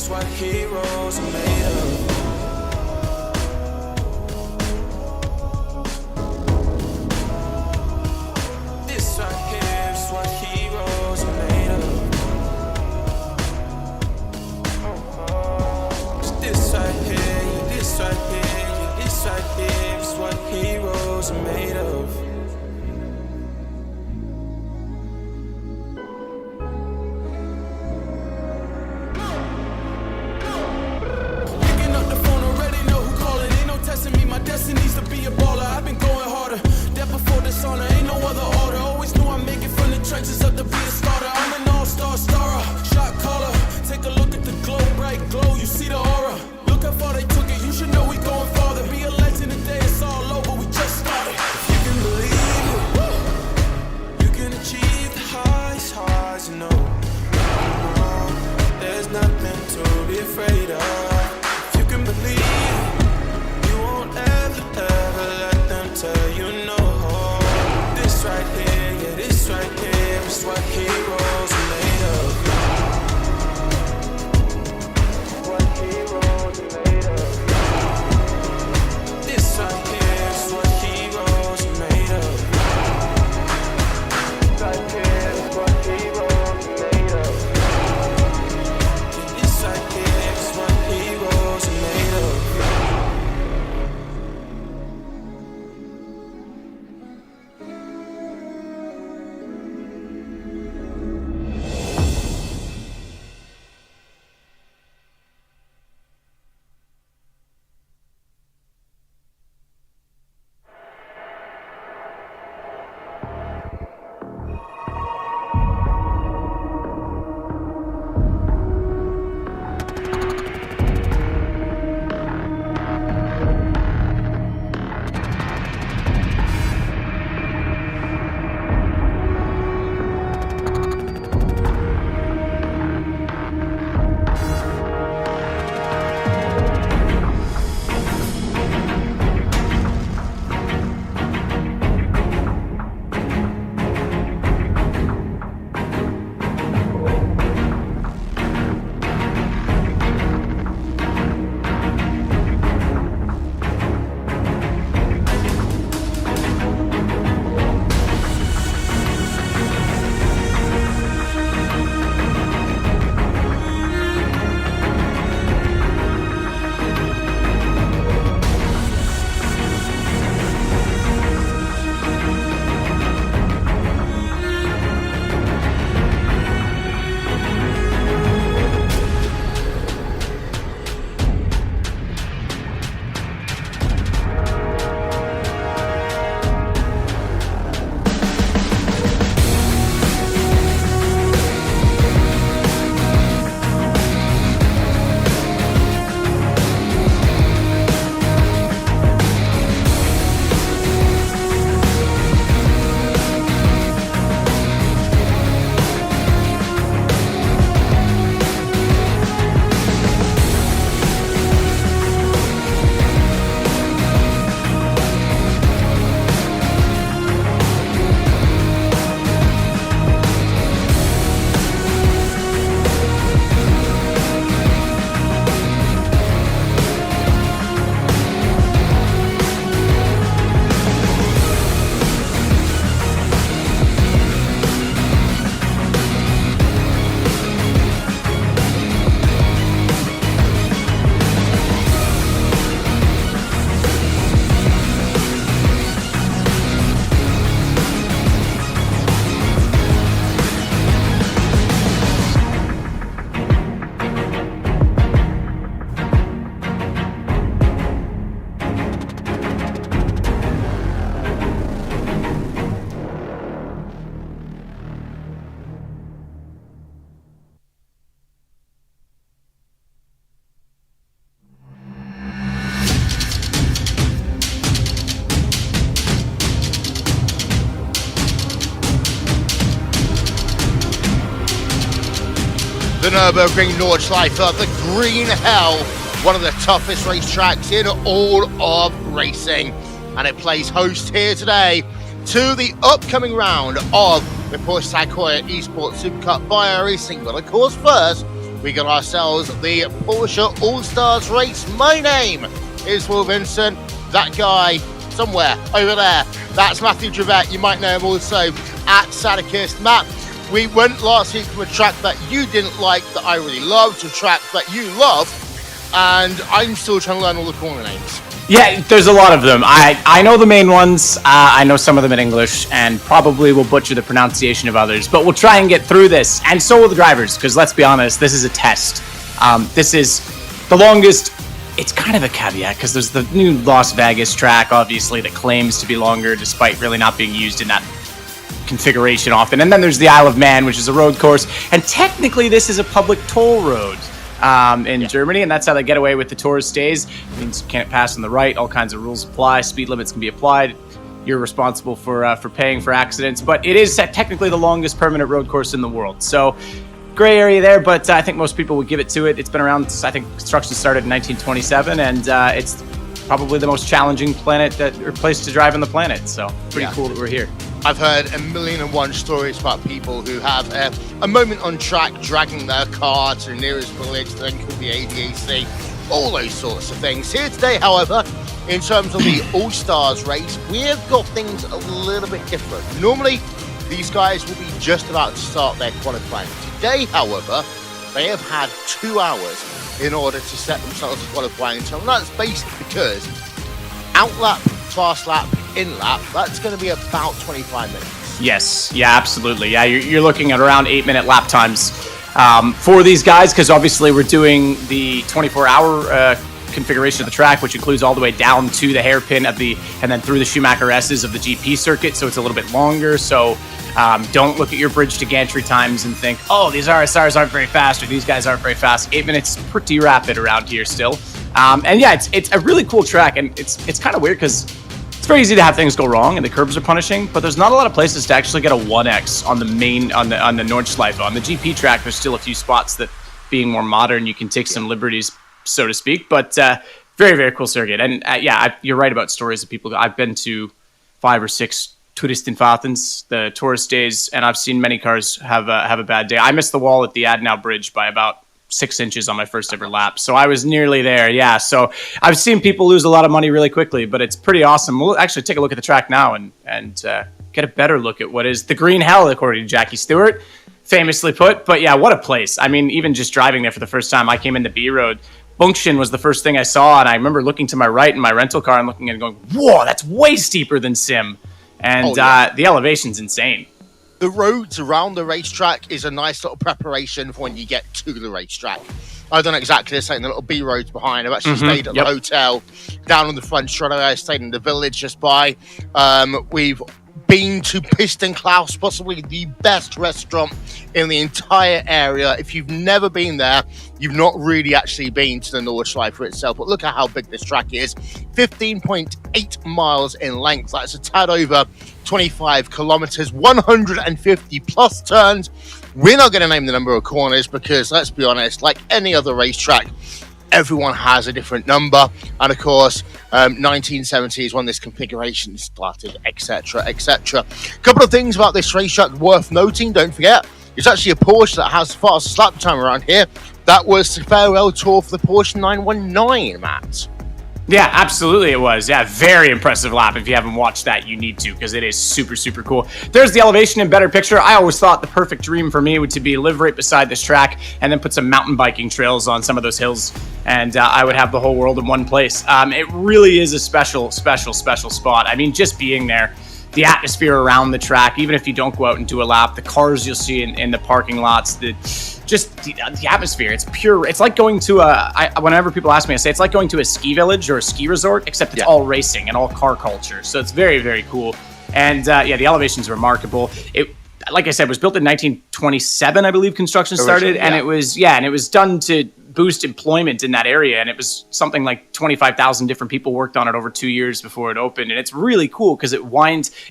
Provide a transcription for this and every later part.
it's what heroes are made of. This right here is what heroes are made of. This right here, yeah, this right here, yeah, this right here is what heroes are made of. Picking up the phone already, know who calling. Ain't no testing me, my destiny's to be a baller. I've been going harder, death before dishonor, ain't no other order. Always knew I'd make it from the trenches up to be a starter. I'm an all-star starer, shot caller. Take a look at the glow, bright glow, you see the aura. Look how far they took it, you should know we going farther. Be a legend today, it's all over, we just started. If you can believe it, you can achieve the highs, you know. There's nothing to be afraid of. If you can believe it, you won't ever let them tell you no. This right here, yeah, this right here is what heroes are made of. What heroes are made of. This right here is what heroes are made of. Right here is what heroes are made of. Yeah, this right here is what heroes are made of. the Nürburgring Nordschleife, the Green Hell, one of the toughest racetracks in all of racing. And it plays host here today to the upcoming round of the Porsche Heuer Esports Supercup via racing. But of course, first, we got ourselves the Porsche All-Stars race. My name is Will Vincent. That guy somewhere over there, that's Matthew Trevette. You might know him also at Sadakist. Matt, we went last week from a track that you didn't like that I really loved to a track that you love, and I'm still trying to learn all the corner names. Yeah, there's a lot of them. I know the main ones. I know some of them in English, and probably will butcher the pronunciation of others, but we'll try and get through this, and so will the drivers, because let's be honest, this is a test. This is the longest. It's kind of a caveat, because there's the new Las Vegas track, obviously, that claims to be longer, despite really not being used in that configuration often. And then there's the Isle of Man, which is a road course, and technically this is a public toll road. In Germany, and that's how they get away with the tourist days. It means you can't pass on the right, all kinds of rules apply, speed limits can be applied, you're responsible for paying for accidents, but it is technically the longest permanent road course in the world. So, gray area there, but I think most people would give it to it. It's been around, I think construction started in 1927, and it's probably the most challenging place to drive on the planet, so pretty cool that we're here. I've heard 1,000,001 stories about people who have a moment on track dragging their car to the nearest village, then call the ADAC, all those sorts of things. Here today, however, in terms of the All-Stars race, we've got things a little bit different. Normally, these guys will be just about to start their qualifying. Today, however, they have had 2 hours in order to set themselves a qualifying time. And that's basically because outlap, fast lap, in lap, that's going to be about 25 minutes. Yes, yeah, absolutely. Yeah, you're looking at around 8-minute lap times for these guys, because obviously we're doing the 24-hour configuration of the track, which includes all the way down to the hairpin of and then through the Schumacher S's of the GP circuit, so it's a little bit longer. So don't look at your bridge to gantry times and think, oh, these RSRs aren't very fast, or these guys aren't very fast. 8 minutes is pretty rapid around here still. And yeah, it's a really cool track, and it's kind of weird because it's very easy to have things go wrong, and the curbs are punishing, but there's not a lot of places to actually get a 1X on the main, on the Nordschleife. On the GP track, there's still a few spots that, being more modern, you can take some liberties, so to speak, but very, very cool circuit. And you're right about stories of people. I've been to 5 or 6 Touristenfahrtens, the tourist days, and I've seen many cars have a bad day. I missed the wall at the Adenau Bridge by about 6 inches on my first ever lap, so I was nearly there. Yeah, so I've seen people lose a lot of money really quickly, but it's pretty awesome. We'll actually take a look at the track now and get a better look at what is the green hell, according to Jackie Stewart, famously put. But yeah, what a place. I mean, even just driving there for the first time, I came in the B road. Bunction was the first thing I saw, and I remember looking to my right in my rental car and looking and going, whoa, that's way steeper than Sim. And the elevation's insane. The roads around the racetrack is a nice little preparation for when you get to the racetrack. I've done exactly the same, the little B roads behind. I've actually stayed at the hotel down on the front straight away. I stayed in the village just by. We've been to Pistenklaus, possibly the best restaurant in the entire area. If you've never been there, you've not really actually been to the Nordschleife itself. But look at how big this track is. 15.8 miles in length. That's a tad over 25 kilometers, 150 plus turns. We're not going to name the number of corners because, let's be honest, like any other racetrack, everyone has a different number. And of course, 1970 is when this configuration started, etc., etc. A couple of things about this racetrack worth noting. Don't forget, it's actually a Porsche that has the fastest lap time around here. That was the farewell tour for the Porsche 919, Matt. Yeah, absolutely it was. Yeah, very impressive lap. If you haven't watched that, you need to, because it is super, super cool. There's the elevation in better picture. I always thought the perfect dream for me would to be live right beside this track and then put some mountain biking trails on some of those hills, and I would have the whole world in one place. It really is a special, special, special spot. I mean, just being there, the atmosphere around the track, even if you don't go out and do a lap, the cars you'll see in the parking lots, the atmosphere, it's pure. It's like going to whenever people ask me, I say it's like going to a ski village or a ski resort, except it's all racing and all car culture. So it's very, very cool. And the elevation's remarkable. It, like I said, was built in 1927, I believe construction started. And it was done to boost employment in that area, and it was something like 25,000 different people worked on it over 2 years before it opened. And it's really cool because it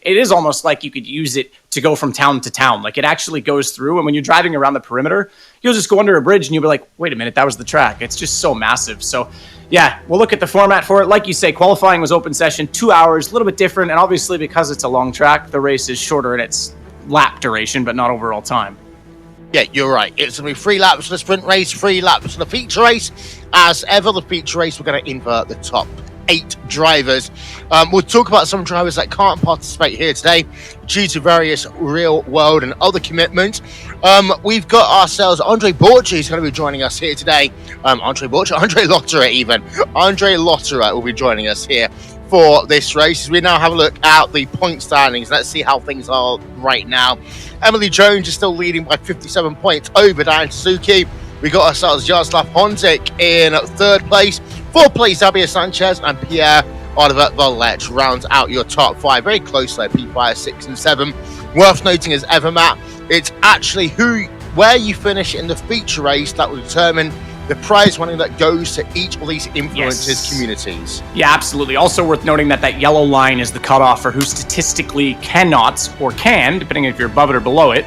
is almost like you could use it to go from town to town. Like, it actually goes through, and when you're driving around the perimeter, you'll just go under a bridge and you'll be like, wait a minute, that was the track. It's just so massive. So yeah, we'll look at the format for it. Like you say, qualifying was open session, 2 hours, a little bit different, and obviously because it's a long track, the race is shorter in its lap duration, but not overall time. Yeah, you're right. It's going to be 3 laps for the sprint race, 3 laps for the feature race. As ever, the feature race, we're going to invert the top 8 drivers. We'll talk about some drivers that can't participate here today due to various real world and other commitments. We've got ourselves Andre Porsche who's going to be joining us here today. Andre Lotterer even. Andre Lotterer will be joining us here for this race as we now have a look at the point standings. Let's see how things are right now. Emily Jones is still leading by 57 points over Dan Suzuki. We got ourselves Jaroslav Honzik in 3rd place. 4th place, Xavier Sanchez and Pierre Oliver Valette rounds out your top 5. Very close there, P5, 6 and 7. Worth noting as ever, Matt, it's actually where you finish in the feature race that will determine the prize money that goes to each of these influencers' communities. Yeah, absolutely. Also worth noting that yellow line is the cutoff for who statistically cannot or can, depending if you're above it or below it,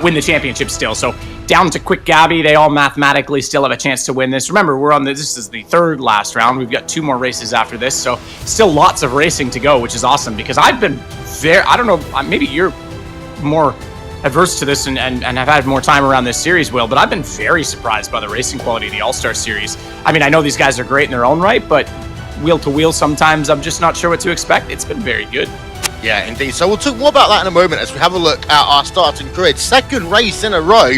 win the championship still. So down to Quick Gabby, they all mathematically still have a chance to win this. Remember, this is the 3rd last round. We've got 2 more races after this, so still lots of racing to go, which is awesome because I've been I don't know, maybe you're more adverse to this and have had more time around this series, Will, but I've been very surprised by the racing quality of the All-Star Series. I mean, I know these guys are great in their own right, but wheel to wheel, sometimes I'm just not sure what to expect. It's been very good. Yeah, indeed. So we'll talk more about that in a moment as we have a look at our starting grid. 2nd race in a row,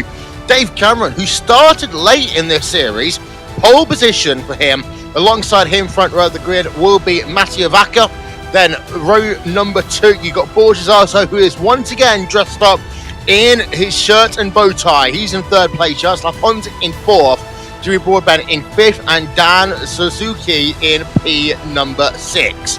Dave Cameron, who started late in this series, pole position for him. Alongside him, front row of the grid will be Mattia Vacca. Then row number 2, you got Borges also, who is once again dressed up in his shirt and bow tie. He's in 3rd place. Jaroslav Honzik in 4th. Jimmy Broadbent in 5th. And Dan Suzuki in P number 6.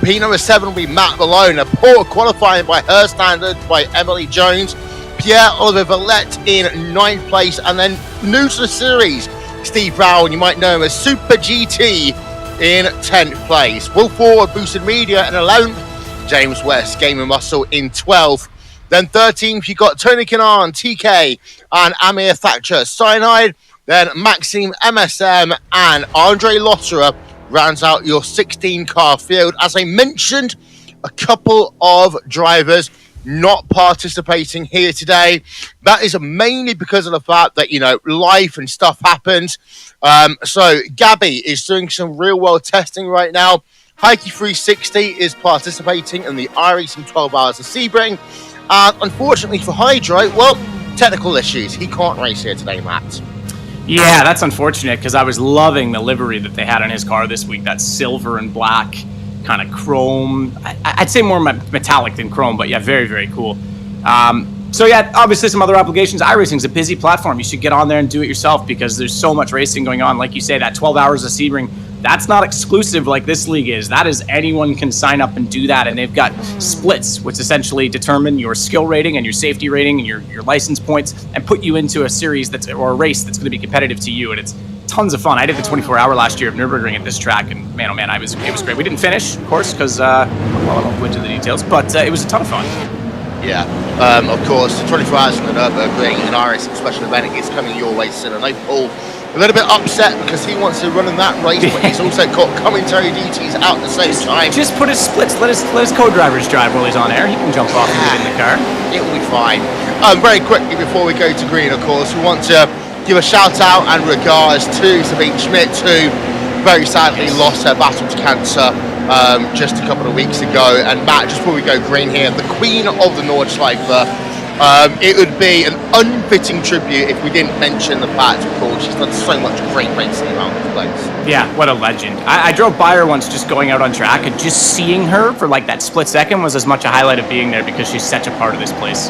P number 7 will be Matt Malone. A poor qualifying by her standards by Emily Jones. Pierre Oliver Valette in 9th place. And then new to the series, Steve Brown, you might know him as Super GT, in 10th place. Will Forward boosted media in 11th. James West, Game of Muscle in 12th. Then 13th, you got Tony Kanaan, TK, and Amir Thatcher Cyanide. Then Maxime MSM and Andre Lotterer rounds out your 16-car field. As I mentioned, a couple of drivers not participating here today. That is mainly because of the fact that, life and stuff happens. So Gabby is doing some real-world testing right now. Heike 360 is participating in the iRacing 12 Hours of Sebring. Unfortunately for Hydro, technical issues. He can't race here today, Matt. Yeah, that's unfortunate because I was loving the livery that they had on his car this week. That silver and black kind of chrome. I'd say more metallic than chrome, but yeah, very, very cool. So yeah, obviously some other applications. iRacing's a busy platform. You should get on there and do it yourself because there's so much racing going on. Like you say, that 12 Hours of Sebring, that's not exclusive like this league is. That is anyone can sign up and do that. And they've got splits, which essentially determine your skill rating and your safety rating and your license points and put you into a series or a race that's going to be competitive to you. And it's tons of fun. I did the 24-hour last year of Nürburgring at this track, and man, oh man, it was great. We didn't finish, of course, because I won't go into the details, but it was a ton of fun. Yeah, of course, the 24 Hours in the Nürburgring, an iRacing special event, is coming your way soon. And I know Paul a little bit upset because he wants to run in that race, but he's also got commentary duties out at the same time. Just put his splits. Let his co-drivers drive while he's on air. He can jump off and get in the car. It will be fine. Very quickly before we go to green, of course, we want to give a shout out and regards to Sabine Schmidt, who very sadly lost her battle to cancer just a couple of weeks ago. And Matt, just before we go green here, the Queen of the Nordschleife. It would be an unfitting tribute if we didn't mention the fact, of course, she's done so much great racing around this place. Yeah, what a legend. I drove by her once just going out on track, and just seeing her for like that split second was as much a highlight of being there because she's such a part of this place.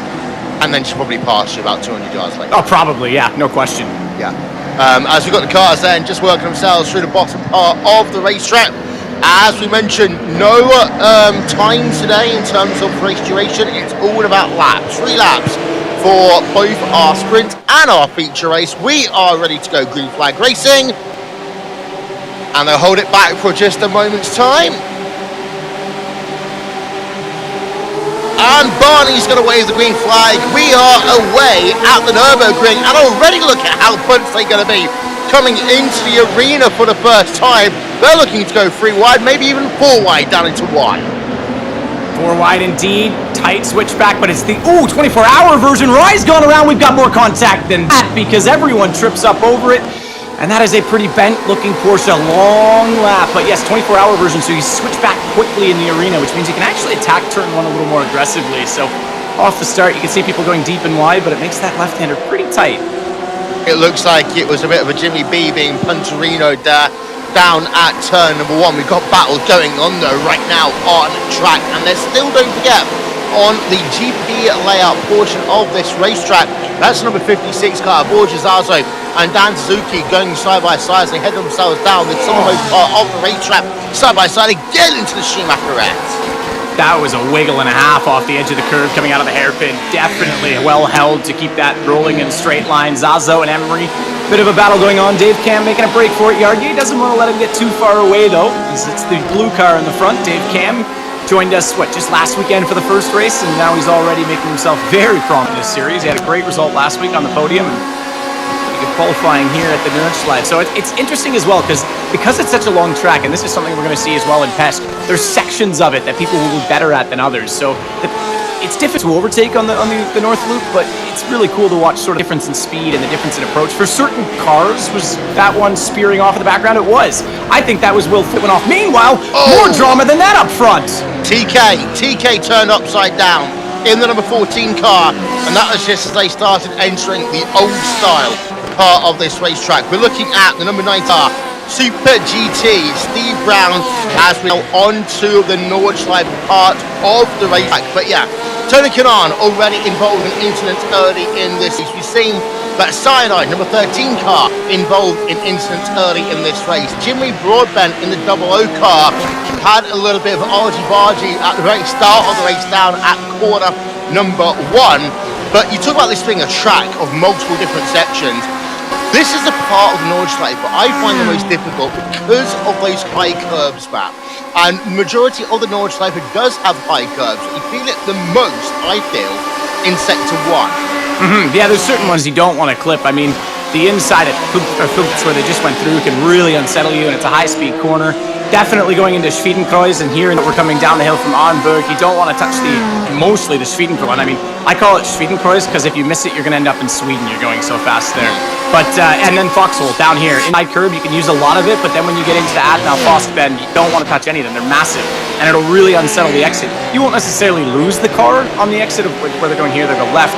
And then she probably passed you about 200 yards later. Oh, probably, yeah, no question. Yeah. As we've got the cars then just working themselves through the bottom part of the racetrack. As we mentioned, no time today in terms of race duration. It's all about laps. 3 laps for both our sprint and our feature race. We are ready to go green flag racing. And they'll hold it back for just a moment's time. And Barney's going to wave the green flag. We are away at the Nürburgring. And already look at how punched they're going to be coming into the arena for the first time. They're looking to go 3 wide, maybe even 4 wide down into 1. 4 wide indeed. tight switchback, but it's the 24-hour version. Rye's gone around. We've got more contact than that because everyone trips up over it. And that is a pretty bent-looking Porsche, long lap. But yes, 24-hour version, so you switch back quickly in the arena, which means you can actually attack turn one a little more aggressively. So off the start, you can see people going deep and wide, but it makes that left-hander pretty tight. It looks like it was a bit of a Jimmy B being Punterino'd there down at turn number 1. We've got battles going on though right now on track, and there's still, don't forget, on the GP layout portion of this racetrack, that's number 56 car, Borges Zazo and Dan Suzuki going side by side as they head themselves down the southernmost part of the racetrack, side by side again into the Schumacherette. That was a wiggle and a half off the edge of the curve coming out of the hairpin. Definitely well held to keep that rolling in a straight line. Zazo and Emery, bit of a battle going on. Dave Cam making a break for it. Yargi doesn't want to let him get too far away though, because it's the blue car in the front. Dave Cam joined us, just last weekend for the first race, and now he's already making himself very prominent in this series. He had a great result last week on the podium, and qualifying here at the Nürburgring. So it's interesting as well because it's such a long track, and this is something we're going to see as well in PESC. There's sections of it that people will be better at than others. So it's difficult to overtake on the North Loop, but it's really cool to watch sort of difference in speed and the difference in approach. For certain cars, was that one spearing off in the background? It was. I think that was Will flipping off. Meanwhile, more drama than that up front. TK turned upside down in the number 14 car, and that was just as they started entering the old style part of this racetrack. We're looking at the number 9 car, Super GT, Steve Brown, as we go on to the Nordschleife part of the racetrack. But yeah, Tony Kanaan already involved in incidents early in this race. We've seen that Cyanide, number 13 car, involved in incidents early in this race. Jimmy Broadbent in the 00 car had a little bit of argy-bargy at the very start of the race down at corner number 1. But you talk about this being a track of multiple different sections. This is the part of the Nordschleife that I find the most difficult because of those high curbs back. And the majority of the Nordschleife does have high curbs. You feel it the most, I feel, in sector 1. Yeah, there's certain ones you don't want to clip. I mean, the inside at Fultz where they just went through can really unsettle you, and it's a high-speed corner. Definitely going into Schwedenkreuz, and here we're coming down the hill from Arnberg. You don't want to touch mostly the Schwedenkreuz. I mean, I call it Schwedenkreuz because if you miss it, you're going to end up in Sweden. You're going so fast there. But, and then Foxhole down here. Inside curb, you can use a lot of it, but then when you get into the Adnau Fost bend, you don't want to touch any of them. They're massive, and it'll really unsettle the exit. You won't necessarily lose the car on the exit of where they're going here. They'll go left,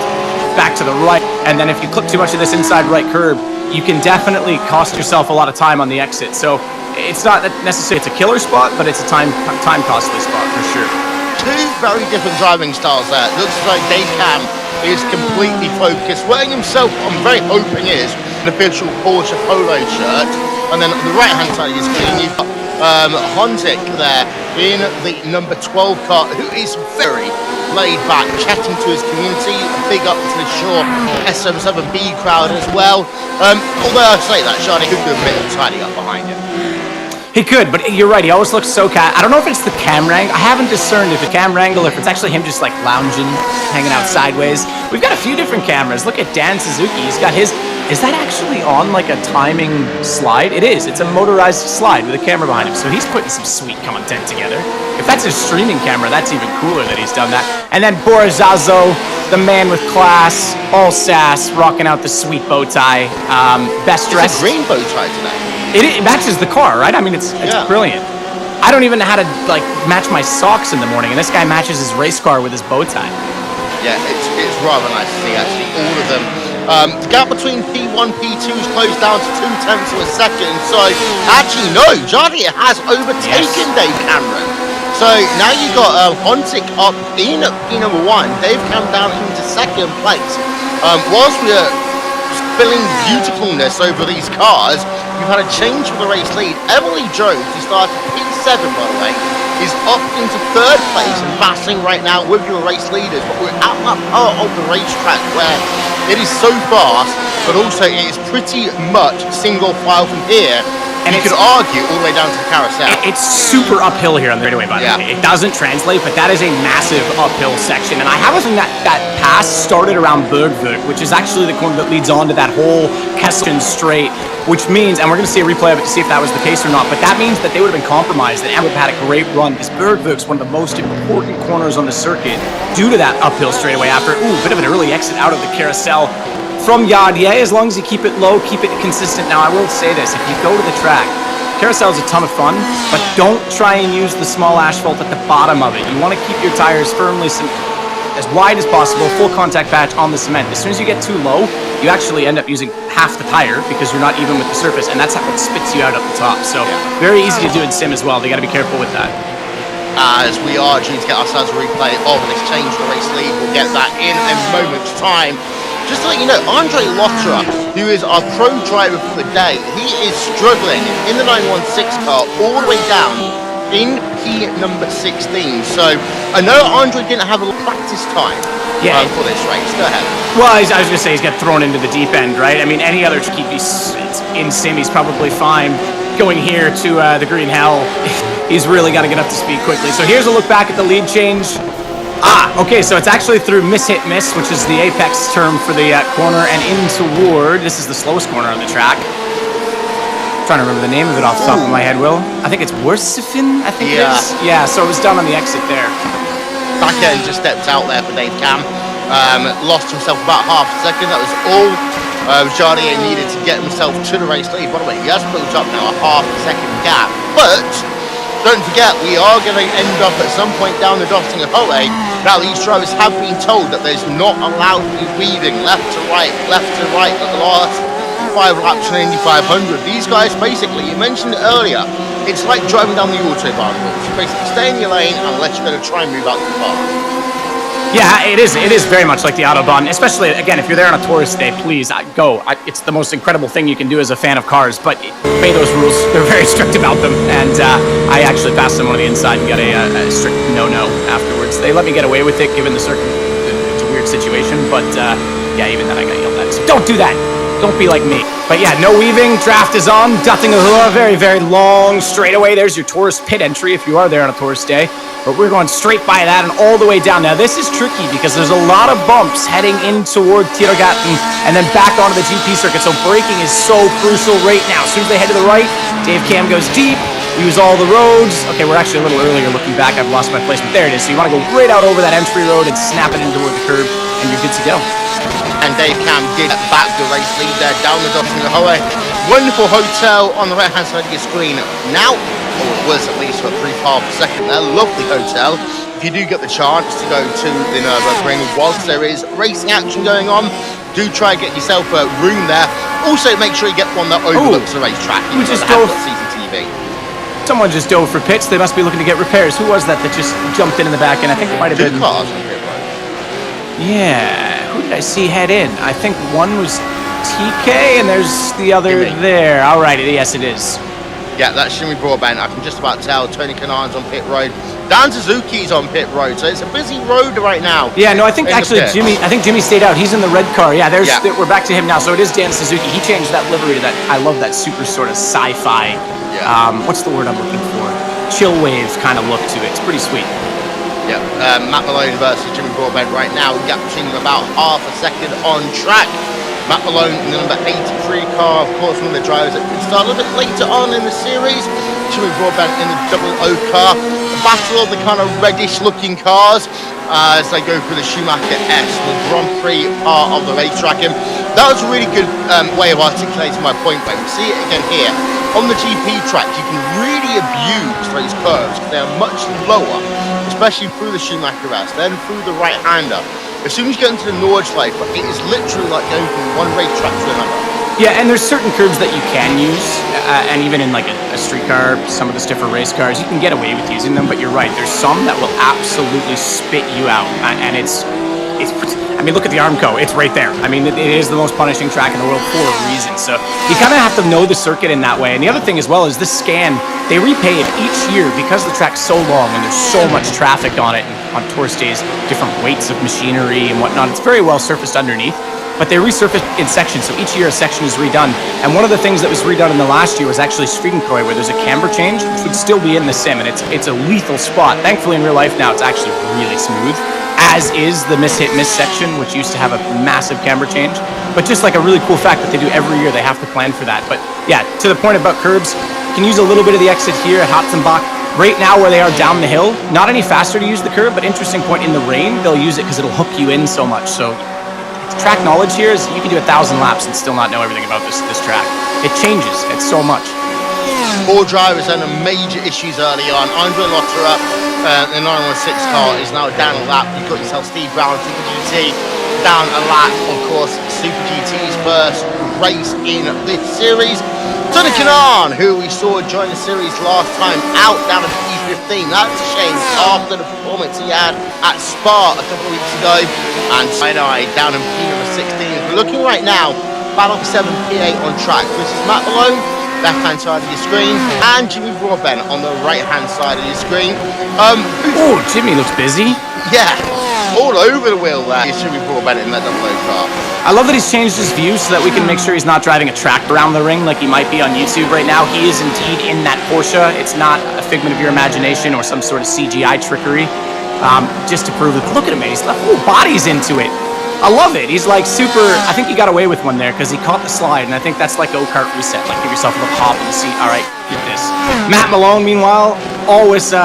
back to the right, and then if you clip too much of this inside right curb, you can definitely cost yourself a lot of time on the exit. So it's not necessarily it's a killer spot, but it's a time costly spot for sure. Two very different driving styles there. It looks like Dave Cam is completely focused, wearing himself, I'm very hoping is, an official Porsche polo shirt. And then on the right hand side of your screen, you've got Honzik there in the number 12 car, who is very laid back, chatting to his community. A big up to the Shaw SM7B crowd as well. Although I say that, Shani could do a bit of tidying up behind him. He could, but you're right. He always looks so I don't know if it's the camera angle. I haven't discerned if it's camera angle, if it's actually him just like lounging, hanging out sideways. We've got a few different cameras. Look at Dan Suzuki. He's got his. Is that actually on like a timing slide? It is. It's a motorized slide with a camera behind him. So he's putting some sweet content together. If that's his streaming camera, that's even cooler that he's done that. And then Boris Zazo, the man with class, all sass, rocking out the sweet bow tie. Best dressed. It's a green bow tie today. It matches the car, right? I mean, it's brilliant. I don't even know how to like match my socks in the morning, and this guy matches his race car with his bow tie. Yeah, it's rather nice to see actually all of them. The gap between P1, P2 is closed down to 0.2 of a second. So actually, no, Jardy has overtaken Dave Cameron. So now you've got Honzik up in number 1, Dave Cam down into second place. Whilst we are spilling beautifulness over these cars, we've had a change for the race lead. Emily Jones, who started P7 by the way, is up into 3rd place and battling right now with your race leaders. But we're at that part of the racetrack where it is so fast, but also it is pretty much single file from here And you could argue all the way down to the carousel. It's super uphill here on the straightaway, by the way. It doesn't translate, but that is a massive uphill section. And I have a feeling that pass started around Bergvik, which is actually the corner that leads on to that whole Kessel straight, which means, and we're going to see a replay of it to see if that was the case or not, but that means that they would have been compromised and would have had a great run, because Bergvik's one of the most important corners on the circuit due to that uphill straightaway after, a bit of an early exit out of the carousel from Yadier, as long as you keep it low, keep it consistent. Now, I will say this, if you go to the track, carousel is a ton of fun, but don't try and use the small asphalt at the bottom of it. You want to keep your tires firmly as wide as possible, full contact patch on the cement. As soon as you get too low, you actually end up using half the tire because you're not even with the surface, and that's how it spits you out at the top. So very easy to do in sim as well. They got to be careful with that. As we are due to get ourselves a replay of this change to the race lead, we'll get that in a moment's time. Just to let you know, Andre Lotterer, who is our pro driver for the day, he is struggling in the 916 car all the way down in P number 16. So I know Andre didn't have a practice time for this race. Go ahead. Well, I was going to say he's got thrown into the deep end, right? I mean, any other keep in sim, he's probably fine. Going here to the green hell, he's really got to get up to speed quickly. So here's a look back at the lead change. Okay, so it's actually through miss-hit-miss, which is the apex term for the corner, and in toward, this is the slowest corner on the track. I'm trying to remember the name of it off the top of my head, Will. I think it's Worsifin, I think it is. Yeah, so it was done on the exit there. Back end just stepped out there for Dave Cam. Lost himself about half a second. That was all Jardier needed to get himself to the race lead. By the way, he has built up now a half a second gap, but don't forget, we are going to end up at some point down the Dottinger Hole. Now, these drivers have been told that there's not allowed to be weaving left to right at the last 5 laps in Indy 500. These guys, basically, you mentioned it earlier, it's like driving down the Autobahn rules. You basically stay in your lane and let you go to try and move out the car. Yeah, it is. It is very much like the Autobahn, especially, again, if you're there on a tourist day, please go. It's the most incredible thing you can do as a fan of cars, but obey those rules. They're very strict about them, and I actually passed someone on the inside and got a strict no-no afterwards. They let me get away with it, given the it's a weird situation, but yeah, even then I got yelled at. So don't do that. Don't be like me. But yeah, no weaving. Draft is on. Dottinger Hole, very, very long straightaway. There's your tourist pit entry if you are there on a tourist day. But we're going straight by that and all the way down. Now, this is tricky because there's a lot of bumps heading in toward Tiergarten and then back onto the GP circuit. So braking is so crucial right now. As soon as they head to the right, Dave Cam goes deep. Use all the roads. Okay, we're actually a little earlier looking back. I've lost my placement. There it is. So you want to go right out over that entry road and snap it in toward the curb, and you're good to go. And Dave Cam did back the race lead there down the Dottinger Hole. Wonderful hotel on the right-hand side of your screen now. Or it was at least for a brief half a second there. Lovely hotel. If you do get the chance to go to the Nürburgring whilst there is racing action going on, do try and get yourself a room there. Also, make sure you get one that overlooks the racetrack. We just have CCTV. Someone just dove for pits. They must be looking to get repairs. Who was that just jumped in the back end? I think it might have been... cars on pit road. Yeah. Who did I see head in? I think one was TK and there's the other there. All right. Yes, it is. Yeah, that's Jimmy Broadbent. I can just about tell Tony Kanan's on pit road. Dan Suzuki's on pit road, so it's a busy road right now. Yeah, no, I think actually Jimmy stayed out. He's in the red car. Yeah, we're back to him now. So it is Dan Suzuki. He changed that livery to that. I love that super sort of sci-fi. Yeah. What's the word I'm looking for? Chill wave kind of look to it. It's pretty sweet. Yeah, Matt Malone versus Jimmy Broadbent right now. Gap between them about half a second on track. Matt Malone in the number 83 car, of course, one of the drivers that could start a little bit later on in the series. Jimmy Broadbent in the double O car. A battle of the kind of reddish-looking cars as they go through the Schumacher S, the Grand Prix part of the racetrack. And that was a really good way of articulating my point, but we see it again here. On the GP track, you can really abuse those curves because they are much lower, especially through the Schumacher S, then through the right-hander. As soon as you get into the Nordschleife, it is literally like going from one racetrack to another. Yeah, and there's certain curves that you can use, and even in like a street car, some of the stiffer race cars, you can get away with using them, but you're right, there's some that will absolutely spit you out, and it's I mean, look at the Armco, it's right there. I mean, it is the most punishing track in the world for a reason, so you kind of have to know the circuit in that way. And the other thing as well is this scan, they repay it each year because the track's so long and there's so much traffic on it, and on tourist days, different weights of machinery and whatnot. It's very well surfaced underneath. but they resurface in sections. So each year a section is redone. And one of the things that was redone in the last year was actually Streetenkroy, where there's a camber change, which would still be in the sim, and it's a lethal spot. Thankfully in real life now it's actually really smooth, as is the miss-hit-miss section, which used to have a massive camber change. But just like a really cool fact that they do every year, they have to plan for that. But yeah, to the point about curbs, you can use a little bit of the exit here at Hatzenbach. Right now where they are down the hill, not any faster to use the curb, but interesting point, in the rain, they'll use it because it'll hook you in so much. So track knowledge here is you can do 1,000 laps and still not know everything about this track. It changes, it's so much. Four drivers had major issues early on. Andre Lotterer, the 916 car, is now down a lap. You've got yourself Steve Brown, Super GT, down a lap. Of course, Super GT's first race in this series. Tony Kanaan, who we saw join the series last time out down at P15. That's a shame after the performance he had at Spa a couple of weeks ago. And Sinai down in P16. We're looking right now, Battle 7 P8 on track. This is Matt Malone, left-hand side of your screen, and Jimmy Broadbent on the right-hand side of your screen. Oh, Jimmy looks busy. Yeah, all over the wheel there. It's Jimmy Broadbent in that double O car. I love that he's changed his view so that we can make sure he's not driving a track around the ring like he might be on YouTube right now. He is indeed in that Porsche. It's not a figment of your imagination or some sort of CGI trickery. Just to prove it. Look at him, man. He's left whole bodies into it. I love it. He's like super. I think he got away with one there because he caught the slide, and I think that's like go-kart reset. Like give yourself a little hop in the seat. All right, get this. Matt Malone, meanwhile, always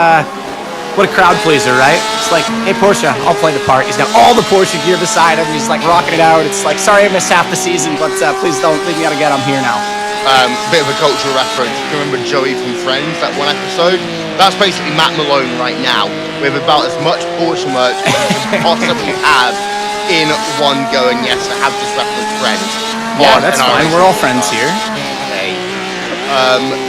what a crowd pleaser, right? It's like, hey Porsche, I'll play the part. He's got all the Porsche gear beside him. He's like rocking it out. It's like, sorry I missed half the season, but please don't leave me out again. I'm here now. Bit of a cultural reference. If you remember Joey from Friends, that one episode? That's basically Matt Malone right now, with about as much Porsche merch as you can possibly have in one go. And yes, I have just referenced Friends. Yeah, that's fine. We're all friends here. Okay.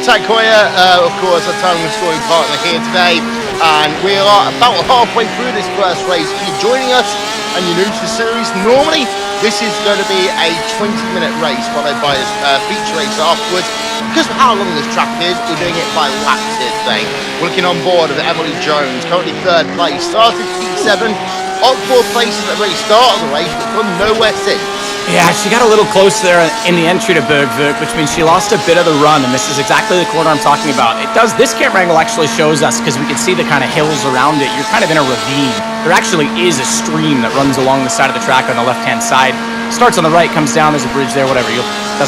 Tag Heuer, of course, our time scoring partner here today. And we are about halfway through this first race. If you're joining us and you're new to the series, normally this is going to be a 20-minute race followed by a feature race afterwards. Because of how long this track is, we're doing it by laps here today. We're looking on board with Emily Jones, currently third place. Started P7, up 4 places at the very start of the race, but gone nowhere since. Yeah, she got a little close there in the entry to Bergvik, which means she lost a bit of the run, and this is exactly the corner I'm talking about. This camera angle actually shows us, because we can see the kind of hills around it, you're kind of in a ravine. There actually is a stream that runs along the side of the track on the left-hand side. Starts on the right, comes down, there's a bridge there, whatever.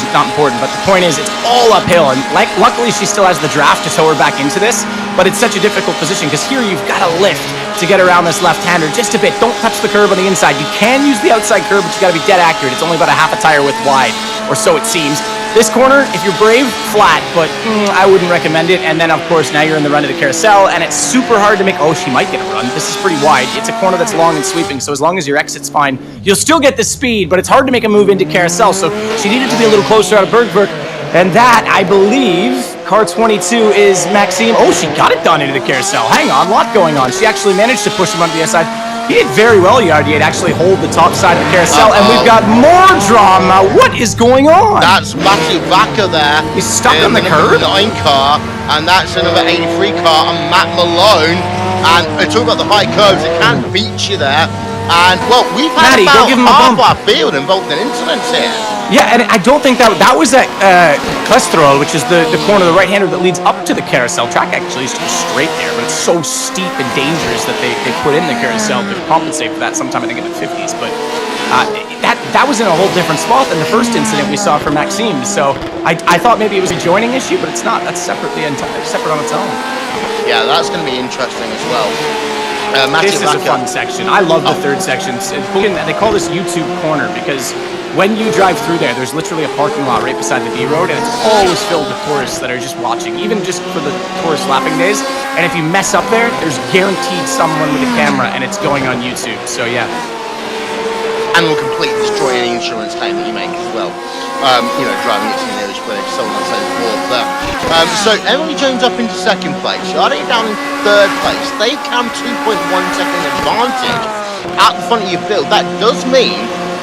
Not important, but the point is, it's all uphill, and luckily she still has the draft to tow her back into this, but it's such a difficult position, because here you've got to lift to get around this left-hander just a bit. Don't touch the curb on the inside. You can use the outside curb, but you got to be dead accurate. It's only about a half a tire width wide, or so it seems. This corner, if you're brave, flat, but I wouldn't recommend it. And then, of course, now you're in the run of the carousel, and it's super hard to make. Oh, she might get a run. This is pretty wide. It's a corner that's long and sweeping, so as long as your exit's fine, you'll still get the speed, but it's hard to make a move into carousel, so she needed to be a little closer out of Bergvik. And that, I believe, car 22 is Maxime. Oh, she got it done into the carousel. Hang on, a lot going on. She actually managed to push him onto the outside. He did very well, Yardier, to actually hold the top side of the carousel, and we've got more drama. What is going on? That's Matthew Vaca there. He's stuck on the curb. 9 car, and that's another 83 car, and Matt Malone. And talk about the high curves, it can beat you there. And, well, we've had Matty, about half our bump. field involved in incidents here. Yeah, and I don't think that was at Klestrol, which is the corner, the right-hander that leads up to the carousel. Track actually used to be straight there, but it's so steep and dangerous that they put in the carousel to compensate for that sometime, I think, in the 50s. But that was in a whole different spot than the first incident we saw for Maxime. So I thought maybe it was a joining issue, but it's not. That's separate on its own. Yeah, that's going to be interesting as well. This is a fun section. I love the third section. They call this YouTube corner because when you drive through there, there's literally a parking lot right beside the B road, and it's always filled with tourists that are just watching, even just for the tourist lapping days. And if you mess up there, there's guaranteed someone with a camera, and it's going on YouTube. So yeah. And will completely destroy any insurance claim that you make as well. Driving it to the nearest village, so on and so forth there. So Emily Jones up into second place. Yardier down in third place. They come 2.1 second advantage at the front of your field. That does mean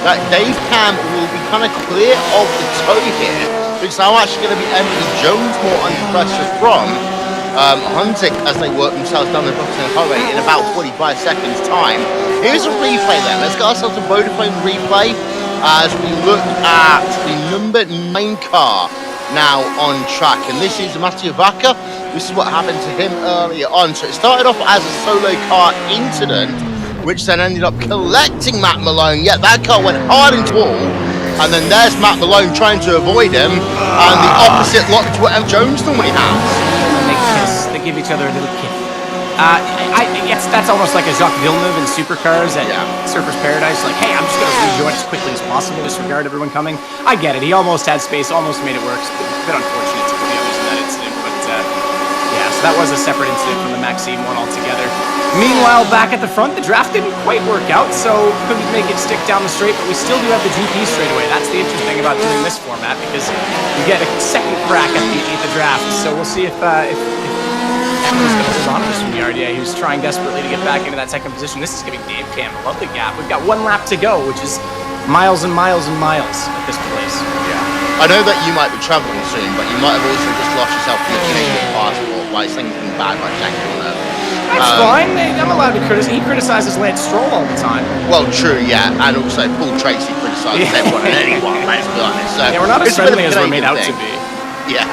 that Dave Cam will be kind of clear of the tow here. It's now actually going to be Emily Jones more under pressure from Hunzic as they work themselves down the bottom of the highway in about 45 seconds time. Here's a replay then. Let's get ourselves a Vodafone replay. as we look at the number 9 car now on track, and this is Mattia Vaca. This is what happened to him earlier on. So it started off as a solo car incident, which then ended up collecting Matt Malone, yet that car went hard into the wall, and then there's Matt Malone trying to avoid him, and the opposite locked to what M. Jones normally has. They kiss, they give each other a little kiss. Yes, that's almost like a Jacques Villeneuve in supercars at Surfers Paradise. Like, hey, I'm just going to rejoin as quickly as possible, disregard everyone coming. I get it. He almost had space, almost made it work. It's a bit unfortunate to the others in that incident, but yeah, so that was a separate incident from the Maxime one altogether. Meanwhile, back at the front, the draft didn't quite work out, so couldn't make it stick down the straight, but we still do have the GP straightaway. That's the interesting thing about doing this format, because you get a second crack at the draft. So we'll see if Emily's going to hold on to this from the RDA, who's trying desperately to get back into that second position. This is giving Dave Cam a lovely gap. We've got 1 lap to go, which is miles and miles and miles at this place. Yeah. I know that you might be traveling soon, but you might have also just lost yourself from the Canadian passport by something bad like Jack Villeneuve. That's fine. I'm allowed to criticize. He criticizes Lance Stroll all the time. Well, true, yeah, and also Paul Tracy criticizes everyone and anyone, let's be honest. So yeah, we're not as friendly as we're made out to be. Yeah.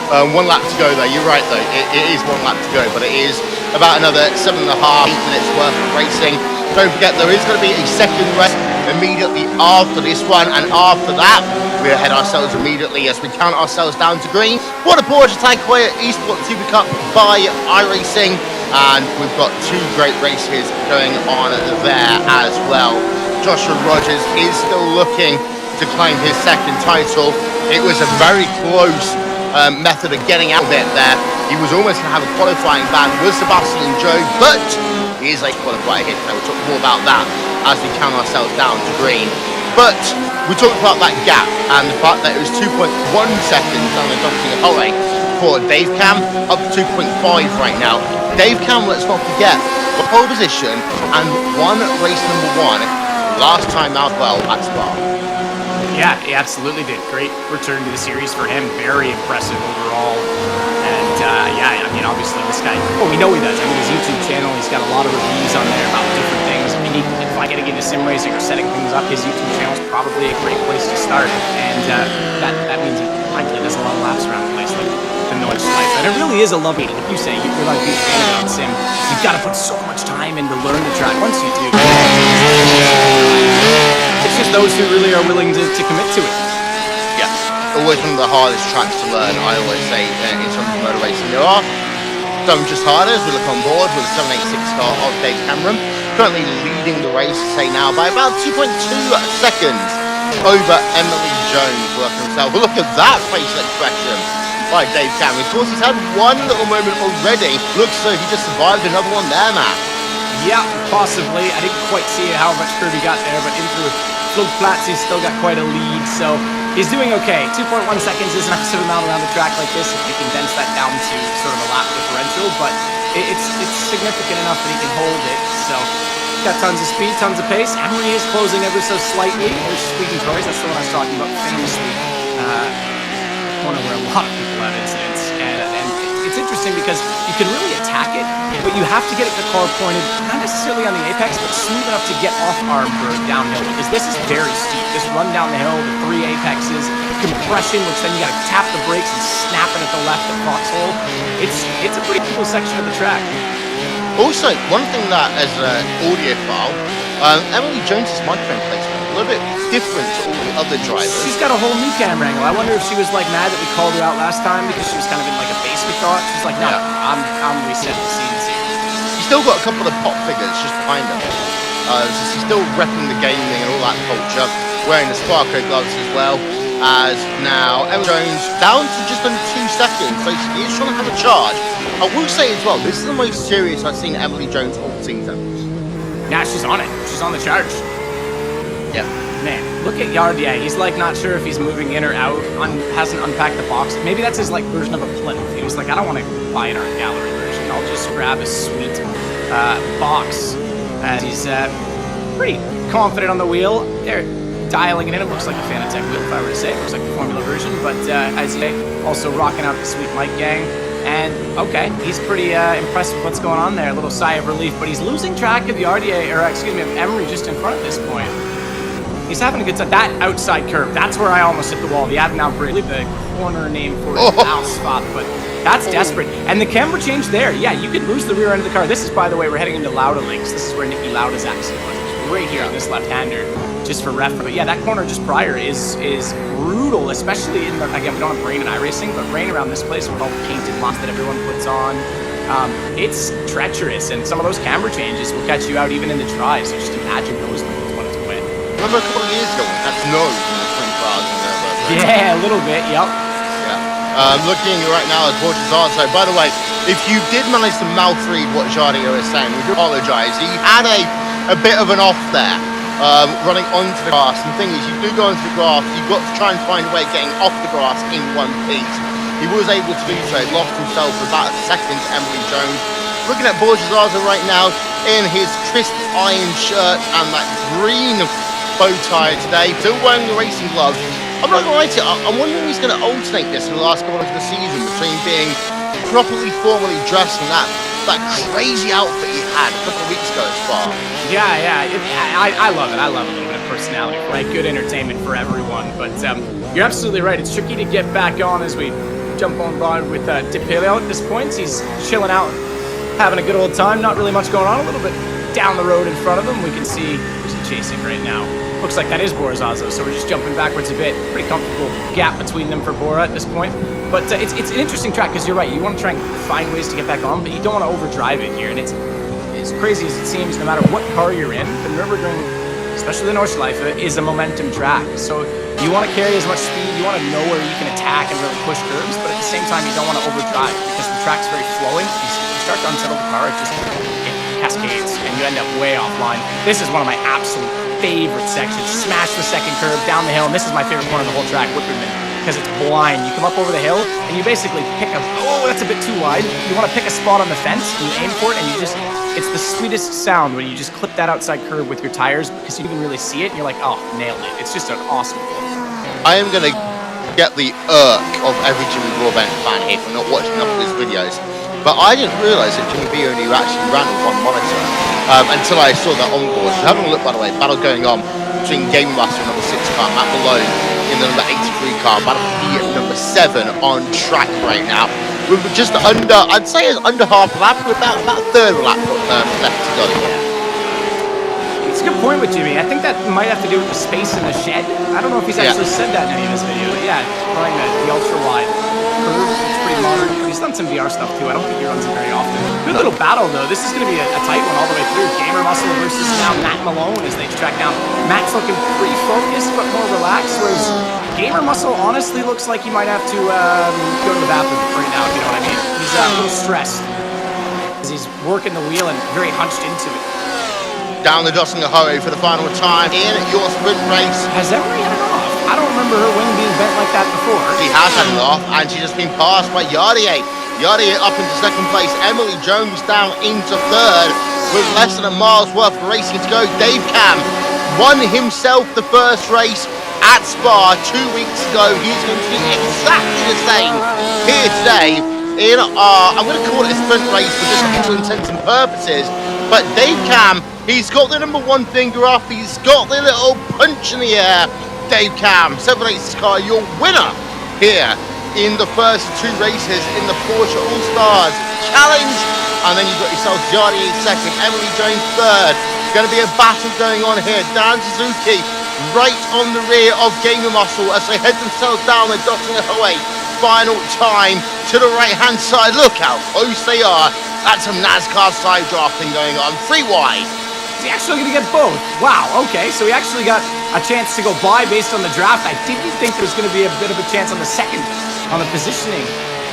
1 lap to go though. You're right though. It is 1 lap to go, but it is about another 7.5, 8 minutes worth of racing. Don't forget there is going to be a second race immediately after this one, and after that we head ourselves immediately as we count ourselves down to green. What a Porsche Tag Heuer Esports Supercup by iRacing, and we've got 2 great races going on there as well. Joshua Rogers is still looking to claim his second title. It was a very close method of getting out of it there. He was almost going to have a qualifying ban with Sebastian Joe, but he is a qualifier hit. We'll talk more about that as we count ourselves down to green. But we talked about that gap and the fact that it was 2.1 seconds on the Dominic Holloway for Dave Cam, up to 2.5 right now. Dave Cam, let's not forget, the pole position and won race number 1 last time out well at Spa. Yeah, he absolutely did. Great return to the series for him. Very impressive overall. And yeah, I mean, obviously this guy, well, we know he does. I mean, his YouTube channel, he's got a lot of reviews on there about different things. I mean, if I get to get into sim racing or setting things up, his YouTube channel is probably a great place to start. And that means he likely does a lot of laps around the place, like the Norwich Life. And it really is a lovely, like you say, you're not a huge fan about sim. You've got to put so much time in to learn the track. Once you do, it's just those who really are willing to commit to it. Yeah, always one of the hardest tracks to learn, I always say, in terms of motor racing. There are some just harder as we look on board with the 786 car of Dave Cameron, currently leading the race, say now, by about 2.2 seconds over Emily Jones working himself. But look at that facial expression by Dave Cameron. Of course, he's had one little moment already. Looks like he just survived another one there, Matt. Yeah, possibly. I didn't quite see how much curve he got there, but into Flug Flats, he's still got quite a lead, so he's doing okay. 2.1 seconds is an massive amount around the track like this if you condense that down to sort of a lap differential, but it's significant enough that he can hold it, so he's got tons of speed, tons of pace. Emery is closing ever so slightly. There's squeaking toys, that's the one I was talking about famously. Corner where a lot of people have incidents, and it's interesting because you can really attack it, but you have to get the car pointed, not necessarily on the apex, but smooth enough to get off Arbor downhill, because this is very steep. This run down the hill, the 3 apexes, compression, which then you gotta tap the brakes and snap it at the left at Foxhole. It's a pretty cool section of the track. Also, one thing that as an audiophile, Emily Jones's microphone placement a little bit different to all the other drivers. She's got a whole new camera angle. I wonder if she was like mad that we called her out last time because she was kind of in like a base, we thought. She's like, no, I'm resetting the scenes here. She's still got a couple of pop figures just behind her. So she's still repping the gaming and all that culture, wearing the Sparko gloves as well. As now Emily Jones down to just under 2 seconds, so she is trying to have a charge. I will say as well, this is the most serious I've seen Emily Jones all season. Yeah, she's on it. She's on the charge. Yeah. Man, look at Yardia. He's like not sure if he's moving in or out. Hasn't unpacked the box. Maybe that's his like version of a Plymouth. He was like, I don't want to buy an art gallery version. I'll just grab a sweet box. And he's pretty confident on the wheel. They're dialing it in. It looks like a Fanatec wheel, if I were to say. It looks like the Formula version. But as he also rocking out the sweet Mike gang. And okay, he's pretty impressed with what's going on there. A little sigh of relief, but he's losing track of the RDA, or excuse me, of Emery just in front at this point. He's having a good time. That outside curve, that's where I almost hit the wall. The Adnan Bridge, the corner name for it is Alsfat, but that's desperate. And the camera change there. Yeah, you could lose the rear end of the car. This is, by the way, we're heading into Lauda Links. This is where Nicky Lauda's accident was. It's right here on this left-hander, just for reference. But yeah, that corner just prior is brutal, especially in the, again, we don't have rain in iRacing, but rain around this place with all the painted moss that everyone puts on. It's treacherous, and some of those camera changes will catch you out even in the tries. So just imagine those things when it's wet. Remember a couple of years ago when it had snow in the 24 hours in Nürburgring? Yeah, a little bit, yep. Yeah. Looking right now at Porsche Zarzo. By the way, if you did manage to mouth read what Jardio was saying, we do apologise. He had a bit of an off there, running onto the grass. And the thing is, you do go onto the grass, you've got to try and find a way of getting off the grass in one piece. He was able to do so, lost himself for about a second to Emily Jones. Looking at Porsche Zarzo right now in his crisp iron shirt and that green bow tie today, still wearing the racing gloves. I'm not going to lie to you, I'm wondering if he's going to alternate this in the last couple of the season between being properly formally dressed and that crazy outfit he had a couple of weeks ago at Spa. Yeah, I love it. I love a little bit of personality, right? Good entertainment for everyone. But you're absolutely right. It's tricky to get back on as we jump on board with Timetable at this point. He's chilling out, having a good old time. Not really much going on. A little bit down the road in front of him. We can see who's chasing right now. Looks like that is Borazazo, so we're just jumping backwards a bit. Pretty comfortable gap between them for Bora at this point. But it's an interesting track because you're right. You want to try and find ways to get back on, but you don't want to overdrive it here. And it's as crazy as it seems, no matter what car you're in, the Nürburgring, especially the Nordschleife, is a momentum track. So you want to carry as much speed. You want to know where you can attack and really push curves, but at the same time, you don't want to overdrive because the track's very flowing. You start to unsettle the car, it cascades, and you end up way offline. This is one of my absolute favorite sections. Smash the second curve down the hill, and this is my favorite corner of the whole track, Whipperman, because it's blind. You come up over the hill, and you basically pick that's a bit too wide. You want to pick a spot on the fence, and you aim for it, and you just, it's the sweetest sound when you just clip that outside curve with your tires, because you can really see it, and you're like, oh, nailed it. It's just an awesome feeling. I am going to get the irk of every Jimmy Broadbent fan here for not watching enough of his videos. But I didn't realise that Jimmy B only actually ran with one monitor until I saw that on board. So having a look, by the way, battle going on between Game Master and number 6 car, Matt Malone, in the number 83 car, battle for the number 7 on track right now. We're just under, I'd say it's under half a lap, with about a third of a lap left to go. It's a good point with Jimmy. I think that might have to do with the space in the shed. I don't know if he's actually said that in any of his videos, but yeah, running the ultra-wide curve. It's pretty modern. He's done some VR stuff too. I don't think he runs it very often. Good little battle though. This is going to be a tight one all the way through. Gamer Muscle versus now Matt Malone as they track down. Matt's looking pretty focused but more relaxed, whereas Gamer Muscle honestly looks like he might have to go to the bathroom right now, if you know what I mean. He's a little stressed as he's working the wheel and very hunched into it. Down the Dossinger Hurry for the final time in your sprint race. Has Emery had it off? I don't remember her wing being bent like that before. She has had it off, and she's just been passed by Yardier. Yardier up into second place. Emily Jones down into third with less than a mile's worth of racing to go. Dave Cam won himself the first race at Spa 2 weeks ago. He's going to do exactly the same here today in our, I'm going to call it a sprint race for just all intents and purposes. But Dave Cam, he's got the number 1 finger up. He's got the little punch in the air. Dave Cam, 786 car, your winner here in the first 2 races in the Porsche All-Stars Challenge. And then you've got yourself Jardier second, Emily Jones third. Going to be a battle going on here. Dan Suzuki right on the rear of Gamer Muscle as they head themselves down the Dossinger Highway. Final time to the right-hand side. Look how close they are. That's some NASCAR side drafting going on. 3 wide. Is he actually going to get both? Wow, okay, so he actually got a chance to go by based on the draft. I didn't think there was going to be a bit of a chance on the second, on the positioning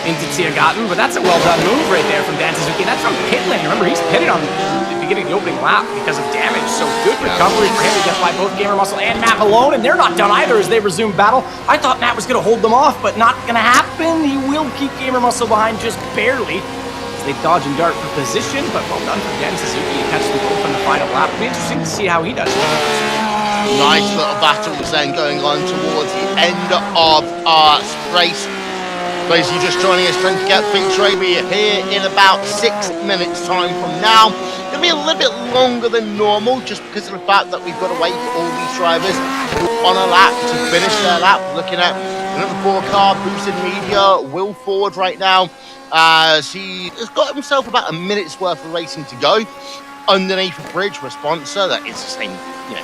into Tiergarten, but that's a well-done move right there from Dan Suzuki. That's from pit lane. Remember, he's pitted on the beginning of the opening lap because of damage, so good recovery for him to get by both Gamer Muscle and Matt Malone, and they're not done either as they resume battle. I thought Matt was going to hold them off, but not going to happen. He will keep Gamer Muscle behind just barely. They dodge and dart for position, but well done for Dan Suzuki to catch them both on the final lap. It'll be interesting to see how he does. Nice little battles then going on towards the end of our race. Those of you just joining us, don't forget, Feature A, we are here in about 6 minutes time from now. It'll be a little bit longer than normal just because of the fact that we've got to wait for all these drivers on a lap to finish their lap. Looking at another 4-car, Boosted Media, Will Ford right now, as he has got himself about a minute's worth of racing to go underneath a bridge for a sponsor that is the same,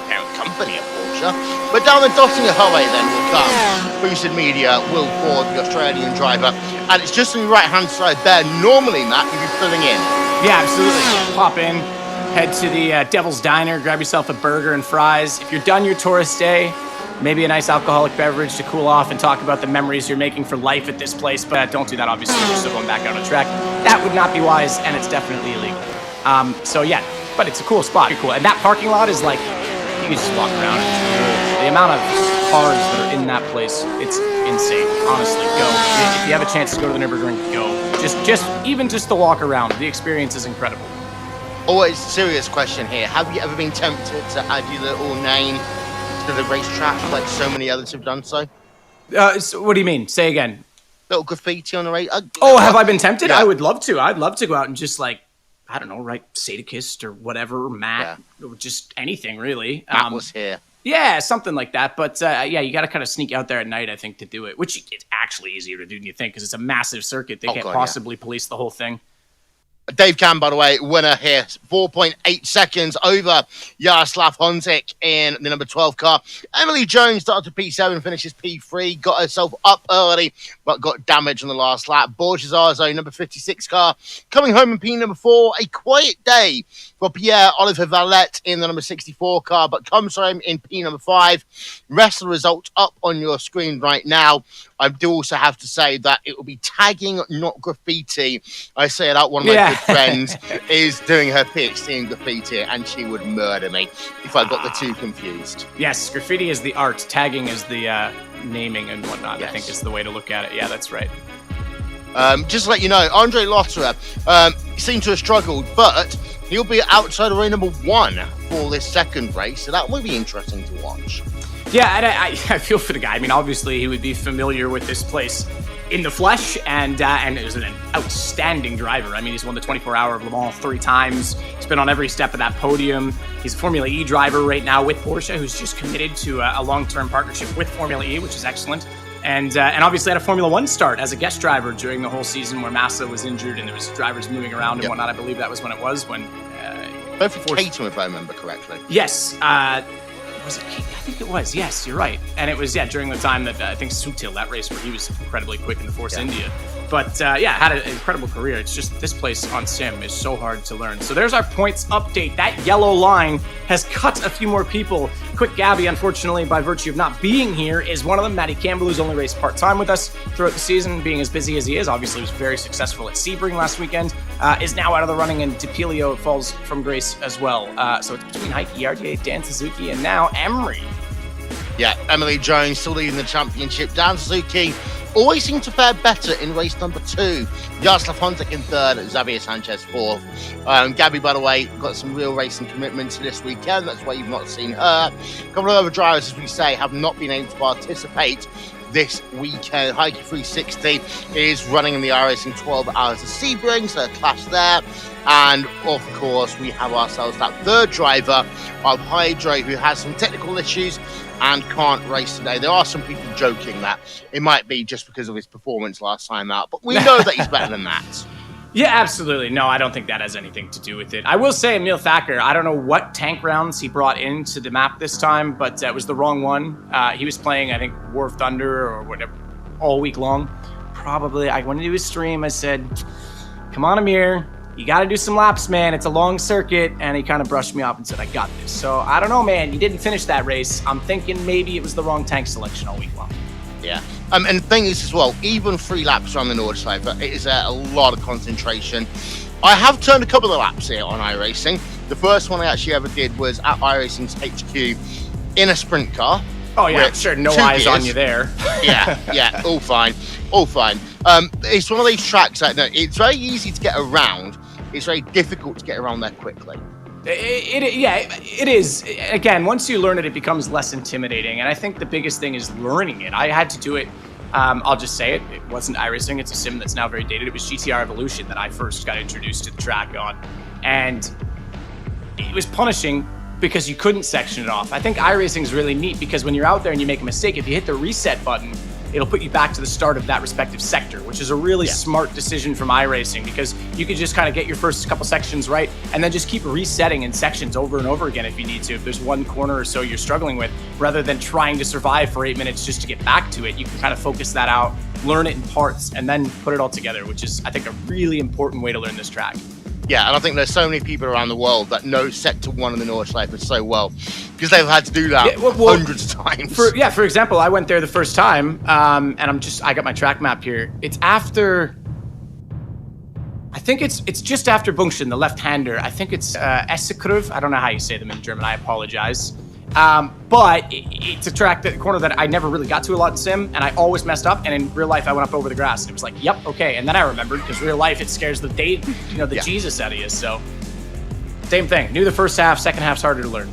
parent company of Porsche. But down the Dottinger highway then will come Boosted Media, Will Ford, the Australian driver, and it's just on the right-hand side there. Normally, Matt, you'd be filling in. Yeah, absolutely. Pop in, head to the Devil's Diner, grab yourself a burger and fries. If you're done your tourist day, maybe a nice alcoholic beverage to cool off and talk about the memories you're making for life at this place. But don't do that, obviously, if you're still going back out on the track. That would not be wise, and it's definitely illegal. So yeah, but it's a cool spot. Cool. And that parking lot is like, you can just walk around. The amount of cars that are in that place, it's insane. Honestly, go. If you have a chance to go to the Nürburgring, go. Even just to walk around, the experience is incredible. Always serious question here. Have you ever been tempted to add your little name to the racetrack like so many others have done so? So what do you mean? Say again. Little graffiti on the race. Have I been tempted? Yeah. I would love to. I'd love to go out and just I don't know, write Sadakist or whatever, Matt, or just anything really. Matt was here. Yeah, something like that. But you got to kind of sneak out there at night, I think, to do it, which it's actually easier to do than you think because it's a massive circuit. They can't possibly police the whole thing. Dave Cam, by the way, winner here, 4.8 seconds over Jaroslav Honzik in the number 12 car. Emily Jones started P7, finishes P3, got herself up early, but got damaged on the last lap. Borges Arzo, number 56 car, coming home in P number 4. A quiet day for Pierre-Olivier Valette in the number 64 car, but comes home in P number 5. Rest of the results up on your screen right now. I do also have to say that it will be tagging, not graffiti. I say that one of my good friends is doing her PhD in graffiti, and she would murder me if I got the two confused. Yes, graffiti is the art. Tagging is the naming and whatnot, yes. I think is the way to look at it. Yeah, that's right. Just to let you know, Andre Lotterer seemed to have struggled, but he'll be outside of race number 1 for this second race, so that will be interesting to watch. Yeah, and I feel for the guy. I mean, obviously, he would be familiar with this place in the flesh, and it was an outstanding driver. I mean, he's won the 24-hour of Le Mans 3 times. He's been on every step of that podium. He's a Formula E driver right now with Porsche, who's just committed to a long-term partnership with Formula E, which is excellent. And obviously had a Formula 1 start as a guest driver during the whole season where Massa was injured and there was drivers moving around and whatnot. I believe that was when it was. Both for Caterham, if I remember correctly. Yes. Was it Kate? I think it was. Yes, you're right. And it was, during the time that I think Sutil, that race where he was incredibly quick in the Force India. But, had an incredible career. It's just this place on Sim is so hard to learn. So there's our points update. That yellow line has cut a few more people. Quick Gabby, unfortunately, by virtue of not being here, is one of them. Matty Campbell, who's only raced part-time with us throughout the season, being as busy as he is. Obviously, was very successful at Sebring last weekend. Is now out of the running, and DePilio falls from grace as well. So it's between Heike Yardier, Dan Suzuki, and now Emery. Yeah, Emily Jones still leading the championship. Dan Suzuki always seemed to fare better in race number 2. Jaroslav Honzik in 3rd, Xavier Sanchez 4th. Gabby, by the way, got some real racing commitments this weekend. That's why you've not seen her. A couple of other drivers, as we say, have not been able to participate this weekend. Heike 360 is running in the iRacing 12 Hours of Sebring, so a clash there. And of course, we have ourselves that third driver of Hydro who has some technical issues and can't race today. There are some people joking that it might be just because of his performance last time out, but we know that he's better than that. Yeah, absolutely. No, I don't think that has anything to do with it. I will say, Emil Thacker, I don't know what tank rounds he brought into the map this time, but it was the wrong one. He was playing, I think, War of Thunder or whatever, all week long. Probably, I went into his stream, I said, come on, Amir, you got to do some laps, man. It's a long circuit. And he kind of brushed me off and said, I got this. So I don't know, man. You didn't finish that race. I'm thinking maybe it was the wrong tank selection all week long. Yeah. And the thing is as well, even 3 laps around the North side, but it is a lot of concentration. I have turned a couple of laps here on iRacing. The first one I actually ever did was at iRacing's HQ in a sprint car. Oh, yeah, I'm sure no eyes on you there. yeah, all fine. It's one of these tracks that it's very easy to get around. It's very difficult to get around there quickly. It is. Again, once you learn it, it becomes less intimidating. And I think the biggest thing is learning it. I had to do it I'll just say it. It wasn't iRacing. It's a sim that's now very dated. It was GTR Evolution that I first got introduced to the track on. And it was punishing because you couldn't section it off. I think iRacing is really neat because when you're out there and you make a mistake, if you hit the reset button, it'll put you back to the start of that respective sector, which is a really smart decision from iRacing because you could just kind of get your first couple sections right and then just keep resetting in sections over and over again if you need to. If there's one corner or so you're struggling with, rather than trying to survive for 8 minutes just to get back to it, you can kind of focus that out, learn it in parts, and then put it all together, which is, I think, a really important way to learn this track. Yeah, and I think there's so many people around the world that know Sector 1 in the Nordschleife so well because they've had to do that hundreds of times. For example, I went there the first time, and I got my track map here. It's after, I think it's just after Bunchen, the left-hander. I think it's Essekruv. I don't know how you say them in German. I apologize. But it's a track, corner that I never really got to a lot in sim, and I always messed up. And in real life, I went up over the grass, and it was like, yep, okay. And then I remembered because real life it scares the Jesus out of you. So same thing. Knew the first half, second half's harder to learn.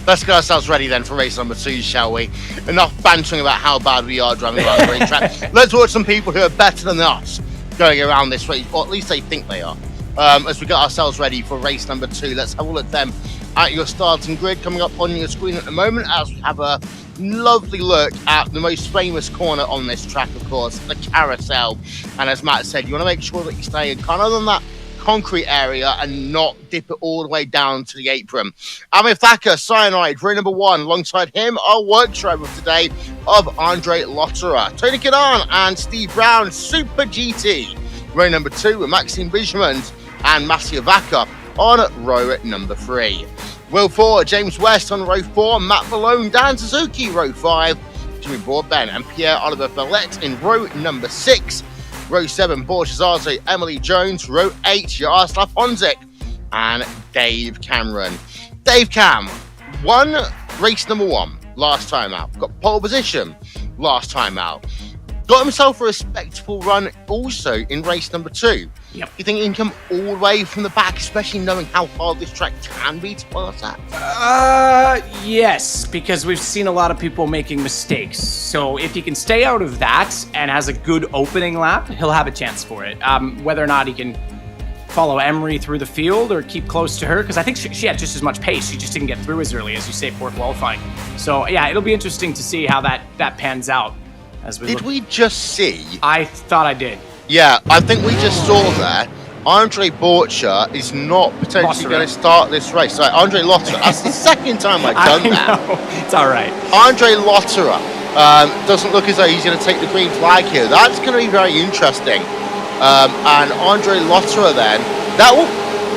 Let's get ourselves ready then for race number 2, shall we? Enough bantering about how bad we are driving around the racetrack. Let's watch some people who are better than us going around this race, or at least they think they are. As we get ourselves ready for race number 2, let's have a look then at your starting grid coming up on your screen at the moment as we have a lovely look at the most famous corner on this track, of course, the carousel. And as Matt said, you want to make sure that you stay kind of on that concrete area and not dip it all the way down to the apron. Amir Thacker, Cyanide, row number 1. Alongside him, our work driver of today of Andre Lotterer. Tony Kadan and Steve Brown, Super GT. Row number 2 with Maxime Bijmans and Mattia Vaca on row number 3. Will Ford, James West on row 4, Matt Malone, Dan Suzuki, row 5, Jimmy Broadbent and Pierre-Oliver Bellet in row number 6. Row 7, Porsche Zaze, Emily Jones, row 8, Jaroslav Honzik and Dave Cameron. Dave Cam won race number 1 last time out, got pole position last time out. Got himself a respectable run also in race number 2. Yep. You think he can come all the way from the back, especially knowing how hard this track can be to pass at? Yes, because we've seen a lot of people making mistakes. So if he can stay out of that and has a good opening lap, he'll have a chance for it. Whether or not he can follow Emery through the field or keep close to her, because I think she had just as much pace. She just didn't get through as early, as you say, poor qualifying. So yeah, it'll be interesting to see how that pans out. Did we just see? I thought I did. Yeah, I think we just saw there. Andre Borcher is not potentially going to start this race. So Andre Lotterer, that's the second time I've done that. It's all right. Andre Lotterer doesn't look as though he's going to take the green flag here. That's going to be very interesting. And Andre Lotterer then, that will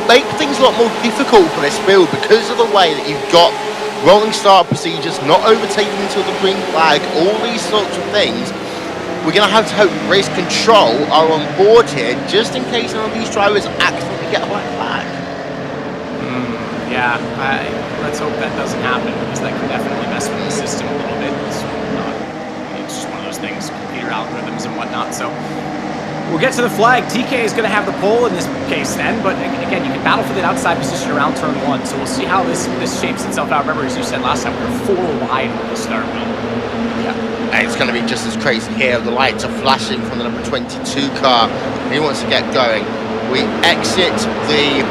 make things a lot more difficult for this field because of the way that you've got rolling start procedures, not overtaking until the green flag, all these sorts of things. We're going to have to hope race control are on board here, just in case none of these drivers accidentally get a black flag. Yeah, let's hope that doesn't happen, because that could definitely mess with the system a little bit. It's just one of those things, computer algorithms and whatnot. So we'll get to the flag. TK is going to have the pole in this case then, but again, you can battle for that outside position around turn 1, so we'll see how this shapes itself out. Remember, as you said last time, we were 4 wide at the start. And it's going to be just as crazy here. The lights are flashing from the number 22 car. He wants to get going. We exit the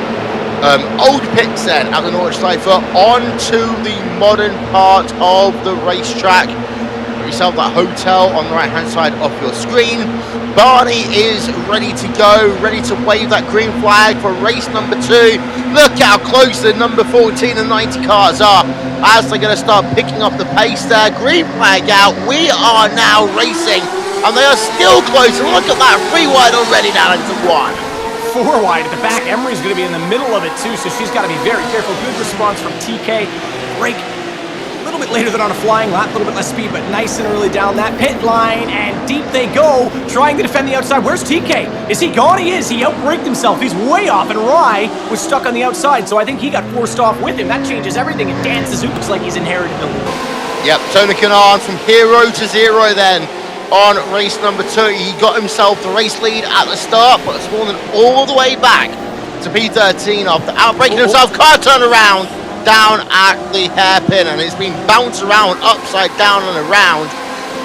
old pits then at the Nordschleife onto the modern part of the racetrack. Yourself that hotel on the right hand side of your screen. Barney is ready to go, ready to wave that green flag for race number 2. Look how close the number 14 and 90 cars are as they're going to start picking up the pace there. Green flag out, we are now racing and they are still close. And look at that, 3 wide already down into 1. 4 wide at the back. Emery's going to be in the middle of it too, so she's got to be very careful. Good response from TK. Break a little bit later than on a flying lap, a little bit less speed, but nice and early down that pit line, and deep they go, trying to defend the outside. Where's TK? Is he gone? He is. He outbraked himself. He's way off, and Rai was stuck on the outside, so I think he got forced off with him. That changes everything, and Dan Suzuki looks like he's inherited the lead. Yep, Tony Kanaan from hero to zero then on race number 2. He got himself the race lead at the start, but it's fallen all the way back to P13 after outbreaking himself. Car turn around down at the hairpin, and it's been bounced around upside down and around.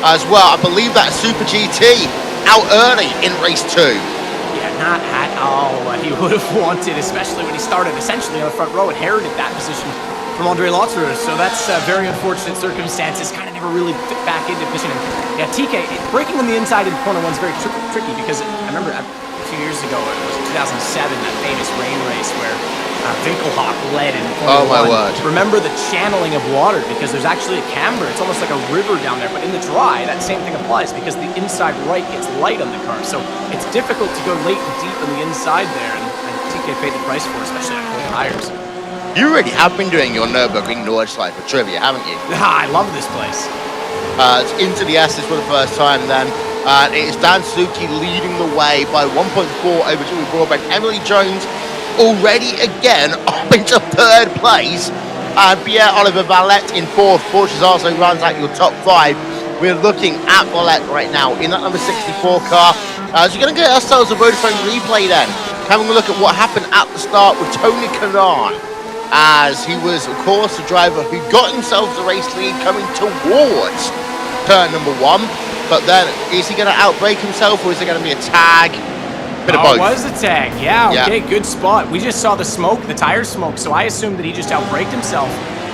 as well. I believe that Super GT out early in race 2. Yeah, not at all what he would have wanted, especially when he started essentially on the front row, inherited that position from Andre Lotterer. So that's very unfortunate circumstances. Kind of never really fit back into position. And yeah, TK breaking on the inside in corner 1 is very tricky because I remember a few years ago, it was 2007, that famous rain race where Winkelhock led in corner 1. Oh my word! Remember the channeling of water because there's actually a camber. It's almost like a river down there. But in the dry, that same thing applies because the inside right gets light on the car. So it's difficult to go late and deep on the inside there, and TK paid the price for it, especially on cold tires. You really have been doing your Nürburgring Nordschleife for trivia, haven't you? I love this place. It's into the S's for the first time then. It is Dan Suzuki leading the way by 1.4 over Jimmy Broadbent. Emily Jones already again up into 3rd place. Pierre-Oliver Valette in 4th. Porsche also runs out your top 5. We're looking at Valette right now in that number 64 car. So we're going to get ourselves a Vodafone replay then. Having a look at what happened at the start with Tony Kanaan, as he was, of course, the driver who got himself the race lead coming towards turn number 1. But then, is he going to outbrake himself, or is there going to be a tag? Bit of both. It was a tag. Yeah, okay, good spot. We just saw the smoke, the tire smoke, so I assumed that he just outbraked himself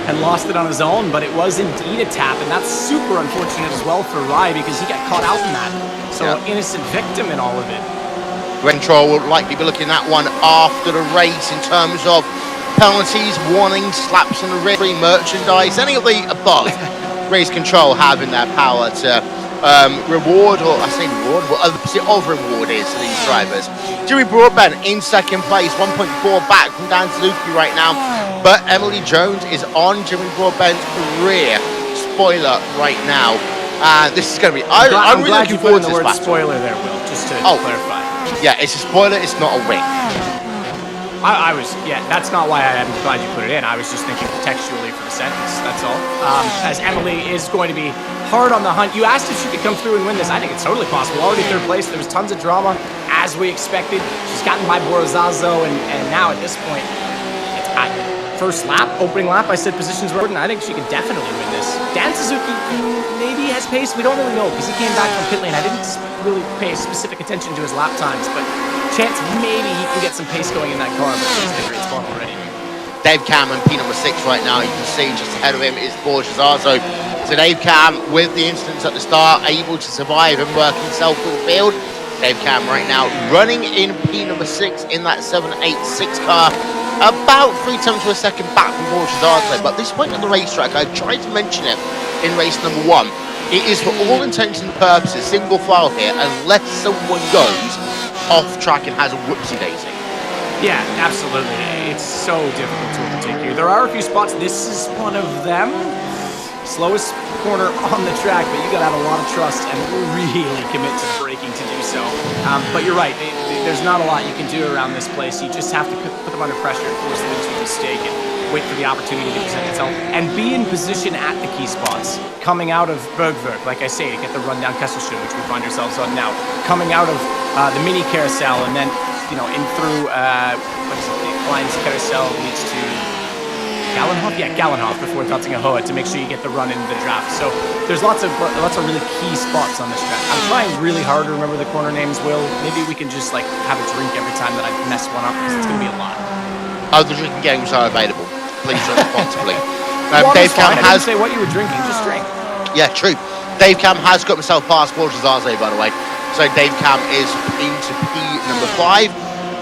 and lost it on his own, but it was indeed a tap, and that's super unfortunate as well for Rai because he got caught out in that. So innocent victim in all of it. Control will likely be looking at one after the race in terms of penalties, warnings, slaps on the wrist, free merchandise, any of the above. Race Control have in their power to reward, or I say reward, what other opposite of reward is to these drivers. Jimmy Broadbent in 2nd place, 1.4 back from Dan Suzuki right now, but Emily Jones is on Jimmy Broadbent's rear spoiler right now. This is going to be, I'm really looking forward to this battle. Spoiler there, Will, just to clarify. Yeah, it's a spoiler, it's not a wing. That's not why I'm glad you put it in. I was just thinking contextually for the sentence, that's all. As Emily is going to be hard on the hunt. You asked if she could come through and win this. I think it's totally possible. Already 3rd place. There was tons of drama, as we expected. She's gotten by Borozazo, and now at this point, it's at first lap, opening lap, I said positions were important. I think she could definitely win this. Dan Suzuki maybe has pace. We don't really know because he came back from pit lane. I didn't really pay specific attention to his lap times, but chance maybe he can get some pace going in that car, but he's in a great spot already. Dave Cameron, P number 6 right now. You can see just ahead of him is Borozazo. So Dave Cam, with the incidents at the start, able to survive and work himself through the field. Dave Cam right now running in P number 6 in that 786 car. About 3 times per second back from Borozazo. But this point on the racetrack, I tried to mention it in race number 1. It is for all intents and purposes single file here unless someone goes off track and has a whoopsie daisy. Yeah, absolutely. It's so difficult to overtake here. There are a few spots. This is one of them. Slowest corner on the track, but you gotta have a lot of trust and really commit to braking to do so. But you're right. There's not a lot you can do around this place. You just have to put them under pressure and force them into a mistake and wait for the opportunity to present itself and be in position at the key spots. Coming out of Bergwerk, like I say, to get the run down Kesselstone, which we find ourselves on now. Coming out of the mini carousel and then, in through, what is it, the Kleins carousel leads to Gallenhof? Yeah, Gallenhof before touching a Heuer to make sure you get the run into the draft. So there's lots of really key spots on this track. I'm trying really hard to remember the corner names, Will. Maybe we can just have a drink every time that I mess one up because it's going to be a lot. The drinking games are available. Please drink responsibly. Dave Cam has... I didn't say what you were drinking, just drink. Yeah, true. Dave Cam has got himself past Borozazo, by the way. So Dave Cam is into P number 5.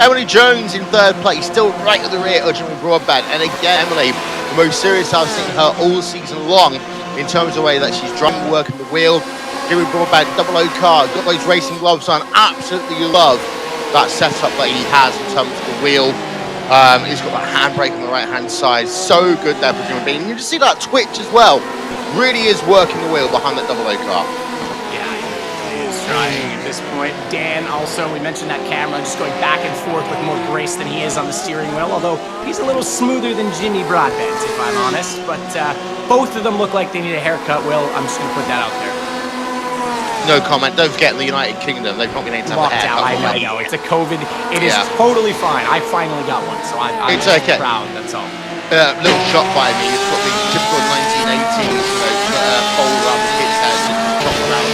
Emily Jones in 3rd place, still right at the rear of Jimmy Broadbent. And again, Emily, the most serious I've seen her all season long in terms of the way that she's driving, working the wheel. Jimmy Broadbent, 00 car, got those racing gloves on. Absolutely love that setup that he has in terms of the wheel. He's got that handbrake on the right-hand side. So good there for Jimmy B. And you just see that twitch as well. Really is working the wheel behind that 00 car. Trying at this point. Dan also, we mentioned that camera, just going back and forth with more grace than he is on the steering wheel, although he's a little smoother than Jimmy Broadbent, if I'm honest. But both of them look like they need a haircut, Will. I'm just going to put that out there. No comment. Don't forget, in the United Kingdom, they've not been able to have a haircut. I know. It's a COVID. It is totally fine. I finally got one, so I'm okay. Proud, that's all. Little shot by me. It's got the typical 1980s, fold around the kid's head, chop around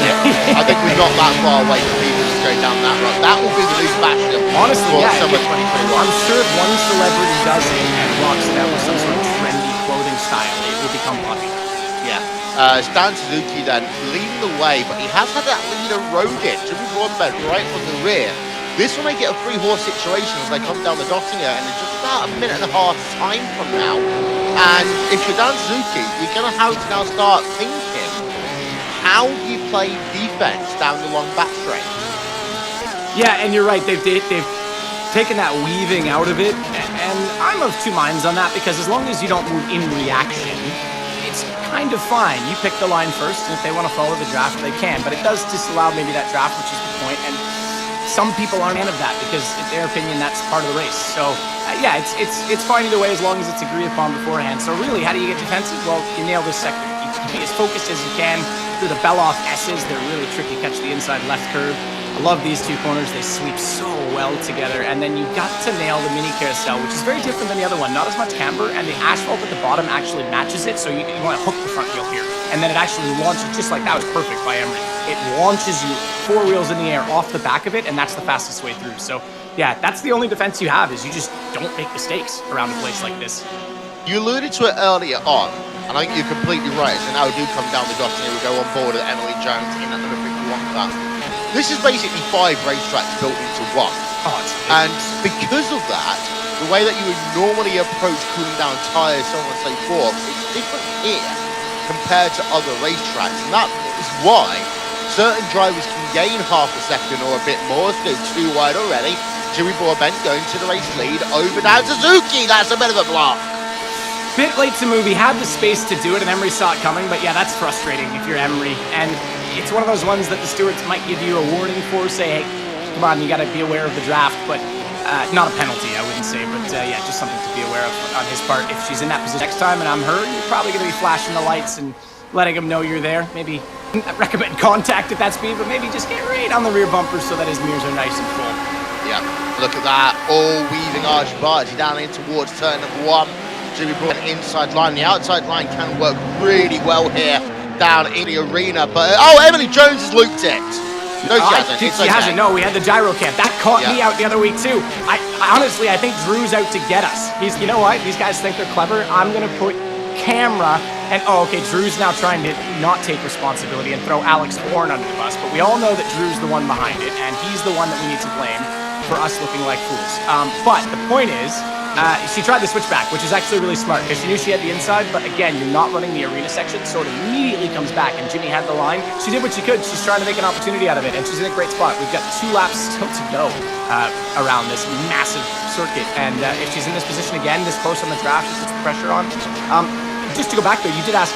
I think we're not that far away from people just going down that road. That will be the new fashion. Honestly, for yeah. summer 2021. I'm sure if one celebrity does it and rocks it out with some sort of trendy clothing style, it will become popular. Yeah. Stan Suzuki then leading the way, but he has had that lead eroded. Jimmy Broadbent right from the rear. This will make it a 3-horse situation as they come down the Dottinger, and in just about a minute and a half time from now. And if you're Dan Suzuki, you're going to have to now start thinking, how do you play defense down the long back straight? Yeah, and you're right. They've taken that weaving out of it, and I'm of two minds on that, because as long as you don't move in reaction, it's kind of fine. You pick the line first, and if they want to follow the draft, they can. But it does disallow maybe that draft, which is the point. And some people aren't a fan of that because, in their opinion, that's part of the race. So, yeah, it's fine either way as long as it's agreed upon beforehand. So, really, how do you get defensive? Well, you nail this sector. You be as focused as you can through the Beloff S's. They're really tricky. Catch the inside left curve. I love these two corners. They sweep so well together. And then you've got to nail the mini carousel, which is very different than the other one. Not as much camber, and the asphalt at the bottom actually matches it. So you want to hook the front wheel here. And then it actually launches just like that. Was perfect by Emery. It launches you 4 wheels in the air off the back of it, and that's the fastest way through. So, yeah, that's the only defense you have, is you just don't make mistakes around a place like this. You alluded to it earlier on, and I think you're completely right. So now we do come down the Dottinger, we go on board at Emily Jones in that number 51 car. This is basically 5 racetracks built into one. Oh, and because of that, the way that you would normally approach cooling down tyres, so on and so forth, it's different here compared to other racetracks. And that is why certain drivers can gain half a second or a bit more, so go too wide already. Jimmy Broadbent going to the race lead over down Suzuki. That's a bit of a block. Bit late to move. He had the space to do it, and Emery saw it coming. But yeah, that's frustrating if you're Emery. And it's one of those ones that the stewards might give you a warning for. Say, hey, come on, you got to be aware of the draft. But not a penalty, I wouldn't say. But yeah, just something to be aware of on his part. If she's in that position next time and I'm her, you're probably going to be flashing the lights and letting him know you're there. Maybe recommend contact at that speed, but maybe just get right on the rear bumper so that his mirrors are nice and full. Yeah, look at that. All weaving arch-bargy down in towards turn number 1. Jimmy brought an inside line. The outside line can work really well here down in the arena. But, Emily Jones has looped it. No, she hasn't. She hasn't. No, we had the gyro cam. That caught me out the other week, too. I honestly, I think Drew's out to get us. You know what? These guys think they're clever. I'm going to put camera. And, Drew's now trying to not take responsibility and throw Alex Horn under the bus. But we all know that Drew's the one behind it, and he's the one that we need to blame for us looking like fools. But the point is, she tried the switchback, which is actually really smart, because she knew she had the inside, but again, you're not running the arena section, so it immediately comes back, and Jimmy had the line. She did what she could. She's trying to make an opportunity out of it, and she's in a great spot. We've got 2 laps still to go around this massive circuit, and if she's in this position again, this close on the draft, she puts the pressure on. Just to go back, though, you did ask,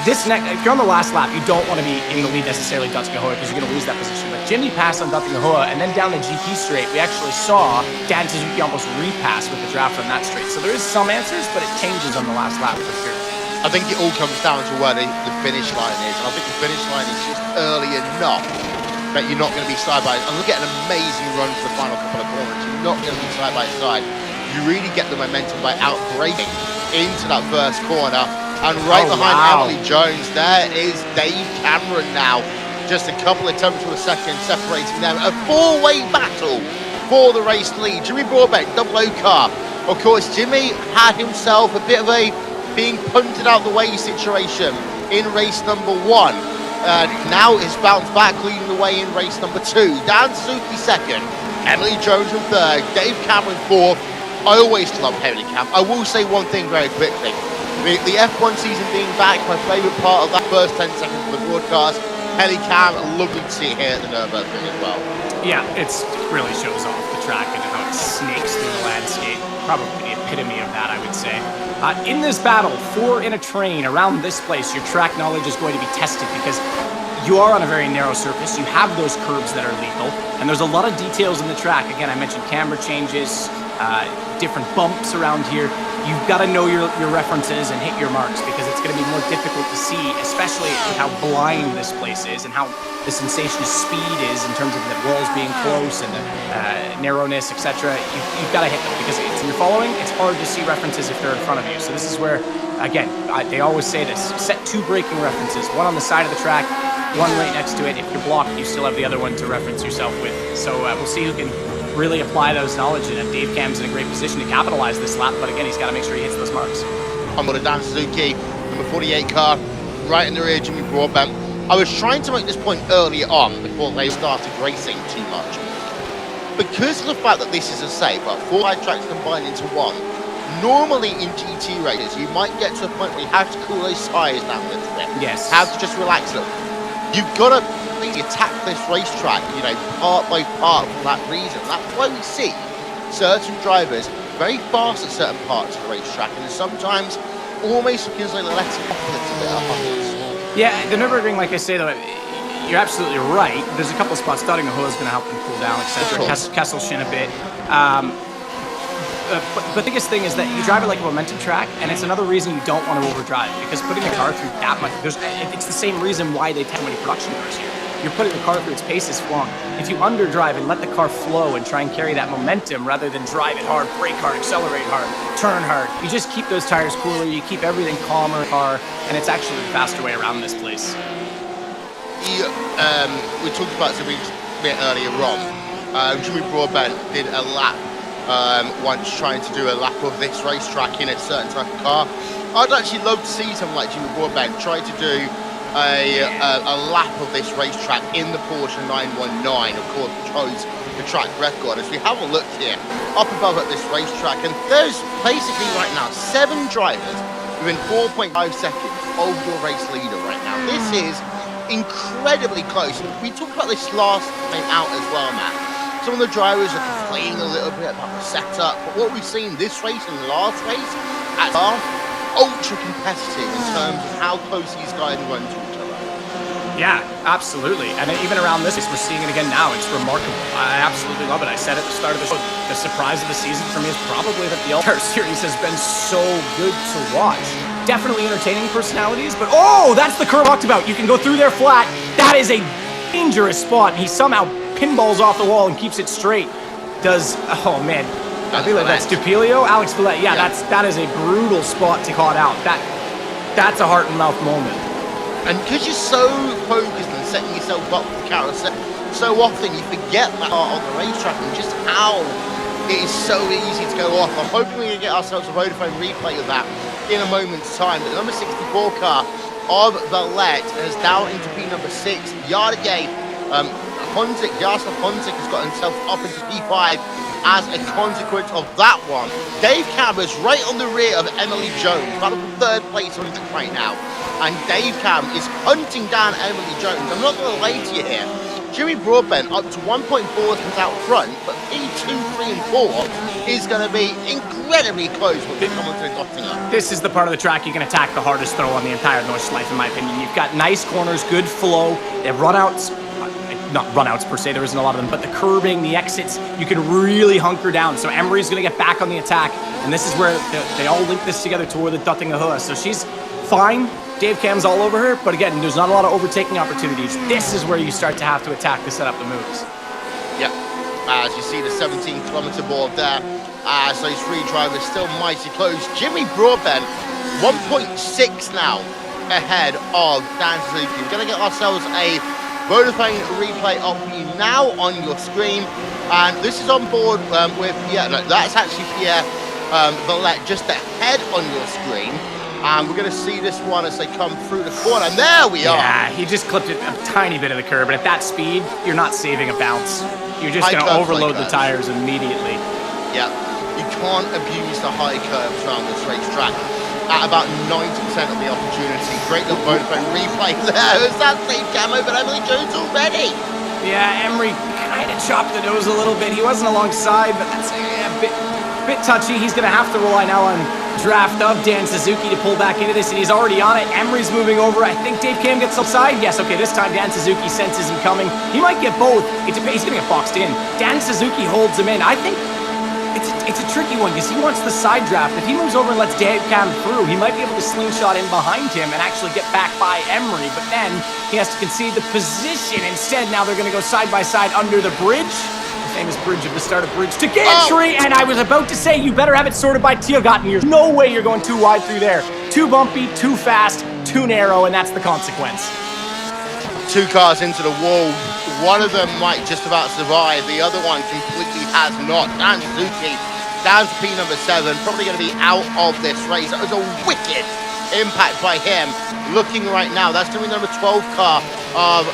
if you're on the last lap, you don't want to be in the lead necessarily Dottinger because you're going to lose that position. But Jimmy passed on Dottinger, and then down the GP straight, we actually saw Dan Suzuki almost repass with the draft on that straight. So there is some answers, but it changes on the last lap for sure. I think it all comes down to where the finish line is. And I think the finish line is just early enough that you're not going to be side by side. And look at an amazing run for the final couple of corners. You're not going to be side by side. You really get the momentum by outbraking into that first corner. And right behind Emily Jones, there is Dave Cameron now. Just a couple of tenths of a second separating them. A 4-way battle for the race lead. Jimmy Broadbent, double O car. Of course, Jimmy had himself a bit of a being punted out the way situation in race number 1. Now is bounced back, leading the way in race number 2. Dan Suzuki second, Emily Jones in third, Dave Cameron fourth. I always love Heli Cam. I will say one thing very quickly. The F1 season being back, my favourite part of that first 10 seconds of the broadcast. Heli Cam, lovely to see it here at the Nürburgring as well. Yeah, it really shows off the track and how it snakes through the landscape. Probably the epitome of that, I would say. In this battle, 4 in a train around this place, your track knowledge is going to be tested because you are on a very narrow surface. You have those curves that are lethal, and there's a lot of details in the track. Again, I mentioned camber changes, different bumps around here. You've got to know your references and hit your marks because it's going to be more difficult to see, especially with how blind this place is and how the sensation of speed is in terms of the walls being close and the narrowness, etc. You've got to hit them because if you're following, it's hard to see references if they're in front of you. So this is where, again, they always say this, set 2 braking references, one on the side of the track, one right next to it. If you're blocked, you still have the other one to reference yourself with. So we'll see who can really apply those knowledge, and Dave Cam's in a great position to capitalize this lap, but again, he's got to make sure he hits those marks. I'm going to Dan Suzuki, number 48 car, right in the rear, Jimmy Broadbent. I was trying to make this point earlier on before they started racing too much. Because of the fact that this is a safe, but 4 wide tracks combined into one, normally in GT races, you might get to a point where you have to cool those tyres down a little bit. Yes. Have to just relax a little. You've got to attack this racetrack, you know, part by part for that reason. That's why we see certain drivers very fast at certain parts of the racetrack, and sometimes almost feels like they're letting off a little bit at others. Yeah, the Nürburgring, like I say, though, you're absolutely right. There's a couple of spots. Starting the Heuer is going to help them cool down, etc. Kessel shin a bit. But the biggest thing is that you drive it like a momentum track, and it's another reason you don't want to overdrive, because putting the car through that much, it's the same reason why they have so many production cars here. You're putting the car through its paces flung. If you underdrive and let the car flow and try and carry that momentum rather than drive it hard, brake hard, accelerate hard, turn hard, you just keep those tires cooler, you keep everything calmer in the car, and it's actually the faster way around this place. We talked about something a bit earlier on. Jimmy Broadbent did a lap once trying to do a lap of this racetrack in a certain type of car. I'd actually love to see someone like Jimmy Broadbent try to do a lap of this racetrack in the Porsche 919, of course, which holds the track record. As we have a look here, up above at this racetrack, and there's basically right now 7 drivers within 4.5 seconds of your race leader right now. This is incredibly close. We talked about this last time out as well, Matt. Some of the drivers are complaining a little bit about the setup, but what we've seen this race and the last race are ultra competitive in terms of how close these guys run to each other. Yeah, absolutely. And even around this, we're seeing it again now. It's remarkable. I absolutely love it. I said at the start of the show, the surprise of the season for me is probably that the All-Star Series has been so good to watch. Definitely entertaining personalities, but oh, that's the curve I talked about. You can go through there flat. That is a dangerous spot, and he somehow pinballs off the wall and keeps it straight. Oh man, I feel like that's Dupilio, Alex Villette. Yeah, that is a brutal spot to caught out. That's a heart and mouth moment. And because you're so focused on setting yourself up for the carousel, so often you forget that part on the racetrack and just how it is so easy to go off. I'm hoping we can get ourselves a Vodafone replay of that in a moment's time. The number 64 car of Villette is down into P number 6. Yardigate, Jaroslav Honzik has got himself up into P5 as a consequence of that one. Dave Cam is right on the rear of Emily Jones, about 3rd place on it right now. And Dave Cam is hunting down Emily Jones. I'm not going to lie to you here. Jimmy Broadbent up to 1.4 comes out front, but P2, 3, and 4 is going to be incredibly close when we come onto the dotting up. This is the part of the track you can attack the hardest throw on the entire Nordschleife, in my opinion. You've got nice corners, good flow, they have runouts. Not runouts per se, there isn't a lot of them, but the curbing, the exits, you can really hunker down. So Emery's going to get back on the attack, and this is where they all link this together toward the Dutting Heuer. So she's fine. Dave Cam's all over her, but again, there's not a lot of overtaking opportunities. This is where you start to have to attack to set up the moves. Yep, as you see the 17-kilometer board there, as those 3 drivers still mighty close. Jimmy Broadbent, 1.6 now ahead of Dan Suzuki. We're going to get ourselves a Vodafone replay up for you now on your screen, and this is on board with Pierre. No, that's actually Pierre Villette just ahead on your screen, and we're going to see this one as they come through the corner. And there we are. Yeah, he just clipped it a tiny bit of the curb, but at that speed, you're not saving a bounce. You're just going to overload the tires immediately. Yeah, you can't abuse the high curves around this racetrack. At about 90% of the opportunity. Great little Vodafone replay there. Is that Dave Cam over Emily Jones already? Yeah, Emery kind of chopped the nose a little bit. He wasn't alongside, but that's a bit touchy. He's going to have to rely now on draft of Dan Suzuki to pull back into this, and he's already on it. Emery's moving over. I think Dave Cam gets outside. Yes, okay, this time Dan Suzuki senses him coming. He might get both. He's going to get boxed in. Dan Suzuki holds him in. I think it's a tricky one because he wants the side draft. If he moves over and lets Dave Cam through, he might be able to slingshot in behind him and actually get back by Emery, but then he has to concede the position. Instead, now they're going to go side by side under the bridge. The famous bridge of the start of bridge to Gantry, and I was about to say, you better have it sorted by Tiergarten. There's no way you're going too wide through there. Too bumpy, too fast, too narrow, and that's the consequence. 2 cars into the wall. One of them might just about survive. The other one completely has not. Dan Suzuki down to P number 7, probably going to be out of this race. That was a wicked impact by him. Looking right now, that's going to be number 12 car of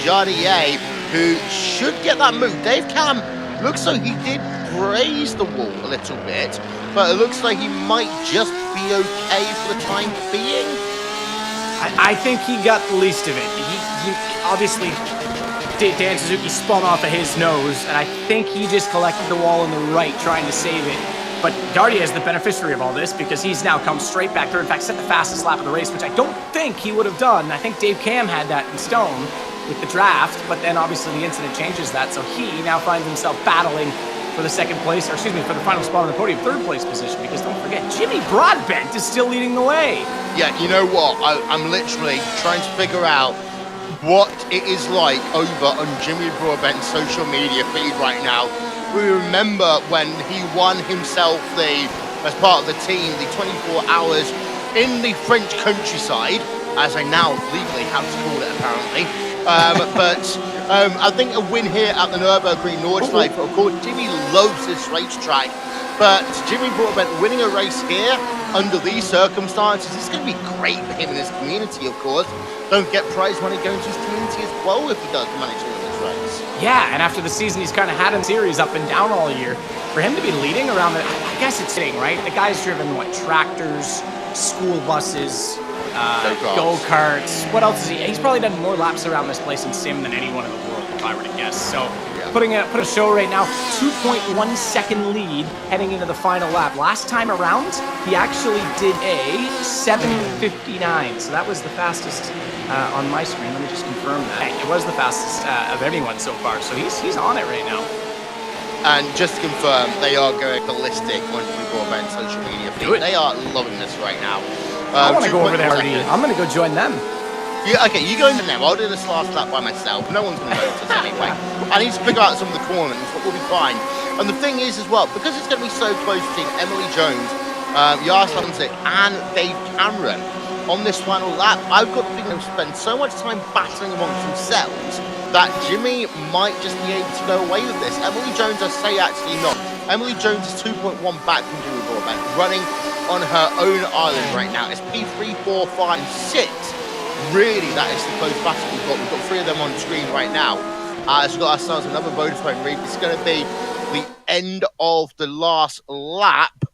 Jardier, who should get that move. Dave Cam looks like he did graze the wall a little bit, but it looks like he might just be okay for the time being. I think he got the least of it. He obviously, Dan Suzuki spun off of his nose, and I think he just collected the wall on the right, trying to save it. But Dardier is the beneficiary of all this because he's now come straight back through. In fact, set the fastest lap of the race, which I don't think he would have done. I think Dave Cam had that in stone with the draft, but then obviously the incident changes that, so he now finds himself battling for the second place, or excuse me, for the final spot on the podium, 3rd place position, because don't forget, Jimmy Broadbent is still leading the way. Yeah, you know what? I'm literally trying to figure out what it is like over on Jimmy Broadbent's social media feed right now. We remember when he won himself as part of the team, the 24 hours in the French countryside, as I now legally have to call it apparently. I think a win here at the Nürburgring Nordschleife. Of course, Jimmy loves this racetrack, but Jimmy Broadbent winning a race here under these circumstances is going to be great for him and his community, of course. Don't forget prize money going to his community as well if he does manage to win this race. Yeah, and after the season he's kind of had in series up and down all year, for him to be leading around the, I guess it's fitting, right? The guy's driven, what, tractors, school buses, go-karts. What else is he? He's probably done more laps around this place in sim than anyone in the world, if I were to guess. So, yeah. Put a show right now, 2.1 second lead heading into the final lap. Last time around, he actually did a 7:59. So that was the fastest on my screen. Let me just confirm that. It was the fastest of anyone so far. So he's on it right now. And just to confirm, they are going ballistic on Jimmy Broadbent's social media feed. They are loving this right now. I want to go over there already. I'm going to go join them. Yeah, okay, you go into them. I'll do this last lap by myself. No one's going to notice anyway. I need to figure out some of the corners, but we'll be fine. And the thing is as well, because it's going to be so close between Emily Jones, Yarslan Zik, and Dave Cameron on this final lap, I've got to think they'll spend so much time battling amongst themselves that Jimmy might just be able to go away with this. Emily Jones, I say actually not. Emily Jones is 2.1 back from Jimmy Broadbent, running on her own island right now. It's P3, 4, 5, and 6. Really, that is the close battle we've got. We've got 3 of them on screen right now. So we've got ourselves another Vodafone read. It's going to be the end of the last lap.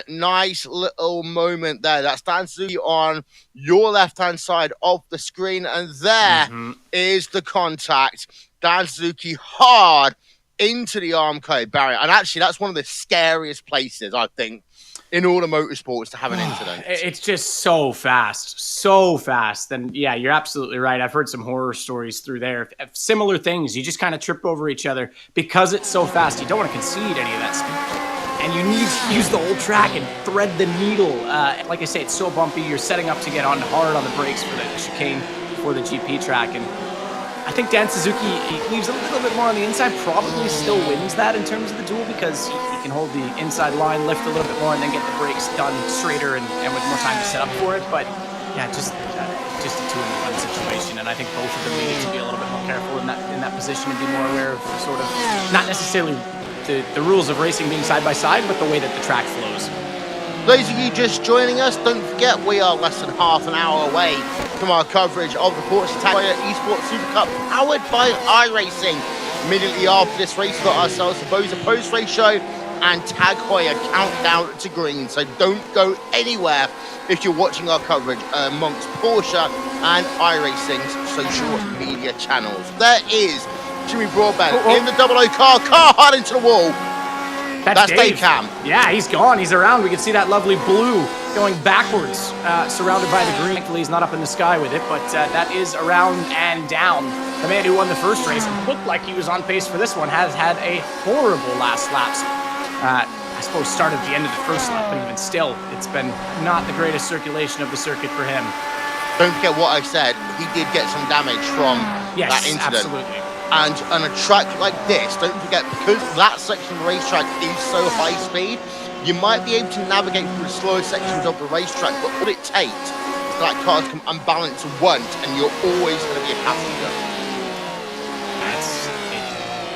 Nice little moment there. That's Dan Suzuki on your left-hand side of the screen. And there is the contact. Dan Suzuki hard into the Armco barrier. And actually, that's one of the scariest places, I think, in all the motorsports to have an incident. It's just so fast. And yeah, you're absolutely right. I've heard some horror stories through there. Similar things. You just kind of trip over each other because it's so fast. You don't want to concede any of that speed. And you need to use the whole track and thread the needle. Like I say, it's so bumpy. You're setting up to get on hard on the brakes for the chicane for the GP track. And I think Dan Suzuki, he leaves a little bit more on the inside, probably still wins that in terms of the duel because he can hold the inside line, lift a little bit more, and then get the brakes done straighter and with more time to set up for it. But yeah, just a 2-in-1 situation, and I think both of them needed to be a little bit more careful in that position and be more aware of sort of not necessarily the rules of racing being side by side, but the way that the track flows. Those of you just joining us, don't forget we are less than half an hour away from our coverage of the Porsche Heuer Esports Supercup powered by iRacing. Immediately after this race, we've got ourselves the Boza post-race show and Tag Heuer countdown to green. So don't go anywhere if you're watching our coverage amongst Porsche and iRacing's social media channels. There is Jimmy Broadbent in the 00 car hard into the wall. That's Dave Cam. Yeah, he's gone. He's around. We can see that lovely blue going backwards, surrounded by the green. Thankfully, he's not up in the sky with it, but that is around and down. The man who won the first race and looked like he was on pace for this one has had a horrible last lap. I suppose started at the end of the first lap, but even still, it's been not the greatest circulation of the circuit for him. Don't forget what I said. He did get some damage from that incident. Absolutely. And on a track like this, don't forget, because that section of the racetrack is so high speed, you might be able to navigate through the slower sections of the racetrack, but all it takes is that cars come unbalanced once, and you're always going to be a passenger.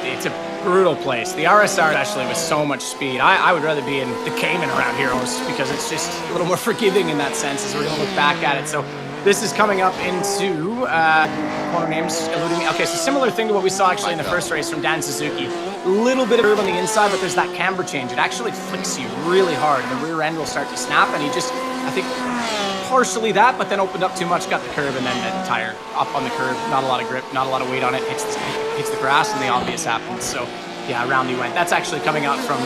It's a brutal place. The RSR especially with so much speed. I would rather be in the Cayman around here almost, because it's just a little more forgiving in that sense as we're going to look back at it. So this is coming up into corner names eluding me. Okay, so similar thing to what we saw actually in the first race from Dan Suzuki. A little bit of curve on the inside, but there's that camber change. It actually flicks you really hard. The rear end will start to snap, and he just, I think, partially that, but then opened up too much, got the curve, and then the tire up on the curve. Not a lot of grip, not a lot of weight on it. Hits the grass, and the obvious happens. So, yeah, around he went. That's actually coming out from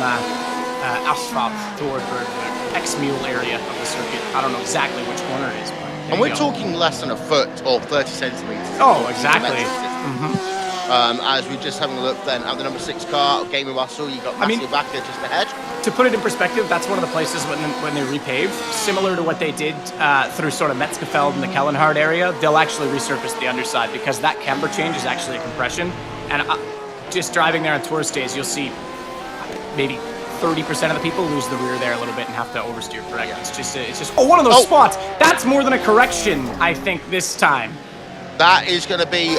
Asphalt toward the X-Mule area of the circuit. I don't know exactly which corner it is, but and we're talking less than a foot or 30 centimeters. Oh, exactly. As we're just having a look then at the number 6 car, Game of Muscle, you got Matthew Backer just ahead. To put it in perspective, that's one of the places when they repave, similar to what they did through sort of Metzgefeld and the Kellenhard area, they'll actually resurface the underside because that camber change is actually a compression. And just driving there on tourist days, you'll see maybe 30% of the people lose the rear there a little bit and have to oversteer correct. Yeah. It's just one of those spots. That's more than a correction, I think, this time. That is going to be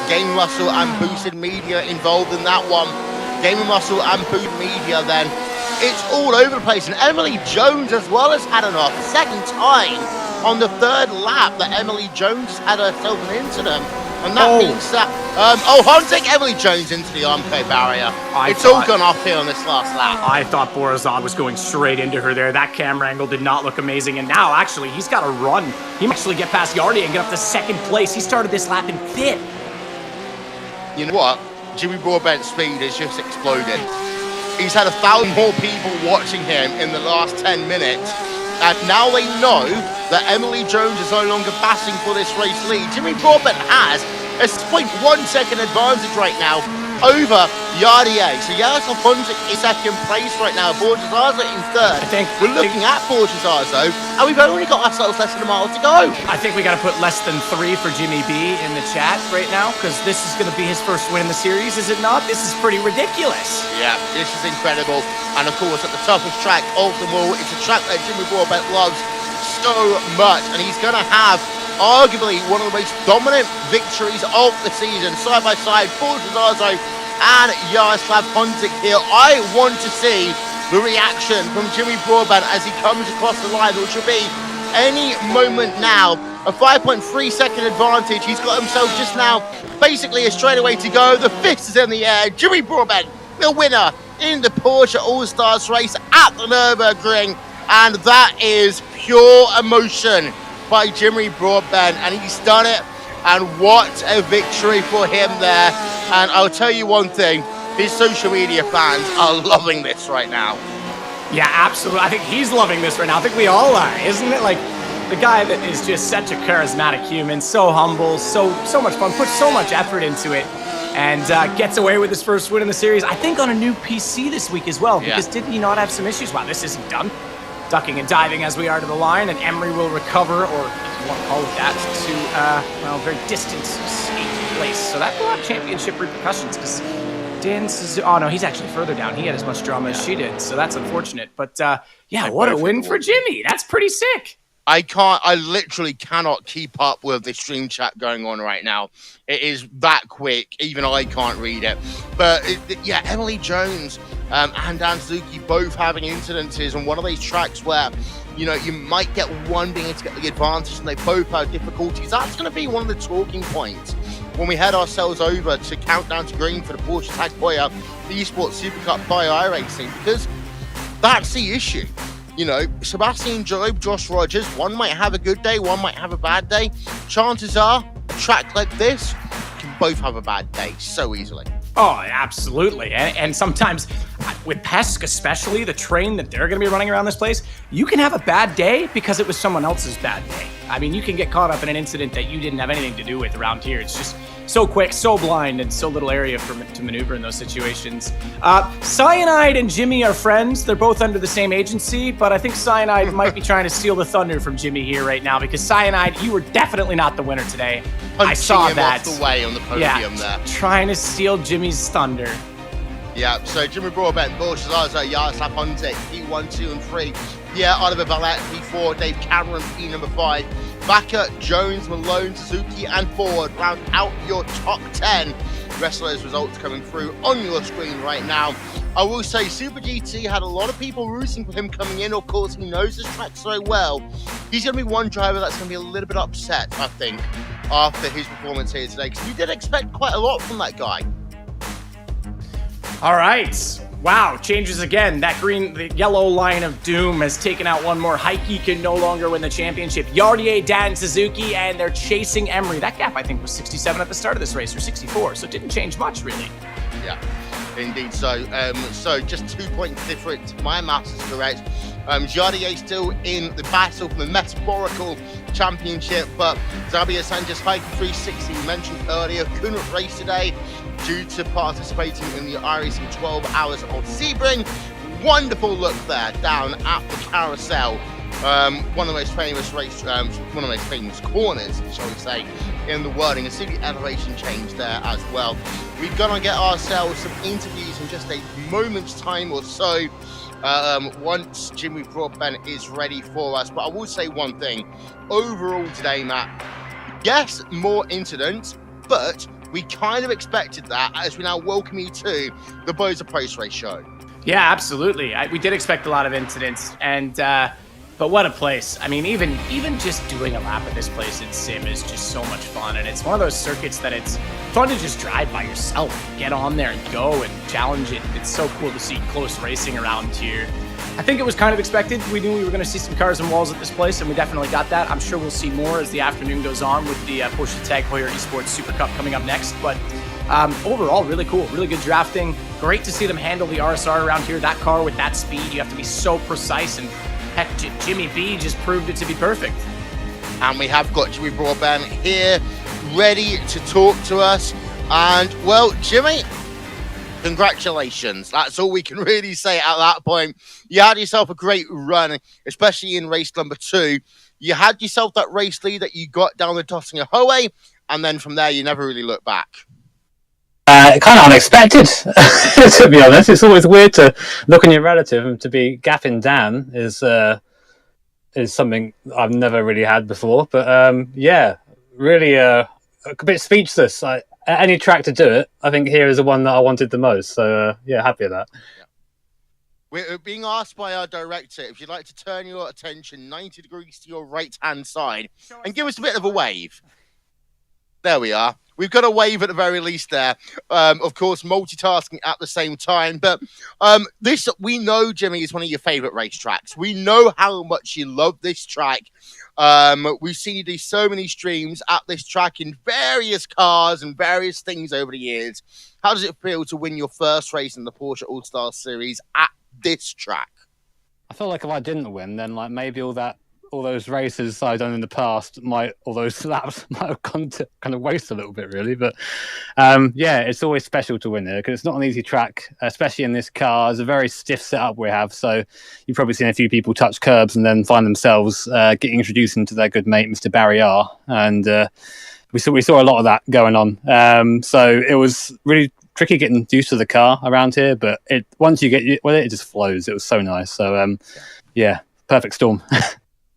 Game Muscle and Boosted Media involved in that one. Game Muscle and Boosted Media then. It's all over the place. And Emily Jones as well has had an off. Second time on the third lap that Emily Jones had herself an incident. And that means that, Honzik Emily Jones into the armco barrier. It's all gone off here on this last lap. I thought Borazov was going straight into her there. That camera angle did not look amazing. And now, actually, he's got to run. He might actually get past Yardi and get up to second place. He started this lap in 5th. You know what? Jimmy Broadbent's speed has just exploded. He's had 1,000 more people watching him in the last 10 minutes. And now they know that Emily Jones is no longer passing for this race lead. Jimmy Broadbent has a 0.1 second advantage right now over Yardier. So Jaroslav Honzik in second place right now. Borjazazo in third. We're looking at Borjazazo, and we've only got ourselves less than a mile to go. I think we got to put less than 3 for Jimmy B in the chat right now, because this is going to be his first win in the series, is it not? This is pretty ridiculous. Yeah, this is incredible. And of course, at the toughest track of them all, it's a track that Jimmy Broadbent loves so much, and he's going to have arguably one of the most dominant victories of the season, side by side, Borjazazo and Jaroslav Honzik here. I want to see the reaction from Jimmy Broadbent as he comes across the line, which will be any moment now. A 5.3 second advantage. He's got himself just now basically a straightaway to go. The fist is in the air. Jimmy Broadbent, the winner in the Porsche All-Stars race at the Nürburgring, and that is pure emotion by Jimmy Broadbent, and he's done it, and what a victory for him there. And I'll tell you one thing, his social media fans are loving this right now. Yeah, absolutely. I think he's loving this right now. I think we all are, isn't it? Like, the guy that is just such a charismatic human, so humble, so much fun, puts so much effort into it, and gets away with his first win in the series, I think on a new PC this week as well, because did he not have some issues? Wow, this isn't done. Ducking and diving as we are to the line, and Emery will recover, or if you want to call it that, to, well, very distant 8th place. So that will have championship repercussions, because Dan Suzuki, oh no, he's actually further down. He had as much drama as she did, so that's unfortunate. But yeah, what a win for Jimmy. That's pretty sick. I literally cannot keep up with the stream chat going on right now. It is that quick, even I can't read it. But yeah, Emily Jones and Dan Suzuki both having incidences on one of these tracks where, you know, you might get one being able to get the advantage and they both have difficulties. That's going to be one of the talking points when we head ourselves over to Countdown to Green for the Porsche Tag Heuer Esports Supercup by iRacing, because that's the issue. You know, Sebastian Job, Josh Rogers, one might have a good day, one might have a bad day. Chances are, a track like this can both have a bad day so easily. Oh, absolutely. And sometimes, with PESC especially, the train that they're going to be running around this place, you can have a bad day because it was someone else's bad day. I mean, you can get caught up in an incident that you didn't have anything to do with around here. It's just so quick, so blind, and so little area to maneuver in those situations. Cyanide and Jimmy are friends. They're both under the same agency, but I think Cyanide might be trying to steal the thunder from Jimmy here right now, because Cyanide, you were definitely not the winner today. I saw that. Off the way on the podium there. Trying to steal Jimmy's thunder. Yeah, so Jimmy Broadbent, Borshazaza, Yaroslav Honzik, P1, 2, and 3. Pierre Oliver Valette, P4, Dave Cameron, P number 5. Backer, Jones, Malone, Suzuki, and Ford round out your top 10. The rest of those results coming through on your screen right now. I will say Super GT had a lot of people rooting for him coming in. Of course, he knows his tracks very well. He's going to be one driver that's going to be a little bit upset, I think, after his performance here today, because we did expect quite a lot from that guy. All right. Wow, changes again. The yellow line of doom has taken out one more. Heike can no longer win the championship. Yardier, Dan, Suzuki, and they're chasing Emery. That gap, I think, was 67 at the start of this race, or 64, so it didn't change much, really. Yeah, indeed so. So just 2 points difference. My maths is correct. Jardier still in the battle for the metaphorical championship, but Xavier Sanchez, Heike 360, we mentioned earlier, couldn't race today due to participating in the iRacing 12 Hours of Sebring. Wonderful look there down at the carousel. One of the most famous one of the most famous corners, shall we say, in the world. And you can see the elevation change there as well. We're gonna get ourselves some interviews in just a moment's time or so. Once Jimmy Broadbent is ready for us. But I will say one thing. Overall today, Matt, yes, more incidents, but we kind of expected that as we now welcome you to the Boza post-race show. Yeah, absolutely. We did expect a lot of incidents, and but what a place. I mean, even just doing a lap at this place in Sim is just so much fun, and it's one of those circuits that it's fun to just drive by yourself, get on there and go and challenge it. It's so cool to see close racing around here. I think it was kind of expected. We knew we were going to see some cars and walls at this place, and we definitely got that. I'm sure we'll see more as the afternoon goes on with the Porsche Tag Heuer Esports Supercup coming up next. But overall, really cool, really good drafting. Great to see them handle the RSR around here. That car with that speed, you have to be so precise, and heck, Jimmy B just proved it to be perfect. And we have got Jimmy Broadbent here, ready to talk to us. And, well, Jimmy, congratulations. That's all we can really say at that point. You had yourself a great run, especially in race number 2. You had yourself that race lead that you got down the Tossinger Hohe, and then from there, you never really looked back. Kind of unexpected, to be honest. It's always weird to look on your relative, and to be gapping Dan is something I've never really had before. But yeah, really a bit speechless. Any track to do it, I think here is the one that I wanted the most. So yeah, happy with that. Yeah. We're being asked by our director if you'd like to turn your attention 90 degrees to your right-hand side and give us a bit of a wave. There we are. We've got a wave at the very least there. Of course, multitasking at the same time. But this, we know, Jimmy, is one of your favourite racetracks. We know how much you love this track. We've seen you do so many streams at this track in various cars and various things over the years. How does it feel to win your first race in the Porsche All-Star Series at this track? I feel like if I didn't win, then like maybe all those races I've done in the past all those laps might have gone to kind of waste a little bit, really. But yeah, it's always special to win here because it's not an easy track, especially in this car. It's a very stiff setup we have, so you've probably seen a few people touch curbs and then find themselves getting introduced into their good mate, Mr. Barrier, and we saw a lot of that going on. So it was really tricky getting used to the car around here, but once you get with it just flows. It was so nice. So yeah, perfect storm.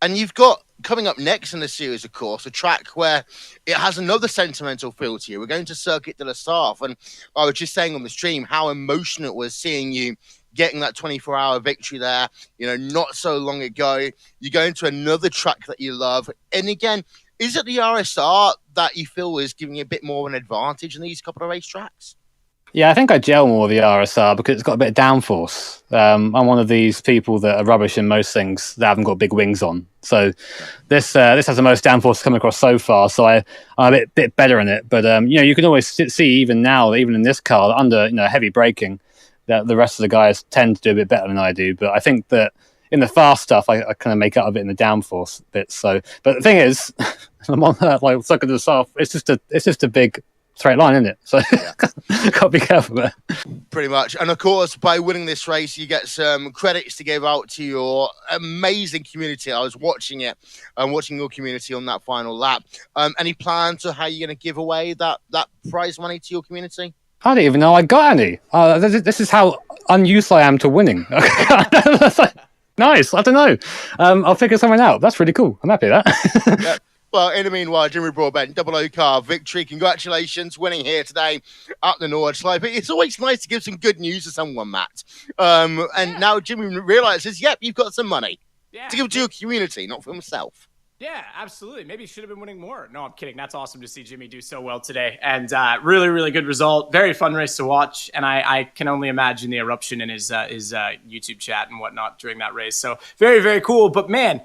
And you've got, coming up next in the series, of course, a track where it has another sentimental feel to you. We're going to Circuit de la Sarthe, and I was just saying on the stream how emotional it was seeing you getting that 24-hour victory there, not so long ago. You're going to another track that you love. And again, is it the RSR that you feel is giving you a bit more of an advantage in these couple of racetracks? Yeah, I think I gel more with the RSR because it's got a bit of downforce. I'm one of these people that are rubbish in most things that haven't got big wings on. So this has the most downforce coming across so far. So I'm a bit better in it. But you can always see even now, even in this car, under heavy braking, that the rest of the guys tend to do a bit better than I do. But I think that in the fast stuff, I kind of make up a bit in the downforce bits. So, but the thing is, I'm on that like Circuit de la Sarthe. It's just a big straight line, isn't it? So got to be careful there. Pretty much. And of course, by winning this race, you get some credits to give out to your amazing community. I was watching it and watching your community on that final lap. Any plans on how you're going to give away that prize money to your community? I didn't even know I got any. This is how unused I am to winning. Nice. I don't know. I'll figure something out. That's really cool. I'm happy with that. Yeah. Well, in the meanwhile, Jimmy Broadbent, double O car victory. Congratulations, winning here today at the Nordschleife. It's always nice to give some good news to someone, Matt. And now Jimmy realizes, yep, you've got some money to give to your community, not for himself. Yeah, absolutely. Maybe he should have been winning more. No, I'm kidding. That's awesome to see Jimmy do so well today. And really, really good result. Very fun race to watch. And I can only imagine the eruption in his YouTube chat and whatnot during that race. So very, very cool. But man,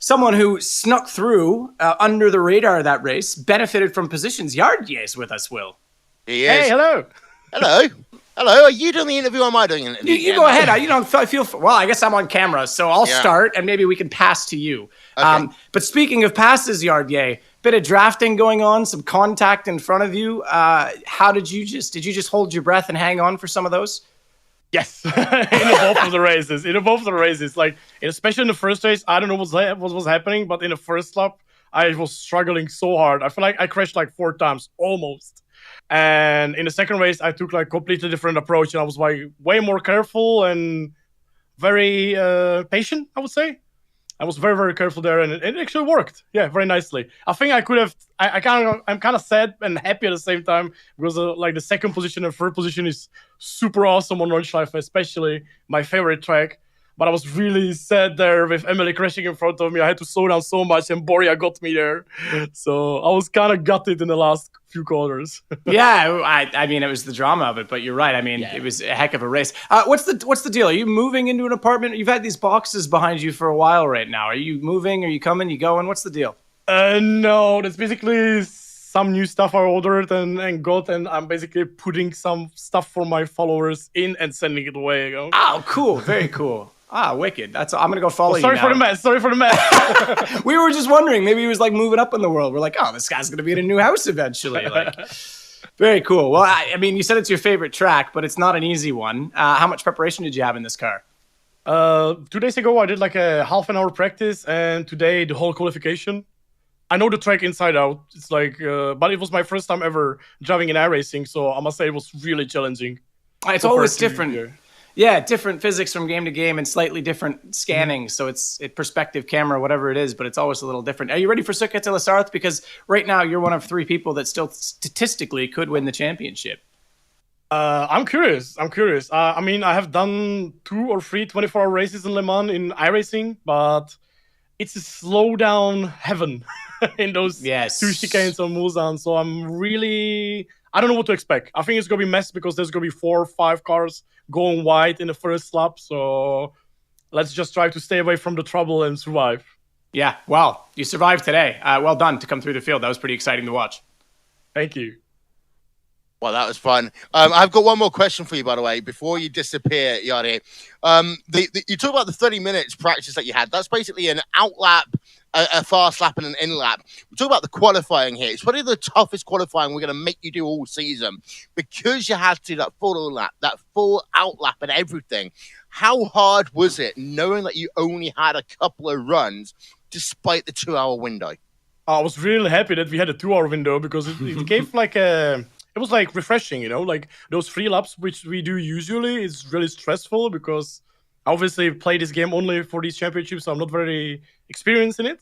someone who snuck through under the radar of that race, benefited from positions. Yardier is with us, Will. He is. Hey, hello. Hello. Hello. Are you doing the interview or am I doing an interview? You go ahead. Well, I guess I'm on camera, so I'll start and maybe we can pass to you. Okay. But speaking of passes, Yardier, bit of drafting going on, some contact in front of you. Did you just hold your breath and hang on for some of those? Yes, in both of the races. Like, especially in the first race, I don't know what was happening, but in the first lap, I was struggling so hard. I feel like I crashed like 4 times, almost. And in the second race, I took like completely different approach, and I was like way more careful and very patient, I would say. I was very, very careful there, and it actually worked. Yeah, very nicely. I think I could have. I'm kind of sad and happy at the same time because like the second position and third position is super awesome on Nordschleife, especially my favorite track. But I was really sad there with Emily crashing in front of me. I had to slow down so much, and Boria got me there. So I was kind of gutted in the last few corners. Yeah, I mean, it was the drama of it, but you're right. I mean, It was a heck of a race. What's the deal? Are you moving into an apartment? You've had these boxes behind you for a while right now. Are you moving? Are you coming? You going? What's the deal? No, that's basically some new stuff I ordered and got, and I'm basically putting some stuff for my followers in and sending it away. Oh, cool. Very cool. Wicked. I'm going to go follow you now. Sorry for the mess. We were just wondering. Maybe he was like moving up in the world. We're like, oh, this guy's going to be in a new house eventually. Like, very cool. Well, I mean, you said it's your favorite track, but it's not an easy one. How much preparation did you have in this car? 2 days ago, I did like a half an hour practice, and today the whole qualification. I know the track inside out. It's like, but it was my first time ever driving in iRacing, so I must say it was really challenging. It's always different. Yeah, different physics from game to game and slightly different scanning. So it's perspective, camera, whatever it is, but it's always a little different. Are you ready for Circuit de la Sarthe? Because right now you're one of 3 people that still statistically could win the championship. I'm curious. I mean, I have done 2 or 3 24-hour races in Le Mans in iRacing, but it's a slow down heaven in those 2 chicanes on Mulsanne. So I don't know what to expect. I think it's going to be mess because there's going to be 4 or 5 cars going wide in the first lap. So let's just try to stay away from the trouble and survive. Yeah, well, you survived today. Well done to come through the field. That was pretty exciting to watch. Thank you. Well, that was fun. I've got one more question for you, by the way, before you disappear, Yari. You talk about the 30 minutes practice that you had. That's basically an out lap, a fast lap, and an in lap. We talk about the qualifying here. It's probably the toughest qualifying we're going to make you do all season because you had to do that full lap, that full out lap, and everything. How hard was it knowing that you only had a couple of runs despite the 2-hour window? I was really happy that we had a 2-hour window because it gave like a. It was like refreshing, you know, like those 3 laps, which we do usually, is really stressful because I obviously play this game only for these championships, so I'm not very experienced in it.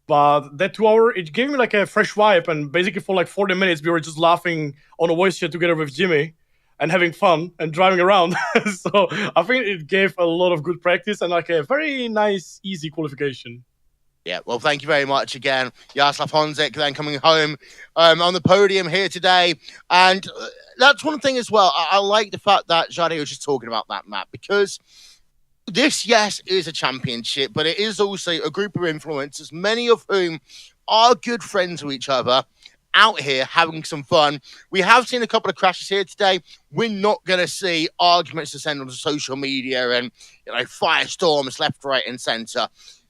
But that 2-hour, it gave me like a fresh vibe, and basically for like 40 minutes, we were just laughing on a voice chat together with Jimmy and having fun and driving around. So I think it gave a lot of good practice and like a very nice, easy qualification. Yeah, well, thank you very much again, Jaroslav Honzik, then coming home on the podium here today. And that's one thing as well. I like the fact that Jade was just talking about that, Matt, because this, yes, is a championship, but it is also a group of influencers, many of whom are good friends with each other, out here having some fun. We have seen a couple of crashes here today. We're not going to see arguments to send on social media and, firestorms left, right, and center.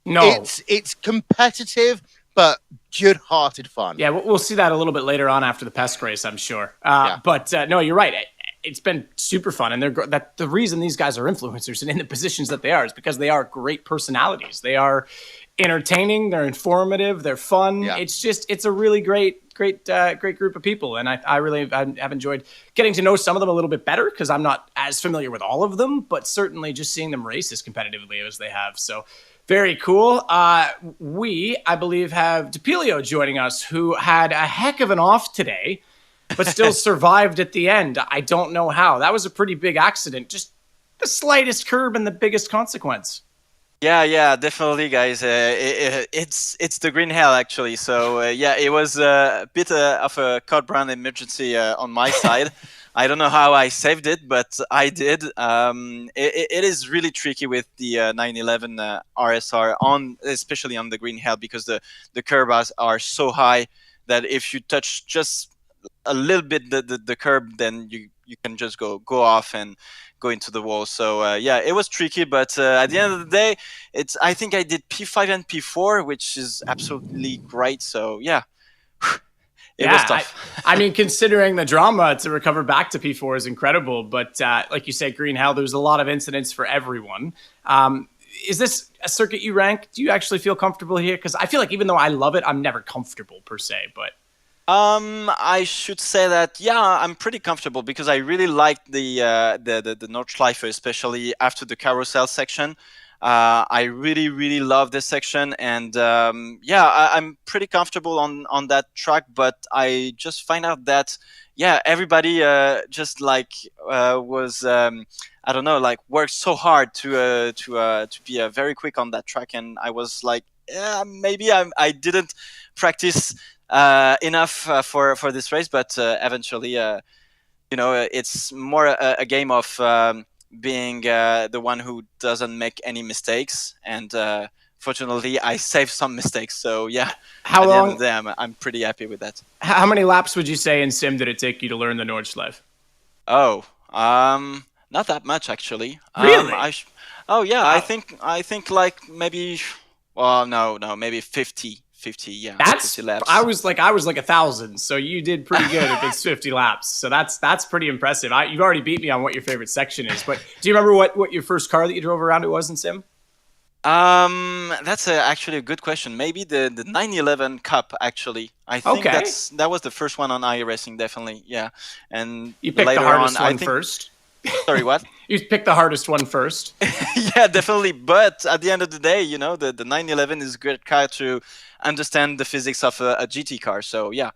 No, it's competitive, but good-hearted fun. Yeah, we'll see that a little bit later on after the PESC race, I'm sure. But no, you're right. It's been super fun, and the reason these guys are influencers and in the positions that they are is because they are great personalities. They are entertaining, they're informative, they're fun. Yeah. It's a really great great group of people, and I really have enjoyed getting to know some of them a little bit better because I'm not as familiar with all of them, but certainly just seeing them race as competitively as they have. So very cool. I believe, have DePilio joining us, who had a heck of an off today, but still survived at the end. I don't know how. That was a pretty big accident. Just the slightest curb and the biggest consequence. Yeah, definitely, guys. It's the green hell, actually. So it was a bit of a code brown emergency on my side. I don't know how I saved it, but I did. It is really tricky with the 911 RSR especially on the green hell, because the curbs are so high that if you touch just a little bit the curb, then you can just go off and go into the wall. So it was tricky, but at the end of the day, I think I did P5 and P4, which is absolutely great. So it was tough. I mean, considering the drama, to recover back to P4 is incredible. But like you said, Green Hell, there's a lot of incidents for everyone. Is this a circuit you rank? Do you actually feel comfortable here? Because I feel like even though I love it, I'm never comfortable per se. But I should say that I'm pretty comfortable because I really liked the Nordschleife, especially after the carousel section. I really love this section, and I'm pretty comfortable on that track. But I just find out that everybody just was I don't know, worked so hard to be very quick on that track, and I was like, maybe I didn't practice enough for this race, but eventually it's more a game of being the one who doesn't make any mistakes, and fortunately I saved some mistakes. So how at long? The end of the day, I'm pretty happy with that. How many laps would you say in sim did it take you to learn the Nordschleife? Not that much, actually. Really? I think like maybe maybe 50 50 laps. I was like 1,000, so you did pretty good if it's 50 laps. So that's pretty impressive. You've already beat me on what your favorite section is, but do you remember what your first car that you drove around it was in sim? That's actually a good question. Maybe the 911 Cup, actually. I think that was the first one on iRacing, definitely. Yeah, and you picked the hardest one first. Sorry, what? You picked the hardest one first. Yeah, definitely. But at the end of the day, the 911 is a great car to understand the physics of a GT car. So yeah,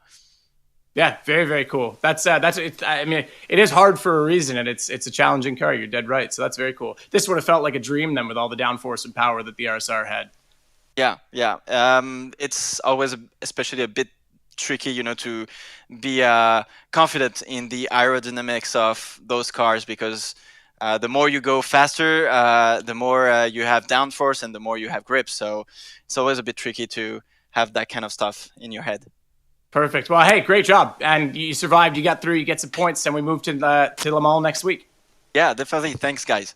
very, very cool. That's it. I mean, it is hard for a reason, and it's a challenging car. You're dead right. So that's very cool. This would have felt like a dream then, with all the downforce and power that the RSR had. Yeah. It's always especially a bit tricky, to be confident in the aerodynamics of those cars, because the more you go faster, the more you have downforce and the more you have grip. So it's always a bit tricky to have that kind of stuff in your head. Perfect. Well, hey, great job. And you survived, you got through, you get some points, and we move to Le Mans next week. Yeah, definitely. Thanks, guys.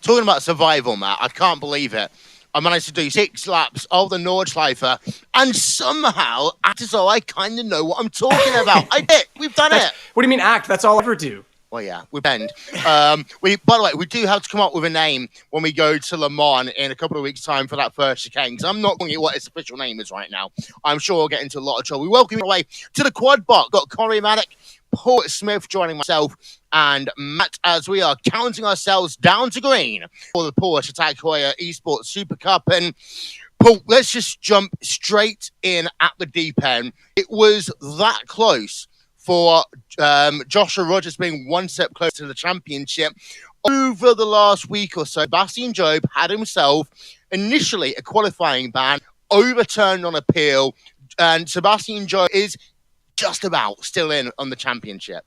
Talking about survival, Matt, I can't believe it. I managed to do 6 laps of the Nordschleife, and somehow act as though I kind of know what I'm talking about. I did. We've done it. What do you mean act? That's all I ever do. Well, yeah, we bend. By the way, we do have to come up with a name when we go to Le Mans in a couple of weeks' time for that first chicane, because I'm not going what its official name is right now. I'm sure we'll get into a lot of trouble. We welcome you away to the quad box. Got Corey Maddock, Paul Smith joining myself, and Matt, as we are counting ourselves down to green for the Porsche Heuer Esports Supercup. And Paul, let's just jump straight in at the deep end. It was that close for Joshua Rogers being one step closer to the championship. Over the last week or so, Sebastian Job had himself initially a qualifying ban overturned on appeal, and Sebastian Job is just about still in on the championship.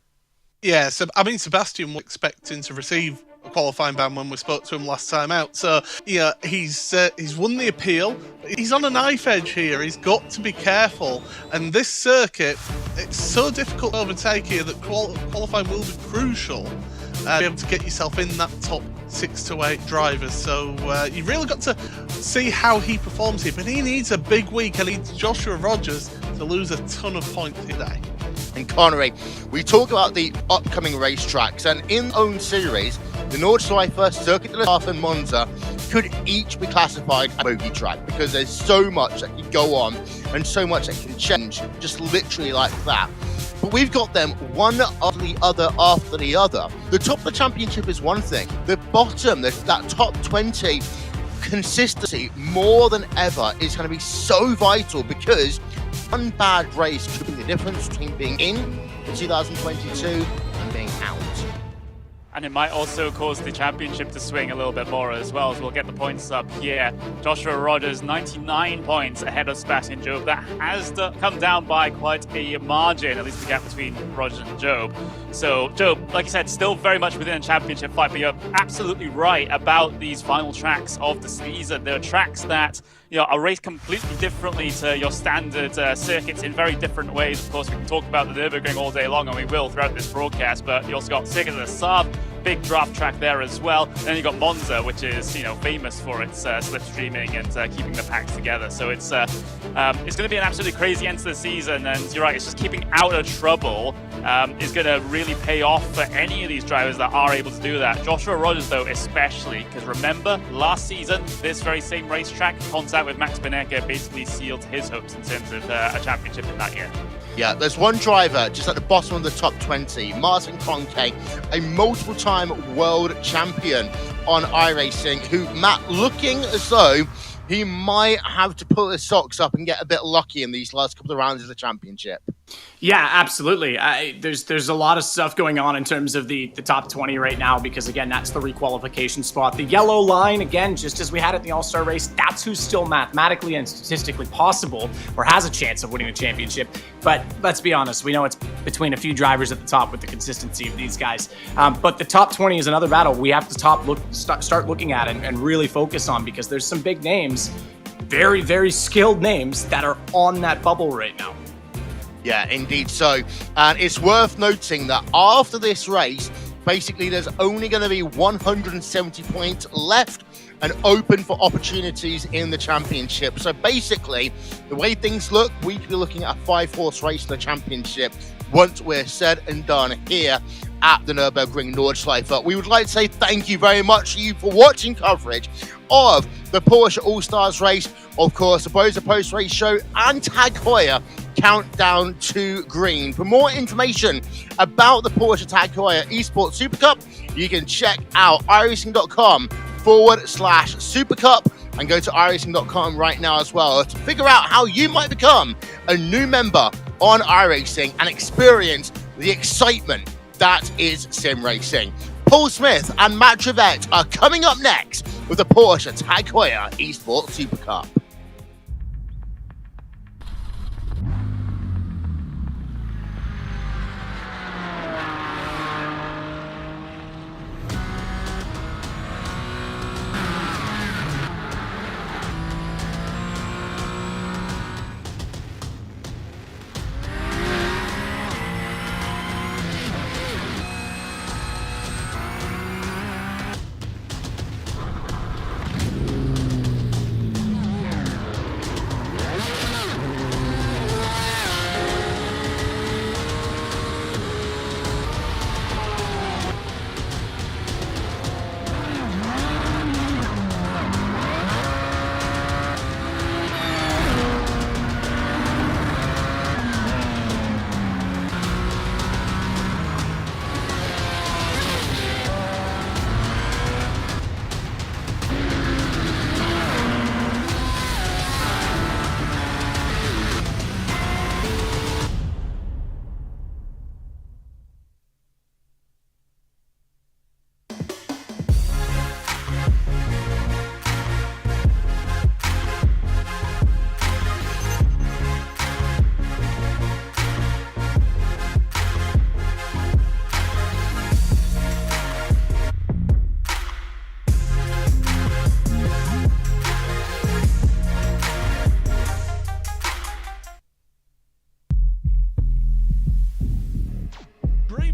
Yeah, so I mean, Sebastian was expecting to receive a qualifying ban when we spoke to him last time out. So yeah, he's won the appeal. He's on a knife edge here. He's got to be careful. And this circuit, it's so difficult to overtake here that qualifying will be crucial. To be able to get yourself in that top 6 to 8 drivers. So you've really got to see how he performs here. But he needs a big week. He needs Joshua Rogers to lose a ton of points today. And Connery, we talk about the upcoming racetracks, and in own series, the Nordschleife, Circuit de la Monza, could each be classified as a bogey track because there's so much that can go on and so much that can change just literally like that. But we've got them one after the other. The top of the championship is one thing. The bottom, that top 20 consistency more than ever is going to be so vital because one bad race could be the difference between being in 2022 and being out. And it might also cause the championship to swing a little bit more as well, as we'll get the points up here. Joshua Rogers, 99 points ahead of Sebastian Job. That has come down by quite a margin, at least the gap between Rogers and Job. So Job, like you said, still very much within a championship fight, but you're absolutely right about these final tracks of the season. There are tracks that are raced completely differently to your standard circuits in very different ways. Of course, we can talk about the Nürburgring all day long, and we will throughout this broadcast, but you also got Circuit of the Saab, big draft track there as well. And then you got Monza, which is famous for its slipstreaming and keeping the packs together. So it's going to be an absolutely crazy end to the season, and you're right, it's just keeping out of trouble is going to really pay off for any of these drivers that are able to do that. Joshua Rogers, though, especially, because remember, last season, this very same racetrack, contact with Max Benecker basically sealed his hopes in terms of a championship in that year. Yeah, there's one driver just at the bottom of the top 20, Martin Kroenke, a multiple-time world champion on iRacing, who, Matt, looking as though he might have to pull his socks up and get a bit lucky in these last couple of rounds of the championship. Yeah, absolutely. There's a lot of stuff going on in terms of the top 20 right now because, again, that's the requalification spot. The yellow line, again, just as we had at the All-Star race, that's who's still mathematically and statistically possible or has a chance of winning the championship. But let's be honest, we know it's between a few drivers at the top with the consistency of these guys. But the top 20 is another battle we have to start looking at and really focus on because there's some big names, very, very skilled names that are on that bubble right now. Yeah, indeed so. And it's worth noting that after this race, basically there's only going to be 170 points left and open for opportunities in the championship. So basically, the way things look, we could be looking at a 5-horse race in the championship once we're said and done here at the Nürburgring Nordschleife. We would like to say thank you very much to you for watching coverage of the Porsche All-Stars race, of course, the Boza post-race show, and Tag Heuer Countdown to Green. For more information about the Porsche Tag Heuer Esports Supercup, you can check out iRacing.com/Supercup and go to iRacing.com right now as well to figure out how you might become a new member on iRacing and experience the excitement that is sim racing. Paul Smith and Matt Trevette are coming up next with the Porsche Tag Heuer Esports Supercup.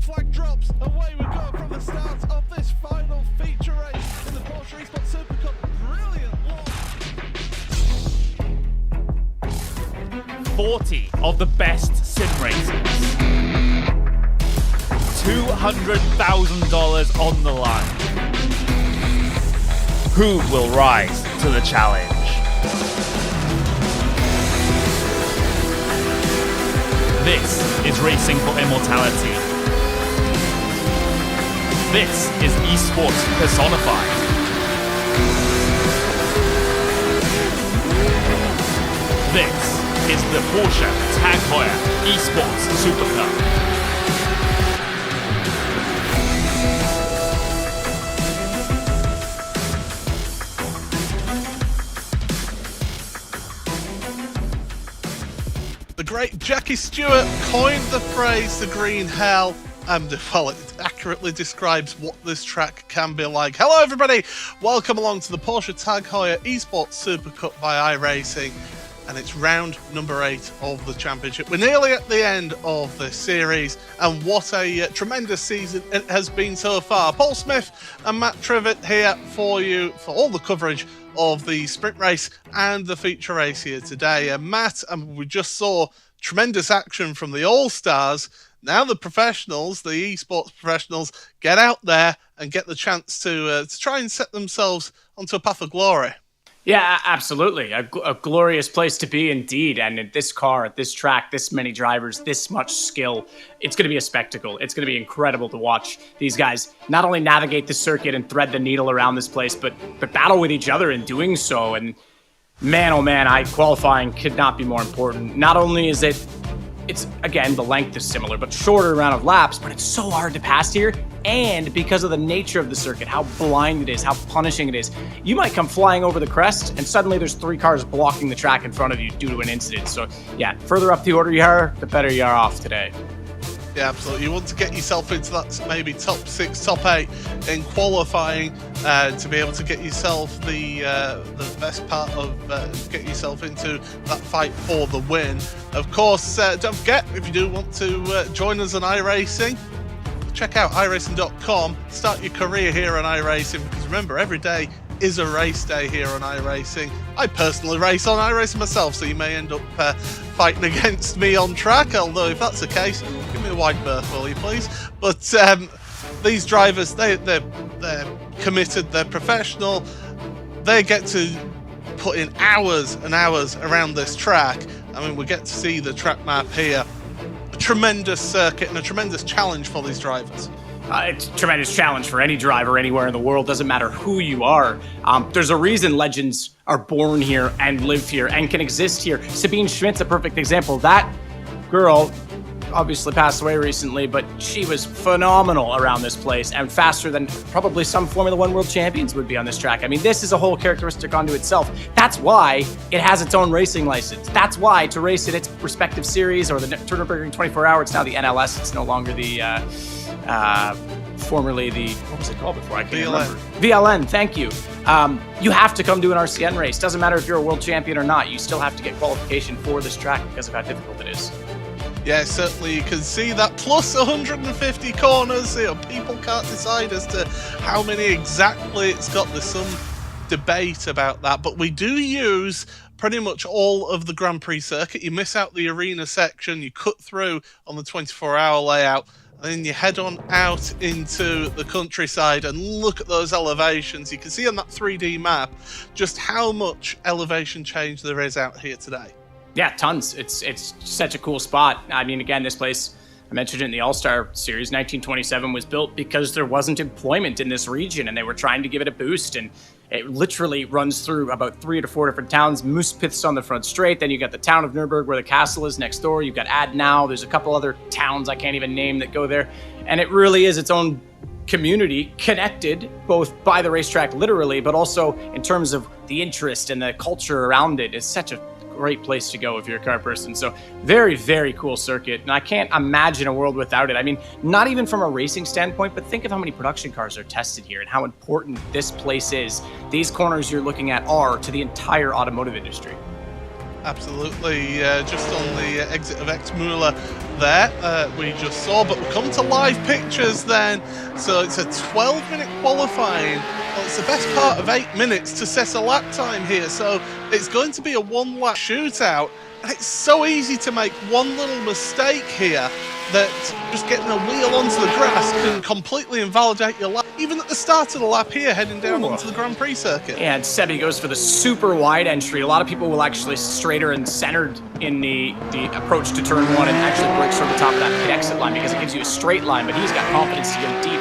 flag drops. Away we go from the start of this final feature race in the Porsche Esports Supercup. Brilliant launch. 40 of the best sim racers. $200,000 on the line. Who will rise to the challenge? This is Racing for Immortality. This is esports personified. This is the Porsche Heuer Esports Supercup. The great Jackie Stewart coined the phrase the green hell, and well, it accurately describes what this track can be like. Hello everybody, welcome along to the Porsche Heuer Esports Supercup by iRacing, and it's round number 8 of the championship. We're nearly at the end of the series, and what a tremendous season it has been so far. Paul Smith and Matt Trivett here for you for all the coverage of the sprint race and the feature race here today. And Matt, we just saw tremendous action from the All-Stars. Now the professionals, the esports professionals, get out there and get the chance to try and set themselves onto a path of glory. Yeah, absolutely. A glorious place to be indeed. And in this car, at this track, this many drivers, this much skill, it's going to be a spectacle. It's going to be incredible to watch these guys not only navigate the circuit and thread the needle around this place, but battle with each other in doing so. And man, oh man, qualifying could not be more important. Not only is it's again, the length is similar, but shorter amount of laps, but it's so hard to pass here. And because of the nature of the circuit, how blind it is, how punishing it is, you might come flying over the crest and suddenly there's 3 cars blocking the track in front of you due to an incident. So yeah, further up the order you are, the better you are off today. Yeah, absolutely. You want to get yourself into that maybe top 6, top 8 in qualifying to be able to get yourself the best part of get yourself into that fight for the win. Of course, don't forget, if you do want to join us on iRacing, check out iRacing.com, start your career here on iRacing, because remember, every day is a race day here on iRacing. I personally race on iRacing myself, so you may end up fighting against me on track, although if that's the case, give me a wide berth, will you please? But these drivers, they're committed, they're professional, they get to put in hours and hours around this track. I mean, we get to see the track map here. A tremendous circuit and a tremendous challenge for these drivers. It's a tremendous challenge for any driver anywhere in the world, doesn't matter who you are. There's a reason legends are born here and live here and can exist here. Sabine Schmidt's a perfect example. That girl obviously passed away recently, but she was phenomenal around this place and faster than probably some Formula One world champions would be on this track. I mean, this is a whole characteristic unto itself. That's why it has its own racing license. That's why to race in its respective series, or the Nürburgring 24-hour, it's now the NLS. It's no longer the formerly the, what was it called before? I can't remember. VLN, thank you. You have to come to an RCN race. Doesn't matter if you're a world champion or not. You still have to get qualification for this track because of how difficult it is. Yeah, certainly you can see that plus 150 corners. You know, people can't decide as to how many exactly it's got. There's some debate about that, but we do use pretty much all of the Grand Prix circuit. You miss out the arena section, you cut through on the 24-hour layout, and then you head on out into the countryside and look at those elevations. You can see on that 3D map just how much elevation change there is out here today. Yeah, tons. It's such a cool spot. I mean, again, this place, I mentioned it in the All-Star Series, 1927 was built because there wasn't employment in this region and they were trying to give it a boost. And it literally runs through about 3 to 4 different towns. Moospith's on the front straight. Then you got the town of Nürburgring where the castle is next door. You've got Adenau. There's a couple other towns I can't even name that go there. And it really is its own community, connected both by the racetrack literally, but also in terms of the interest and the culture around it. It's such a great place to go if you're a car person. So very, very cool circuit. And I can't imagine a world without it. I mean, not even from a racing standpoint, but think of how many production cars are tested here and how important this place is. These corners you're looking at are to the entire automotive industry. Absolutely. Just on the exit of Exmüller there, we just saw, but we come to live pictures then. So it's a 12-minute qualifying. Well, it's the best part of 8 minutes to set a lap time here. So it's going to be a one-lap shootout. And it's so easy to make one little mistake here that just getting a wheel onto the grass can completely invalidate your lap. even at the start of the lap here, heading down onto the Grand Prix circuit. And Sebi goes for the super wide entry. A lot of people will actually straighter and centered in the approach to turn 1 and actually brakes over the top of that pit exit line because it gives you a straight line, but he's got confidence to go deep.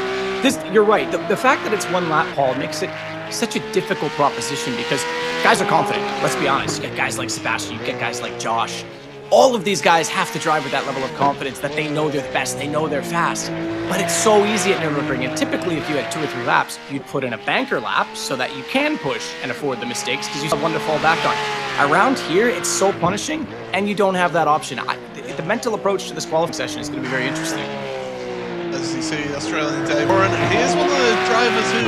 You're right. The fact that it's 1 lap, Paul, makes it such a difficult proposition because guys are confident. Let's be honest. You get guys like Sebastian, you get guys like Josh. All of these guys have to drive with that level of confidence that they know they're the best, they know they're fast. But it's so easy at Nürburgring, and typically if you had 2 or 3 laps, you'd put in a banker lap so that you can push and afford the mistakes because you have one to fall back on. Around here, it's so punishing, and you don't have that option. The mental approach to this qualifying session is going to be very interesting. As you see, Australian Dave Warren, and here's one of the drivers who,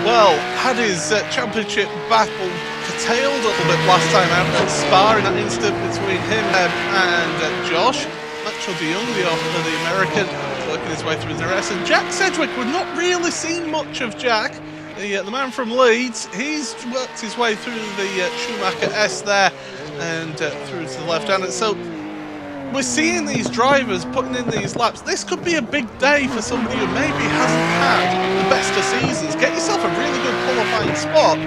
well, had his championship battle curtailed a little bit last time out at Spa in that instant between him and Josh. Mitchell de Jong, the American, working his way through the rest. And Jack Sedgwick, we've not really seen much of Jack. The man from Leeds, he's worked his way through the Schumacher S there and through to the left-hand. So we're seeing these drivers putting in these laps. This could be a big day for somebody who maybe hasn't had the best of seasons. Get yourself a really good qualifying spot.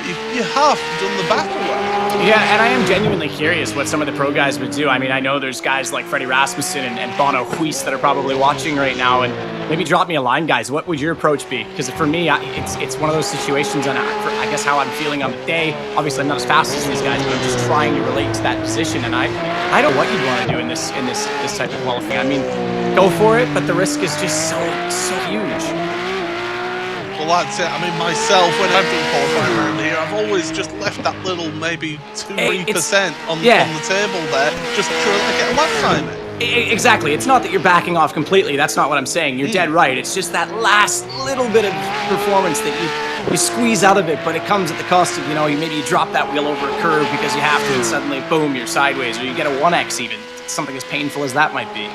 You have done the battle well. Yeah, and I am genuinely curious what some of the pro guys would do. I mean, I know there's guys like Freddie Rasmussen and Bono Huis that are probably watching right now, and maybe drop me a line, guys. What would your approach be? Because for me, it's one of those situations, and I guess how I'm feeling on the day. Obviously, I'm not as fast as these guys, but I'm just trying to relate to that position, and I don't know what you'd want to do in this type of qualifying. I mean, go for it, but the risk is just so huge. Well, that's it. I mean, myself, when I've done qualifying around here, I've always just left that little maybe 2-3% on the table there, just to get a lap time in. Exactly. It's not that you're backing off completely. That's not what I'm saying. You're dead right. It's just that last little bit of performance that you squeeze out of it, but it comes at the cost of, maybe you drop that wheel over a curve because you have to, and suddenly, boom, you're sideways, or you get a 1x even. Something as painful as that might be.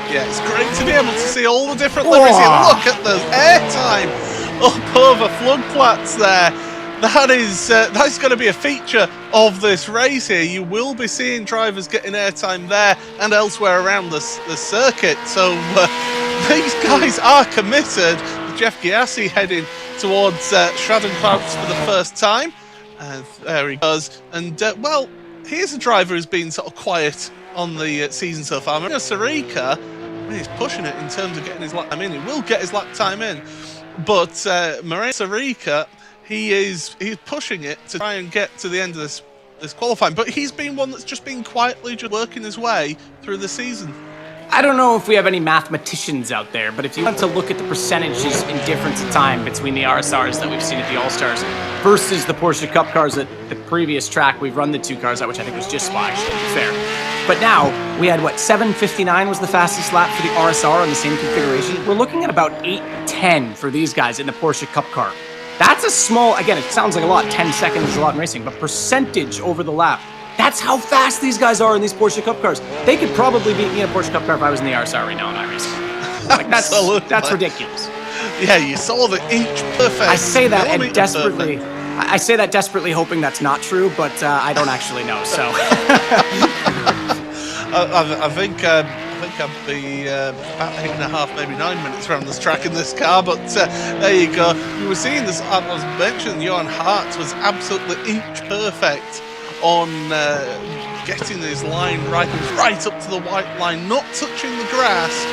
Yeah, it's great to be able to see all the different liveries here. Look at the airtime up over Floodplatz there. That's going to be a feature of this race here. You will be seeing drivers getting airtime there and elsewhere around the circuit. So these guys are committed. Jeff Giassi heading towards Schradenkrautz for the first time. There he goes. And, well, here's a driver who's been sort of quiet on the season so far. Maria Sarica, he's pushing it in terms of getting his lap time in. He will get his lap time in. But Maria Sarica, he's pushing it to try and get to the end of this qualifying. But he's been one that's just been quietly just working his way through the season. I don't know if we have any mathematicians out there, but if you want to look at the percentages in difference of time between the RSRs that we've seen at the All-Stars versus the Porsche Cup cars at the previous track we've run the 2 cars at, which I think was just Spa, actually, to be fair. But now, we had, 7:59 was the fastest lap for the RSR on the same configuration. We're looking at about 8:10 for these guys in the Porsche Cup car. That's a small, again, it sounds like a lot, 10 seconds is a lot in racing, but percentage over the lap. That's how fast these guys are in these Porsche Cup cars. They could probably beat me in a Porsche Cup car if I was in the RSR right now in iRacing. Like, that's ridiculous. Yeah, you saw the inch perfect. I say that and desperately, I say that desperately hoping that's not true, but I don't actually know. So I think I'd be about 8.5, maybe 9 minutes around this track in this car. But there you go. You were seeing this. I was mentioning Johan Hart was absolutely inch perfect on getting his line right up to the white line, not touching the grass.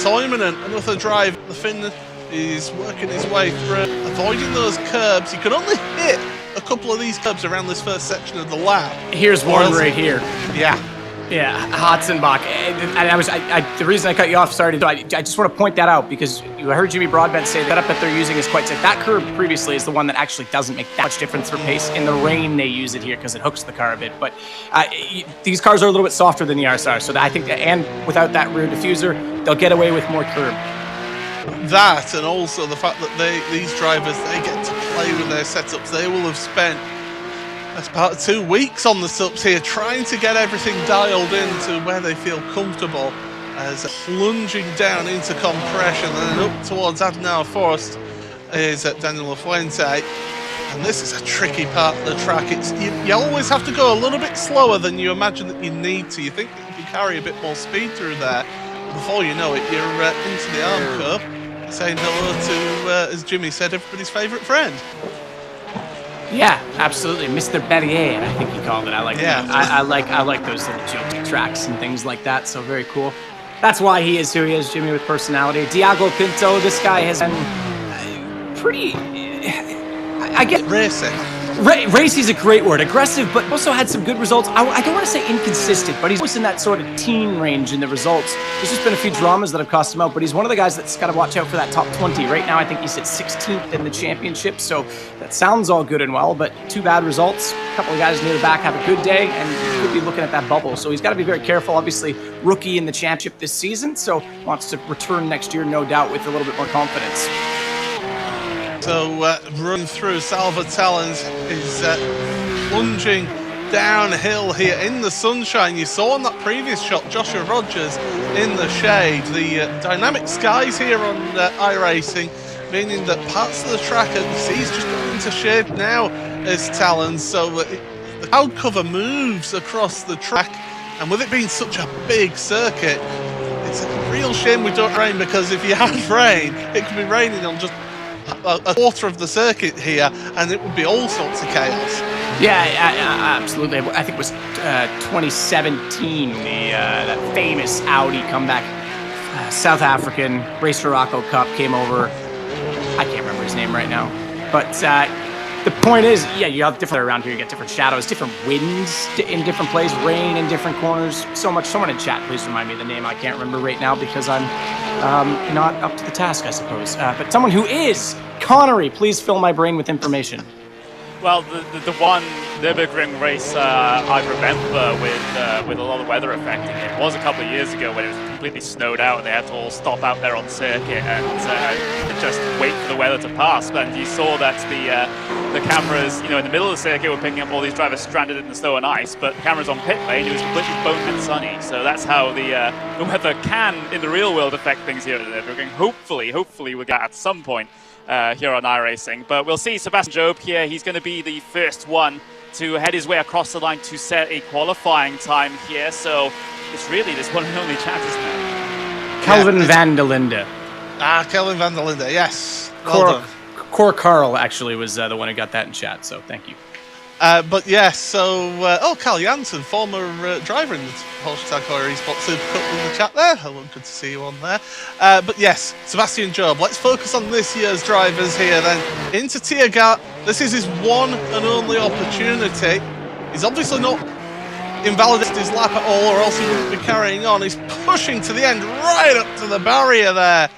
Toivonen, another drive, the Finn is working his way through, avoiding those curbs. He could only hit a couple of these curbs around this first section of the lap. Here's one right here. Yeah, Hotzenbach. And the reason I cut you off, sorry, I just want to point that out because you heard Jimmy Broadbent say the setup that they're using is quite safe. That curb previously is the one that actually doesn't make that much difference for pace. In the rain, they use it here because it hooks the car a bit. But these cars are a little bit softer than the RSR, so I think, and without that rear diffuser, they'll get away with more curb. That, and also the fact that these drivers, they get to play with their setups. They will have spent that's about 2 weeks on the subs here, trying to get everything dialed into where they feel comfortable, as plunging down into compression and then up towards Adenauer Forest is Daniel Lafuente. And this is a tricky part of the track. You always have to go a little bit slower than you imagine that you need to. You think that you can carry a bit more speed through there. Before you know it, you're into the arm curve. saying hello to, as Jimmy said, everybody's favourite friend. Yeah, absolutely, Mr. Barriere, I think he called it. I like that. I like those little joke tracks and things like that. So very cool. That's why he is who he is, Jimmy, with personality. Diago Pinto, this guy has been pretty. I get racing. Racy's a great word. Aggressive, but also had some good results. I don't want to say inconsistent, but he's always in that sort of teen range in the results. There's just been a few dramas that have cost him out, but he's one of the guys that's got to watch out for that top 20. Right now, I think he's at 16th in the championship, so that sounds all good and well, but 2 bad results. A couple of guys near the back have a good day, and could be looking at that bubble. So he's got to be very careful. Obviously, rookie in the championship this season, so wants to return next year, no doubt, with a little bit more confidence. So run through Salva Talons is plunging downhill here in the sunshine. You saw on that previous shot Joshua Rogers in the shade. The dynamic skies here on iRacing, meaning that parts of the track and seas just going into shade now as Talons. So the cloud cover moves across the track, and with it being such a big circuit, it's a real shame we don't rain, because if you had rain, it could be raining on just a quarter of the circuit here, and it would be all sorts of chaos. Yeah, absolutely. I think it was 2017, that famous Audi comeback. South African Race Morocco Cup came over. I can't remember his name right now, but the point is, yeah, you have different around here. You get different shadows, different winds in different places, rain in different corners. So much. Someone in chat, please remind me of the name. I can't remember right now because I'm not up to the task, I suppose. But someone who is Connery, please fill my brain with information. Well, the one Nürburgring race I remember with a lot of weather affecting it was a couple of years ago when it was completely snowed out and they had to all stop out there on circuit and just wait for the weather to pass. And you saw that the cameras, in the middle of the circuit were picking up all these drivers stranded in the snow and ice, but the cameras on pit lane, it was completely boned and sunny. So that's how the weather can, in the real world, affect things here at the Nürburgring. Hopefully we'll get at some point here on iRacing. But we'll see Sebastian Job here. He's going to be the first one to head his way across the line to set a qualifying time here. So it's really this one and only chance, isn't it? Kelvin van der Linde. Kelvin van der Linde, yes. Well Cor Carl actually was the one who got that in chat, so thank you. But yes, so Carl Janssen, former driver in the Porsche Heuer Esports Supercup in the chat there. Hello, good to see you on there. But yes, Sebastian Job. Let's focus on this year's drivers here then. Into Tiergarten. This is his one and only opportunity. He's obviously not invalidated his lap at all, or else he wouldn't be carrying on. He's pushing to the end, right up to the barrier there.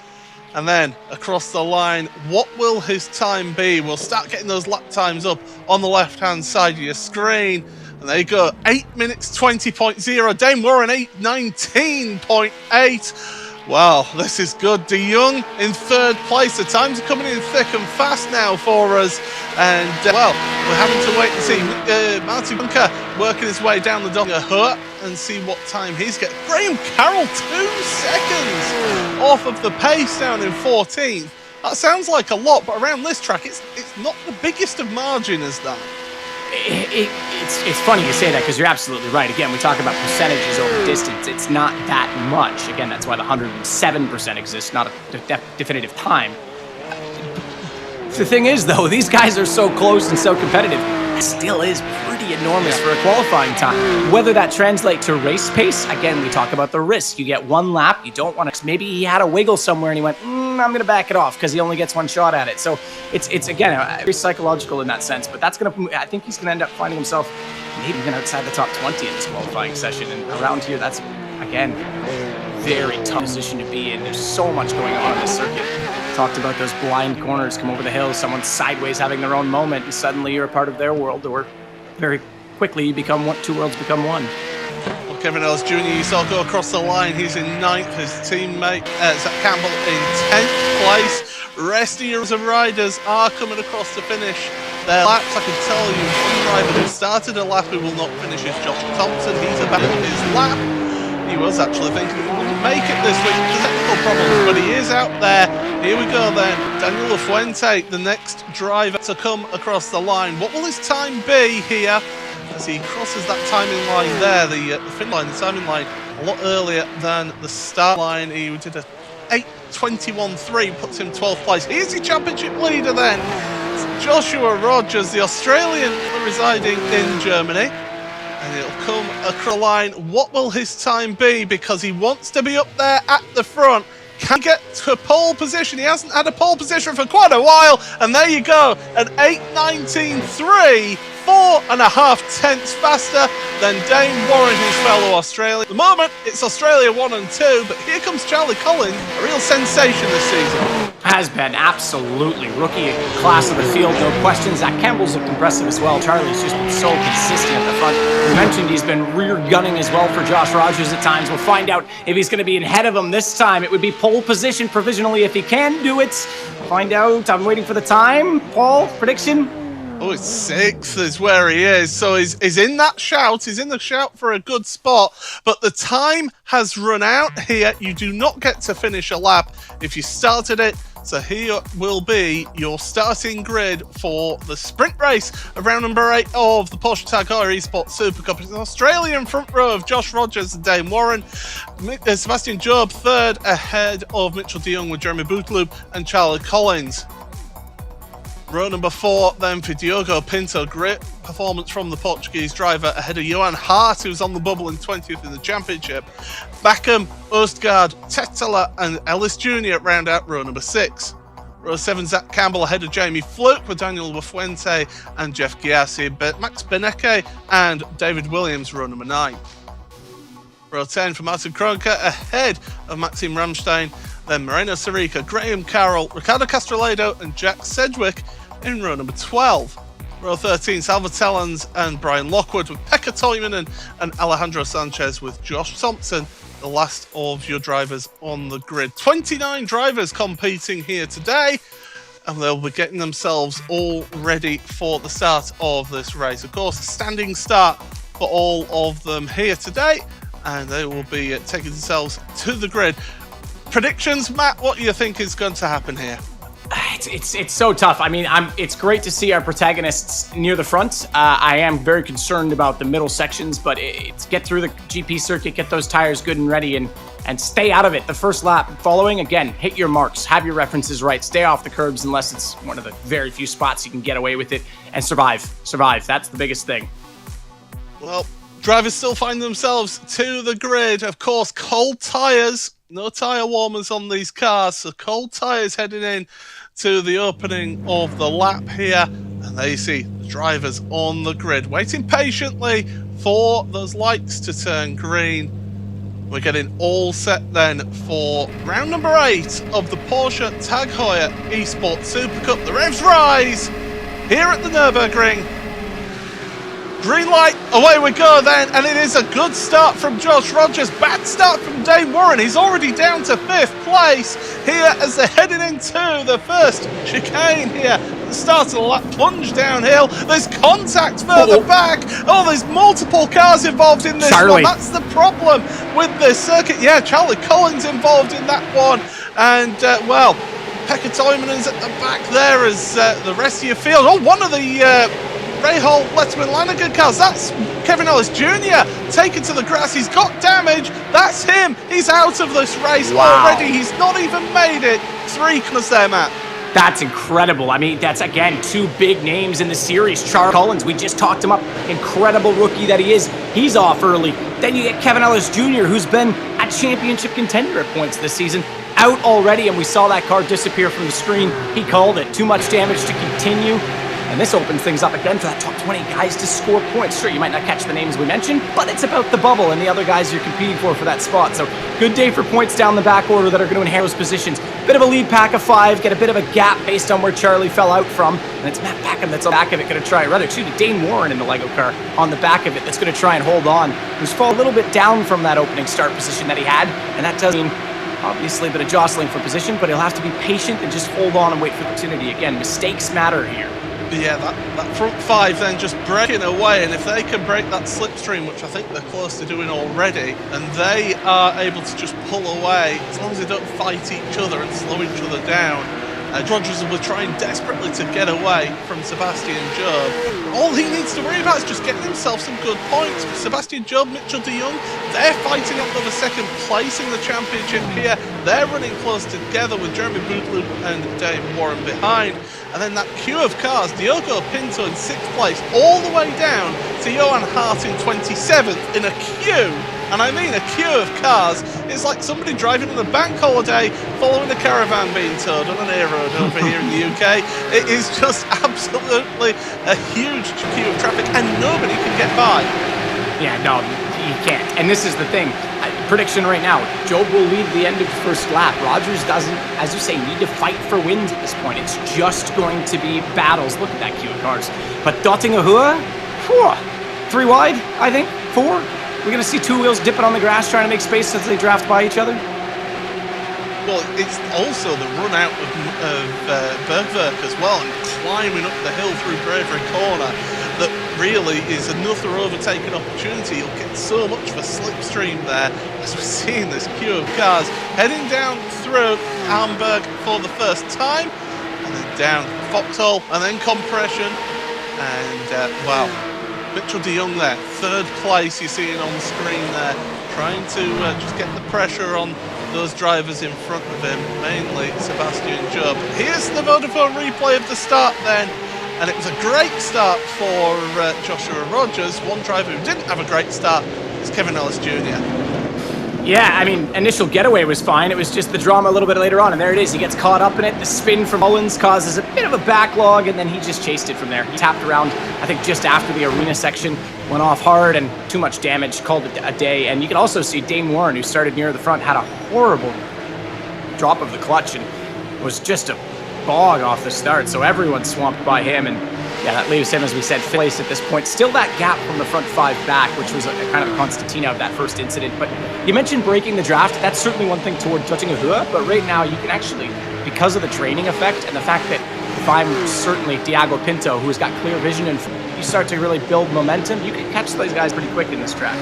And then across the line, what will his time be? We'll start getting those lap times up on the left-hand side of your screen. And there you go, 8 minutes 20.0. Dane Warren, 8:19.8. Wow, this is good. De Jong in third place. The times are coming in thick and fast now for us. And, well, we're having to wait and see. Martin Bunker working his way down the Donga and see what time he's getting. Graham Carroll, 2 seconds off of the pace down in 14th. That sounds like a lot, but around this track, it's not the biggest of margin as that. It's funny you say that because you're absolutely right. Again, we talk about percentages over distance. It's not that much. Again, that's why the 107% exists, not a definitive time. The thing is, though, these guys are so close and so competitive. It still is pretty enormous for a qualifying time. Whether that translates to race pace, again, we talk about the risk. You get one lap, you don't want to. Maybe he had a wiggle somewhere and he went, I'm going to back it off because he only gets one shot at it. So it's again, very psychological in that sense. But that's going to, I think he's going to end up finding himself maybe even outside the top 20 in this qualifying session. And around here, that's, again, very tough position to be in. There's so much going on in this circuit. Talked about those blind corners, come over the hill, someone sideways having their own moment, and suddenly you're a part of their world, or very quickly you become one, two worlds become one. Well, Kevin Ellis Jr., you saw go across the line. He's in 9th. His teammate, Zach Campbell, in 10th place. Rest of your riders are coming across to finish their laps. I can tell you, one driver who started a lap who will not finish is Josh Thompson. He's about his lap. He was actually thinking he wouldn't make it this week with technical problems, but he is out there. Here we go then. Daniel Fuente, the next driver to come across the line. What will his time be here as he crosses that timing line there, the finish line, the timing line, a lot earlier than the start line. He did a 21.3, puts him 12th place. He's the championship leader then. It's Joshua Rogers, the Australian residing in Germany. And it'll come across the line. What will his time be? Because he wants to be up there at the front. Can he get to a pole position? He hasn't had a pole position for quite a while. And there you go, an 8.19.3, 4.5 tenths faster than Dane Warren, his fellow Australian. At the moment, it's Australia 1 and 2, but here comes Charlie Collins, a real sensation this season. Has been, absolutely. Rookie class of the field, no questions. Zach Campbell's looked impressive as well. Charlie's just been so consistent at the front. We mentioned he's been rear gunning as well for Josh Rogers at times. We'll find out if he's going to be ahead of him this time. It would be pole position provisionally if he can do it. Find out. I'm waiting for the time. Paul, prediction? Oh, it's 6th is where he is. So he's in that shout. He's in the shout for a good spot. But the time has run out here. You do not get to finish a lap if you started it. So here will be your starting grid for the sprint race of round number 8 of the Porsche Tag Heuer Esports Supercup. It's an Australian front row of Josh Rogers and Dane Warren. Sebastian Job third ahead of Mitchell de Jong with Jeremy Bootloop and Charlie Collins. Row number 4 then for Diogo Pinto. Great performance from the Portuguese driver ahead of Johan Hart, who was on the bubble in 20th in the championship. Backham, Ostgaard, Tetela and Ellis Jr. round out row number 6. Row 7, Zach Campbell ahead of Jamie Fluke with Daniel Lafuente and Jeff Giassi. Max Beneke and David Williams row number 9. Row 10 for Martin Kroenke ahead of Maxime Ramstein. Then Moreno Sarica, Graham Carroll, Ricardo Castroledo and Jack Sedgwick in row number 12. Row 13, Salva Tellens and Brian Lockwood with Pekka Toivonen and Alejandro Sanchez with Josh Thompson, the last of your drivers on the grid. 29 drivers competing here today, and they'll be getting themselves all ready for the start of this race. Of course, a standing start for all of them here today, and they will be taking themselves to the grid. Predictions, Matt, what do you think is going to happen here? It's so tough. I mean, it's great to see our protagonists near the front. I am very concerned about the middle sections, but it's get through the GP circuit, get those tires good and ready, and stay out of it. The first lap following, again, hit your marks, have your references right, stay off the curbs unless it's one of the very few spots you can get away with it, and survive. That's the biggest thing. Well, drivers still find themselves to the grid. Of course, cold tires. No tyre warmers on these cars, so cold tyres heading in to the opening of the lap here. And there you see the drivers on the grid, waiting patiently for those lights to turn green. We're getting all set then for round number 8 of the Porsche Tag Heuer Esports Supercup. The revs rise here at the Nürburgring. Green light, away we go then, and it is a good start from Josh Rogers. Bad start from Dane Warren. He's already down to 5th place here as they're heading into the first chicane here at the start of the lap. Plunge downhill. There's contact further back. Oh, there's multiple cars involved in this one. That's the problem with this circuit. Yeah, Charlie Collins involved in that one. And, well, Pekka Toimonen's at the back there as the rest of your field. Oh, one of the Rahal Letterman Lanigan cars. That's Kevin Ellis Jr. taken to the grass. He's got damage. That's him. He's out of this race already. He's not even made it. 3 corners there, Matt. That's incredible. I mean, that's, again, 2 big names in the series. Charles Collins, we just talked him up. Incredible rookie that he is. He's off early. Then you get Kevin Ellis Jr., who's been a championship contender at points this season, out already, and we saw that car disappear from the screen. He called it. Too much damage to continue. And this opens things up again for that top 20 guys to score points. Sure, you might not catch the names we mentioned, but it's about the bubble and the other guys you're competing for that spot. So good day for points down the back order that are going to inherit those positions. Bit of a lead pack of 5, get a bit of a gap based on where Charlie fell out from. And it's Matt Backham that's on the back of it going to try, Dane Warren in the Lego car on the back of it that's going to try and hold on. Who's fallen a little bit down from that opening start position that he had. And that does mean obviously a bit of jostling for position, but he'll have to be patient and just hold on and wait for the opportunity. Again, mistakes matter here. Yeah, that front 5 then just breaking away, and if they can break that slipstream, which I think they're close to doing already, and they are able to just pull away, as long as they don't fight each other and slow each other down, Rogers was trying desperately to get away from Sebastian Job. All he needs to worry about is just getting himself some good points. Sebastian Job, Mitchell de Jong, they're fighting up for the second place in the championship here. They're running close together with Jeremy Boudlou and Dave Warren behind. And then that queue of cars, Diogo Pinto in 6th place, all the way down to Johan Hart in 27th in a queue. And I mean a queue of cars. It's like somebody driving on a bank holiday following a caravan being towed on an air road over here in the UK. It is just absolutely a huge queue of traffic and nobody can get by. Yeah, no, you can't. And this is the thing. Prediction right now, Job will lead the end of the first lap. Rogers doesn't, as you say, need to fight for wins at this point. It's just going to be battles. Look at that queue of cars. But Dottingahua, 3 wide, I think, 4. We're going to see 2 wheels dipping on the grass trying to make space as they draft by each other. Well, it's also the run out of Bergwerk as well, and climbing up the hill through Bravery Corner that really is another overtaking opportunity. You'll get so much of a slipstream there as we're seeing this queue of cars heading down through Hamburg for the first time, and then down Foxhole, and then Compression, and wow. Mitchell de Jong there, 3rd place you're seeing on the screen there, trying to just get the pressure on those drivers in front of him, mainly Sebastian Job. Here's the Vodafone replay of the start then, and it was a great start for Joshua Rogers. One driver who didn't have a great start is Kevin Ellis Jr. Yeah, I mean, initial getaway was fine. It was just the drama a little bit later on, and there it is. He gets caught up in it. The spin from Mullins causes a bit of a backlog, and then he just chased it from there. He tapped around, I think, just after the arena section, went off hard, and too much damage, called it a day. And you can also see Dane Warren, who started near the front, had a horrible drop of the clutch, and was just a bog off the start. So everyone swamped by him, and yeah, that leaves him, as we said, 5th place at this point. Still that gap from the front 5 back, which was a kind of a concertina of that first incident. But you mentioned breaking the draft. That's certainly one thing toward Dottingahua, but right now you can actually, because of the training effect and the fact that if I'm certainly Diago Pinto, who's got clear vision, and you start to really build momentum, you can catch those guys pretty quick in this track.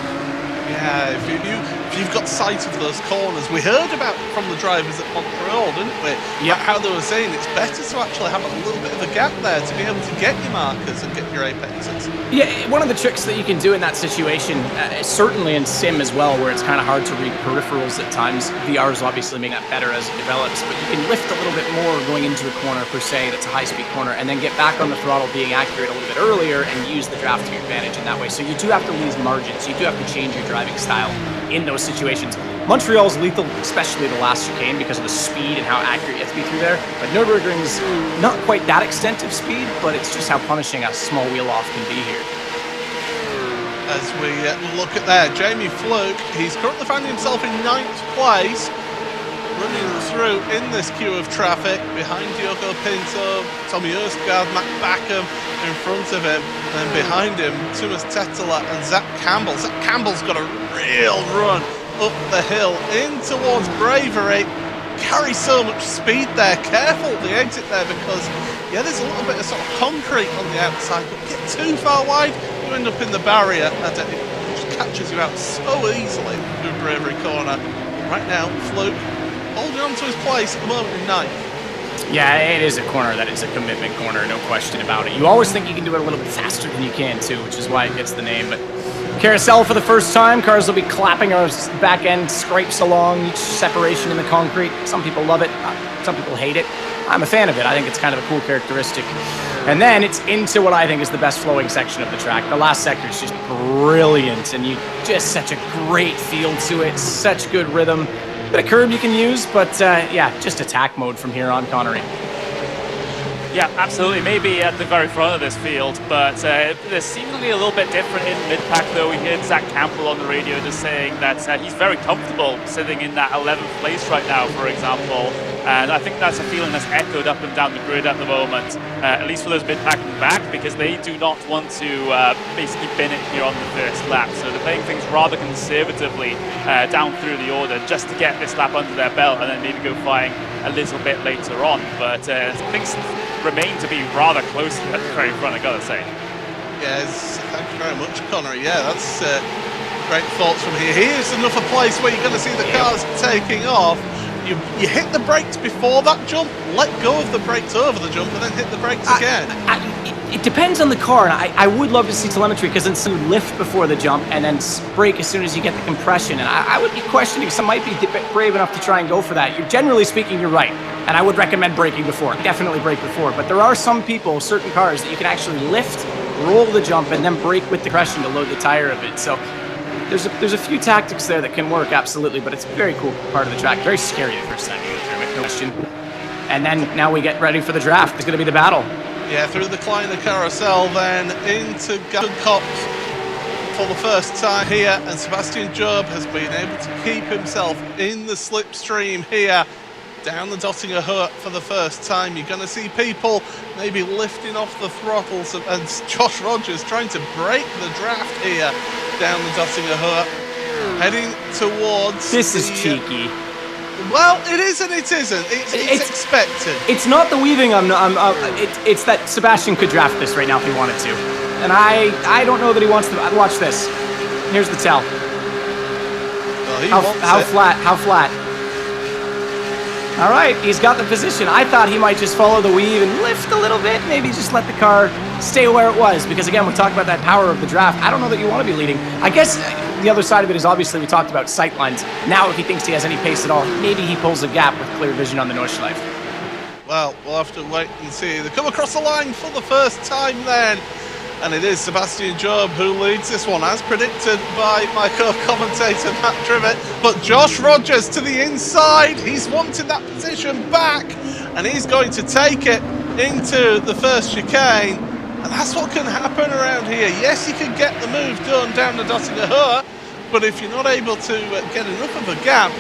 Yeah, if you've got sight of those corners, we heard about from the drivers at Montreal, didn't we? Yeah. How they were saying it's better to actually have a little bit of a gap there to be able to get your markers and get your apexes. Yeah, one of the tricks that you can do in that situation, certainly in sim as well, where it's kind of hard to read peripherals at times. VR is obviously making that better as it develops, but you can lift a little bit more going into a corner per se that's a high-speed corner, and then get back on the throttle being accurate a little bit earlier and use the draft to your advantage in that way. So you do have to lose margins. You do have to change your driving style in those situations. Montreal's lethal, especially the last chicane, because of the speed and how accurate you have to be through there. But Nürburgring's not quite that extent of speed, but it's just how punishing a small wheel off can be here. As we look at there, Jamie Fluke, he's currently finding himself in 9th place, running through in this queue of traffic behind Diogo Pinto, Tommy Erskard, Matt Backham in front of him, and behind him Thomas Tetela and Zach Campbell. Zach Campbell's got a real run up the hill in towards Bravery. Carries so much speed there. Careful the exit there, because yeah, there's a little bit of sort of concrete on the outside, but get too far wide, you end up in the barrier, and it just catches you out so easily through Bravery Corner. Right now, Fluke holding on to his place at the moment in 9th. Yeah, it is a corner that is a commitment corner, no question about it. You always think you can do it a little bit faster than you can too, which is why it gets the name. But carousel for the first time, cars will be clapping our back end scrapes along each separation in the concrete. Some people love it, some people hate it. I'm a fan of it. I think it's kind of a cool characteristic. And then it's into what I think is the best flowing section of the track. The last sector is just brilliant, and you just such a great feel to it, such good rhythm. Bit of curb you can use, but yeah, just attack mode from here on, Connery. Yeah, absolutely. Maybe at the very front of this field, but they're seemingly a little bit different in mid-pack, though. We heard Zach Campbell on the radio just saying that he's very comfortable sitting in that 11th place right now, for example. And I think that's a feeling that's echoed up and down the grid at the moment, at least for those mid-pack and back, because they do not want to basically bin it here on the first lap. So they're playing things rather conservatively down through the order just to get this lap under their belt and then maybe go flying a little bit later on. But things remain to be rather close at the very front, I gotta say. Yes, thank you very much, Connor. Yeah, that's great thoughts from here. Here's another place where you're going to see the cars taking off. You hit the brakes before that jump, let go of the brakes over the jump, and then hit the brakes again. It depends on the car, and I would love to see telemetry, because then you lift before the jump and then brake as soon as you get the compression. And I would be questioning, some might be brave enough to try and go for that. Generally speaking, you're right, and I would recommend braking before. Definitely brake before. But there are some people, certain cars, that you can actually lift, roll the jump, and then brake with the compression to load the tire a bit. So there's a few tactics there that can work, absolutely, but it's a very cool part of the track. Very scary the first time you go through it, no question. And then now we get ready for the draft. It's going to be the battle. Yeah, through the Kleiner carousel, then into Cops for the first time here, and Sebastian Job has been able to keep himself in the slipstream here, down the Dottinger Hut for the first time. You're going to see people maybe lifting off the throttles, and Josh Rogers trying to break the draft here down the Dottinger Hut, heading towards. This is cheeky. Well, it is and it isn't. It's expected. It's not the weaving. It's that Sebastian could draft this right now if he wanted to, and I don't know that he wants to. Watch this. Here's the tell. Well, how flat. All right, he's got the position. I thought he might just follow the weave and lift a little bit, maybe just let the car stay where it was, because again, we talked about that power of the draft. I don't know that you want to be leading. I guess the other side of it is, obviously we talked about sight lines. Now if he thinks he has any pace at all, maybe he pulls a gap with clear vision on the Nordschleife. Well, we'll have to wait and see. They come across the line for the first time then, and it is Sebastian Job who leads this one, as predicted by my co-commentator Matt Trivet. But Josh Rogers to the inside, he's wanted that position back, and he's going to take it into the first chicane, and that's what can happen around here. Yes, you can get the move done down the Dottinger Hut, but if you're not able to get enough of a gap,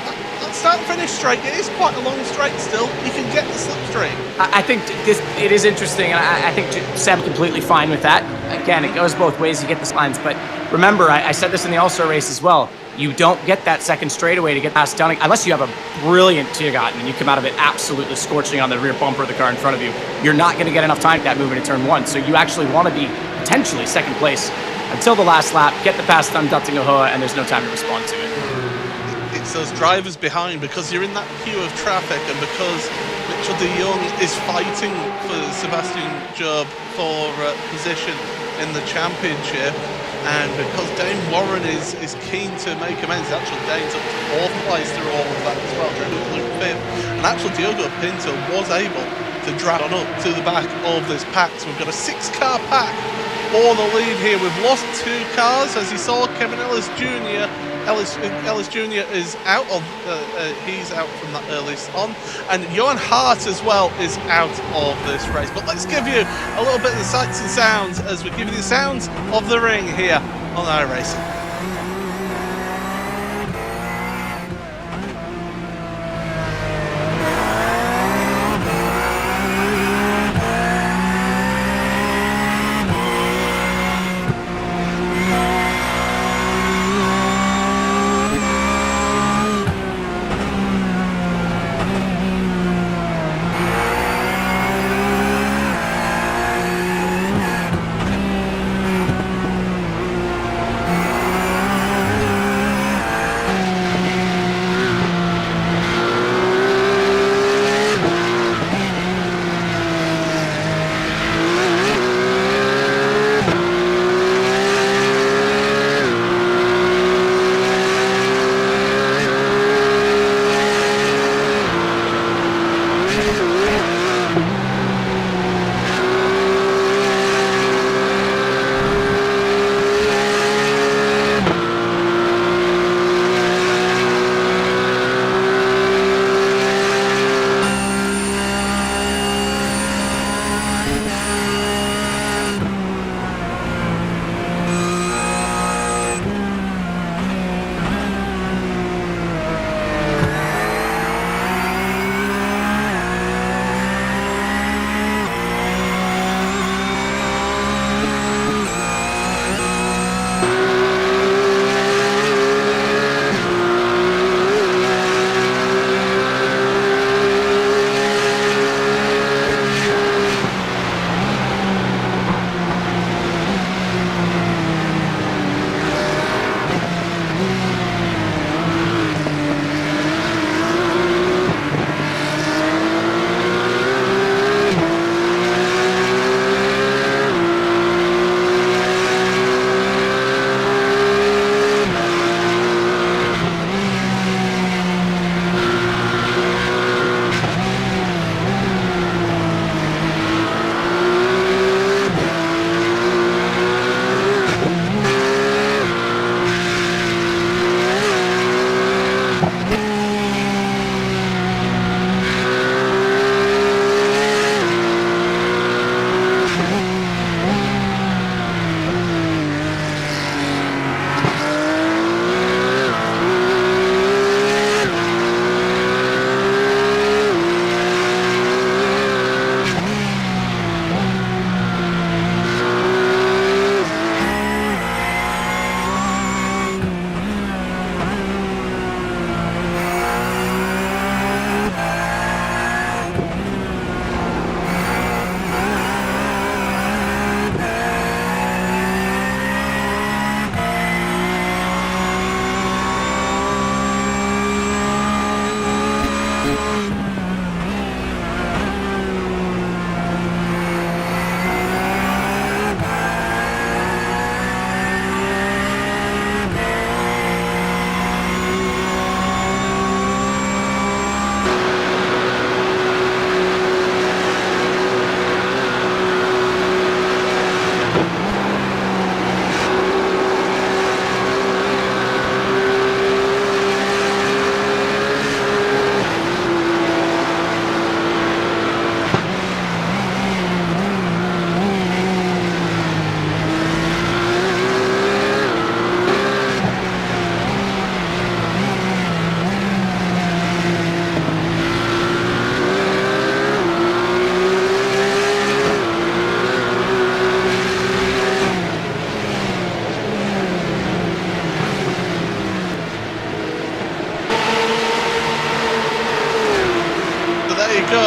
that start and finish straight, it is quite a long straight still, you can get the slipstream. I think it is interesting, and I think Seb's completely fine with that. Again, it goes both ways, you get the lines, but remember, I said this in the All-Star race as well, you don't get that second straightaway to get past Dunning unless you have a brilliant Tiergarten and you come out of it absolutely scorching on the rear bumper of the car in front of you. You're not going to get enough time to that move into turn one, so you actually want to be potentially second place until the last lap, get the pass done, Dottinger Hut, and there's no time to respond to it. It's those drivers behind, because you're in that queue of traffic, and because Mitchell de Jong is fighting for Sebastian Job for position in the championship, and because Dane Warren is keen to make amends. Actually, Dane's up to fourth place through all of that as well, Luke fifth, and actually Diogo Pinto was able to drag on up to the back of this pack, so we've got a 6-car pack for the lead here. We've lost 2 cars, as you saw. Kevin Ellis Jr. Ellis Jr. is out of, he's out from that earliest on, and Johan Hart as well is out of this race. But let's give you a little bit of the sights and sounds as we give you the sounds of the ring here on iRacing.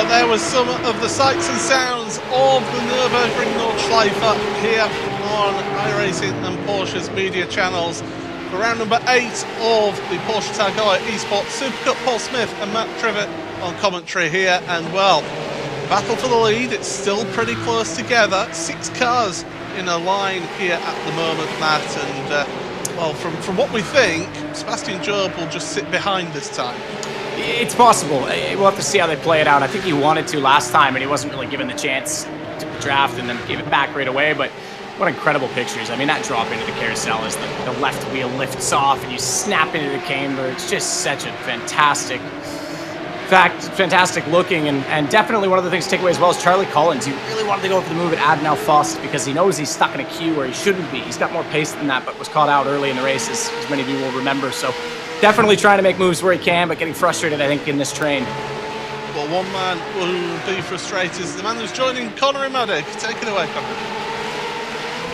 there was some of the sights and sounds of the Nürburgring Nordschleife here on iRacing and Porsche's media channels for round number 8 of the Porsche Tag Heuer Esports Supercup. Paul Smith and Matt Trivett on commentary here, and well, battle for the lead, it's still pretty close together. 6 cars in a line here at the moment, Matt, and well, from what we think, Sebastian Job will just sit behind this time. It's possible. We'll have to see how they play it out. I think he wanted to last time, and he wasn't really given the chance to draft and then gave it back right away. But what incredible pictures. I mean, that drop into the carousel as the left wheel lifts off and you snap into the camber. It's just such a fantastic looking, and definitely one of the things to take away as well is Charlie Collins. He really wanted to go for the move at Adnau Fost because he knows he's stuck in a queue where he shouldn't be. He's got more pace than that, but was caught out early in the race, as many of you will remember. So definitely trying to make moves where he can, but getting frustrated, I think, in this train. Well, one man will be frustrated is the man who's joining Connor and Maddock. Take it away, Connor.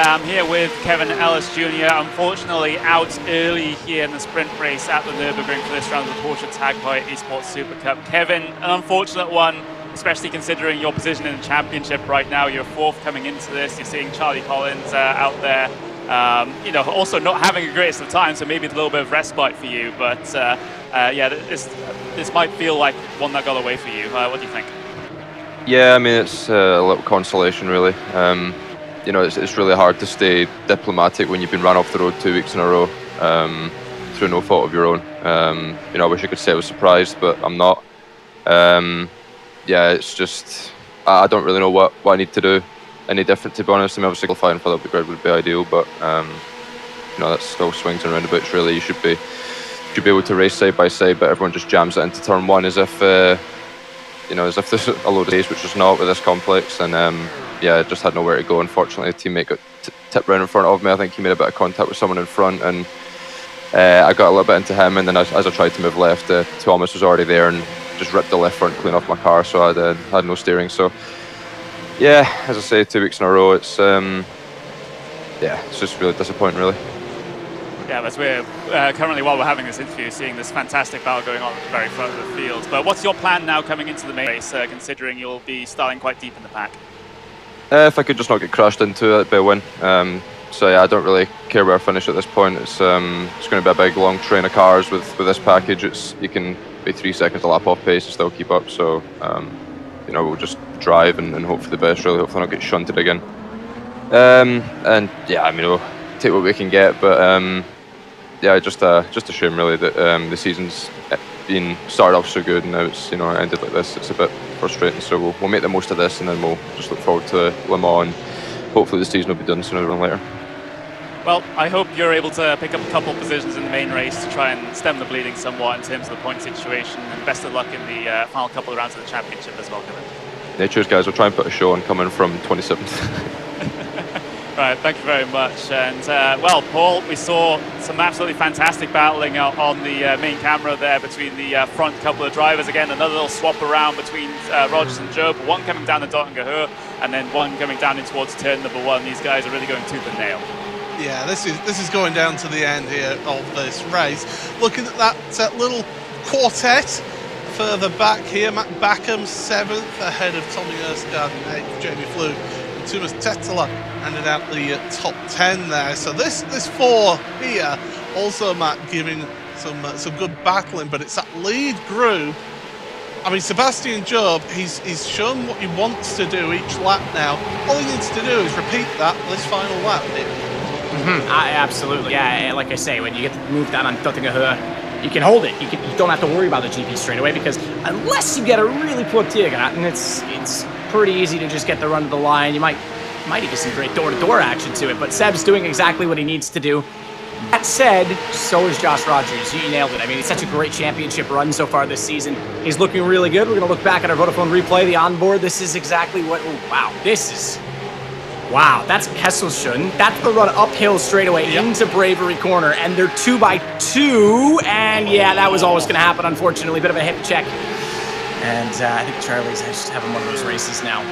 I'm here with Kevin Ellis Jr. Unfortunately out early here in the sprint race at the Nürburgring for this round of the Porsche Tag Heuer Esports Supercup. Kevin, an unfortunate one, especially considering your position in the championship right now. You're 4th coming into this. You're seeing Charlie Collins out there. Also not having a greatest of time, so maybe a little bit of respite for you. But yeah, this might feel like one that got away for you. What do you think? Yeah, I mean, it's a little consolation, really. It's really hard to stay diplomatic when you've been run off the road 2 weeks in a row through no fault of your own. I wish I could say I was surprised, but I'm not. It's just I don't really know what I need to do any different, to be honest. I mean, obviously qualifying for the grid would be ideal, but that's still swings and roundabouts. Really, you should be able to race side by side, but everyone just jams it into turn 1 as if there's a load of days, which is not with this complex. And I just had nowhere to go. Unfortunately, a teammate got tipped round in front of me. I think he made a bit of contact with someone in front, and I got a little bit into him. And then as I tried to move left, Thomas was already there and just ripped the left front clean off my car, so I had no steering. So yeah, as I say, 2 weeks in a row, it's just really disappointing, really. Yeah, as we're currently, while we're having this interview, seeing this fantastic battle going on at the very front of the field. But what's your plan now coming into the main race, considering you'll be starting quite deep in the pack? If I could just not get crashed into it, it'd be a win. I don't really care where I finish at this point. It's going to be a big, long train of cars with this package. You can be 3 seconds a lap off pace and still keep up. So, we'll just drive and hope for the best, really. Hopefully not get shunted again. We'll take what we can get. But, just a shame, really, that the season's been started off so good and now it's ended like this. It's a bit frustrating, so we'll make the most of this, and then we'll just look forward to Le Mans, and hopefully the season will be done sooner than later. Well, I hope you're able to pick up a couple of positions in the main race to try and stem the bleeding somewhat in terms of the point situation, and best of luck in the final couple of rounds of the championship as well, Kevin. Yeah, cheers guys, we'll try and put a show on coming from 27th. Right, thank you very much. And Paul, we saw some absolutely fantastic battling on the main camera there between the front couple of drivers. Again, another little swap around between Rogers and Job. One coming down the Dottinger and then one coming down in towards turn number 1. These guys are really going tooth and nail. Yeah, this is going down to the end here of this race. Looking at that little quartet further back here, Matt Backham 7th ahead of Tommy Erskard and 8th, Jamie Fluke. Thomas Tetteler ended out the top 10 there. So this 4 here also, Matt, giving some good battling, but it's that lead group. I mean, Sebastian Job, he's shown what he wants to do each lap now. All he needs to do is repeat that this final lap. Absolutely. Yeah, like I say, when you get the move down on Dottinger, you can hold it. You don't have to worry about the GP straight away, because unless you get a really poor Tiagat, and it's pretty easy to just get the run to the line. You might even some great door-to-door action to it, but Seb's doing exactly what he needs to do. That said, so is Josh Rogers. You nailed it. I mean, it's such a great championship run so far this season. He's looking really good. We're going to look back at our Vodafone replay, the onboard. This is exactly what... Wow, that's Kesselschön. That's the run uphill straightaway into Bravery Corner, and they're 2x2, and yeah, that was always going to happen, unfortunately. Bit of a hip check. And I think Charlie's just having one of those races now.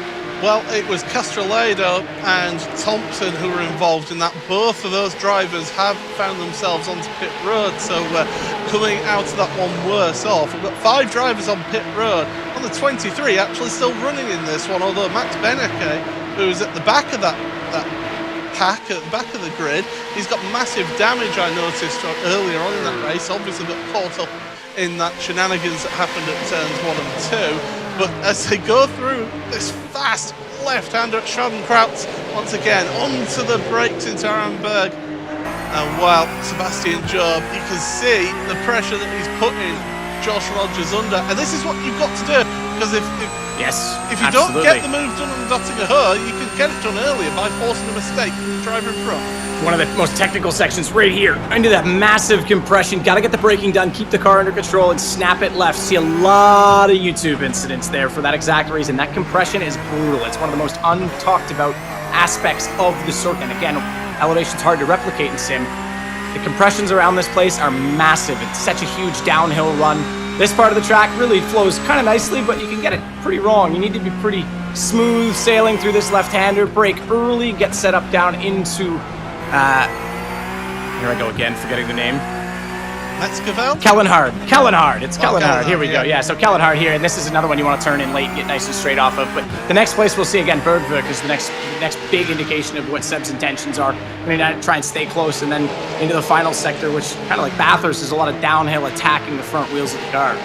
Well, it was Castrolado and Thompson who were involved in that. Both of those drivers have found themselves onto pit road, so coming out of that one worse off. We've got 5 drivers on pit road. On the 23, actually still running in this one, although Max Beneke, who's at the back of that pack, at the back of the grid, he's got massive damage, I noticed earlier on in that race. Obviously got caught up in that shenanigans that happened at turns 1 and 2. But as they go through this fast left-hander at Schadenkrautz, once again onto the brakes into Arenberg, and while Sebastian Job, you can see the pressure that he's putting Josh Rogers under, and this is what you've got to do, because if you don't get the move done on dotting a her, you can get it done earlier by forcing a mistake from the driver in front. One of the most technical sections right here. Into that massive compression. Got to get the braking done, keep the car under control, and snap it left. See a lot of YouTube incidents there for that exact reason. That compression is brutal. It's one of the most untalked about aspects of the circuit. And again, elevation's hard to replicate in sim. The compressions around this place are massive. It's such a huge downhill run. This part of the track really flows kind of nicely, but you can get it pretty wrong. You need to be pretty smooth sailing through this left-hander. Brake early, get set up down into... here I go again, forgetting the name. Metzgerveld? Kellenhard. It's Kellenhard. Here we go. yeah. Yeah, so Kellenhard here, and this is another one you want to turn in late and get nice and straight off of. But the next place we'll see again, Bergvik is the next big indication of what Seb's intentions are. I mean, I try and stay close, and then into the final sector, which kind of like Bathurst, is a lot of downhill attacking the front wheels of the car.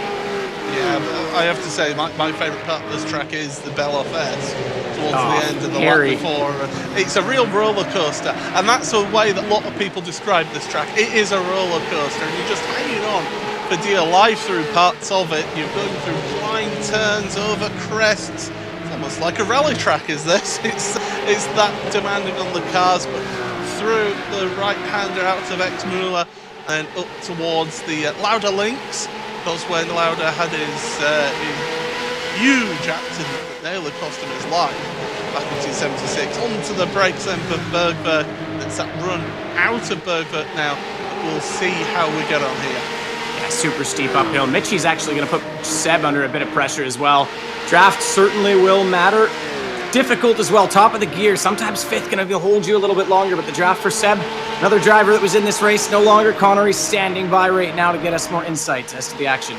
Yeah, but I have to say, my favourite part of this track is the Bell Fest towards the end of the lap before. It's a real roller coaster, and that's the way that a lot of people describe this track. It is a roller coaster, and you're just hanging on for dear life through parts of it. You're going through blind turns, over crests. It's almost like a rally track, is this? It's that demanding on the cars, but through the right-hander out of Exmuller and up towards the Lauda Links. Because when Lauda had his huge accident that nearly cost him his life back in 1976, onto the brakes then for Bergberg. It's that run out of Bergberg now. We'll see how we get on here. Yeah, super steep uphill. Mitchie's actually going to put Seb under a bit of pressure as well. Draft certainly will matter. Difficult as well, top of the gear. Sometimes fifth going to hold you a little bit longer, but the draft for Seb, another driver that was in this race, no longer. Connery's standing by right now to get us more insights as to the action.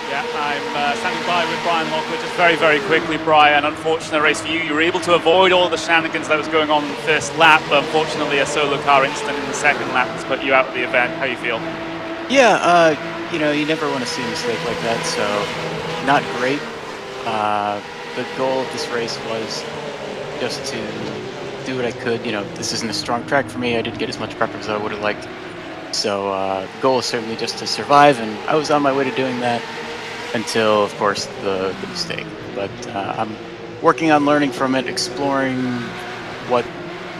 Yeah, I'm standing by with Brian Lockwood just very, very quickly. Brian, unfortunate race for you. You were able to avoid all the shenanigans that was going on in the first lap, but unfortunately a solo car incident in the second lap has put you out of the event. How you feel? Yeah, you never want to see a mistake like that, so not great. The goal of this race was just to do what I could. This isn't a strong track for me. I didn't get as much prep as I would have liked. So the goal is certainly just to survive, and I was on my way to doing that until, of course, the mistake. But I'm working on learning from it, exploring what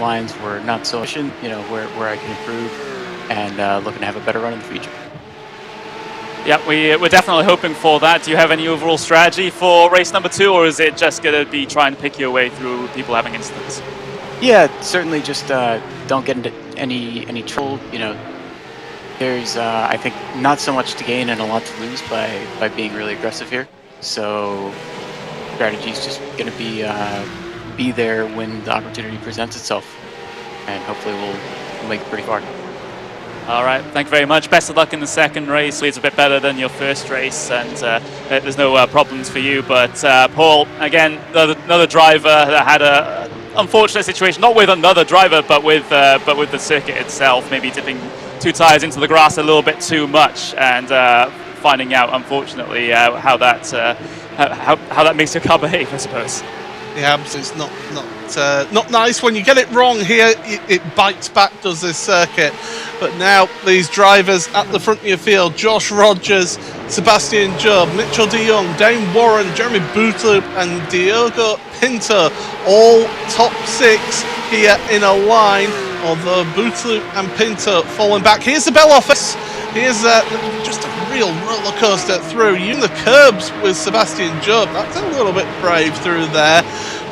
lines were not so efficient, where I can improve, and looking to have a better run in the future. Yeah, we're definitely hoping for that. Do you have any overall strategy for race number 2, or is it just going to be trying to pick your way through people having incidents? Yeah, certainly just don't get into any trouble. There's, I think, not so much to gain and a lot to lose by being really aggressive here. So strategy is just going to be there when the opportunity presents itself, and hopefully we'll make it pretty far. All right, thank you very much. Best of luck in the second race. It's a bit better than your first race, and there's no problems for you. But Paul, again, another driver that had a unfortunate situation, not with another driver, but with the circuit itself, maybe dipping 2 tires into the grass a little bit too much, and finding out, unfortunately, how that makes your car behave, I suppose. Yeah, it's not nice when you get it wrong here. It bites back, does this circuit. But now these drivers at the front of your field: Josh Rogers, Sebastian Job, Mitchell de Jong, Dane Warren, Jeremy Bootloop, and Diogo Pinto, all top 6 here in a line. Although Bootloop and Pinto falling back. Here's the bell office. Here's just a real roller coaster through. Using the curbs with Sebastian Job. That's a little bit brave through there.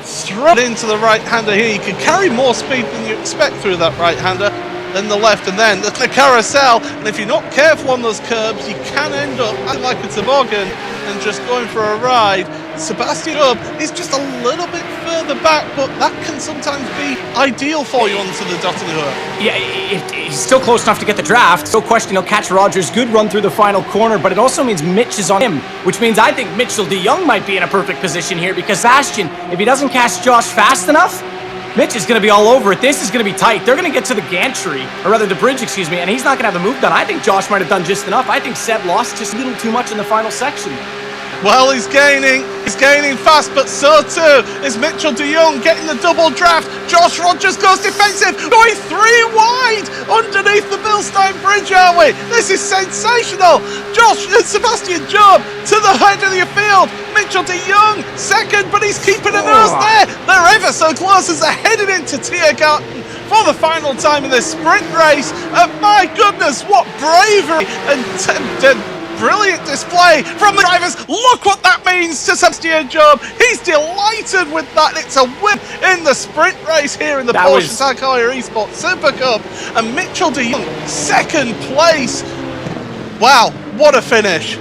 Throw it into the right-hander here. You can carry more speed than you expect through that right-hander. Then the left, and then the carousel. And if you're not careful on those curbs, you can end up acting like a toboggan and just going for a ride Sebastian Job is just a little bit further back, but that can sometimes be ideal for you onto the dotting hook. Yeah, he's still close enough to get the draft. No question he'll catch Rogers. Good run through the final corner, but it also means Mitch is on him, which means I think Mitchell de Jong might be in a perfect position here because Sebastian, if he doesn't catch Josh fast enough, Mitch is going to be all over it. This is going to be tight. They're going to get to the gantry, or rather the bridge, excuse me, and he's not going to have the move done. I think Josh might have done just enough. I think Seb lost just a little too much in the final section. Well, he's gaining fast, but so too is Mitchell de Jong getting the double draft. Josh Rogers goes defensive, going 3 wide underneath the Bilstein Bridge, are we? This is sensational. Sebastian Job to the head of the field. Mitchell de Jong second, but he's keeping a nose there. They're ever so close as they're headed into Tiergarten for the final time in this sprint race. And my goodness, what bravery and brilliant display from the drivers. Look what that means to Sebastian Job. He's delighted with that. It's a win in the sprint race here in the Porsche Heuer Esports Supercup. And Mitchell de Jong, second place. Wow, what a finish.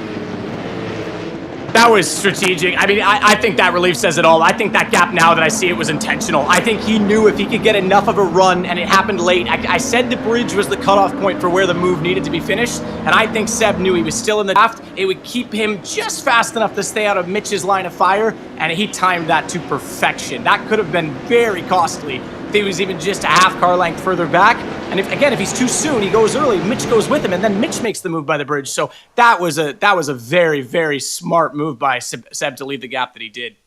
That was strategic. I mean, I think that relief says it all. I think that gap, now that I see it, was intentional. I think he knew if he could get enough of a run, and it happened late. I said the bridge was the cutoff point for where the move needed to be finished, and I think Seb knew he was still in the draft. It would keep him just fast enough to stay out of Mitch's line of fire, and he timed that to perfection. That could have been very costly if he was even just a half car length further back. And if he's too soon, he goes early, Mitch goes with him, and then Mitch makes the move by the bridge. So that was a very, very smart move by Seb to leave the gap that he did.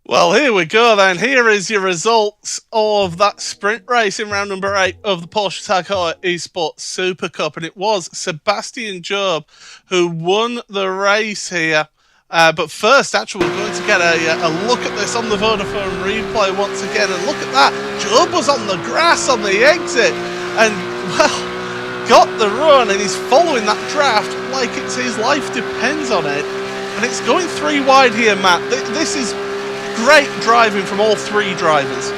Well, here we go then. Here is your results of that sprint race in round number 8 of the Porsche Heuer Esports Supercup. And it was Sebastian Job who won the race here. But first, actually, we're going to get a look at this on the Vodafone replay once again. And look at that. Job was on the grass on the exit. And, well, got the run. And he's following that draft like it's his life depends on it. And it's going 3 wide here, Matt. This is great driving from all 3 drivers.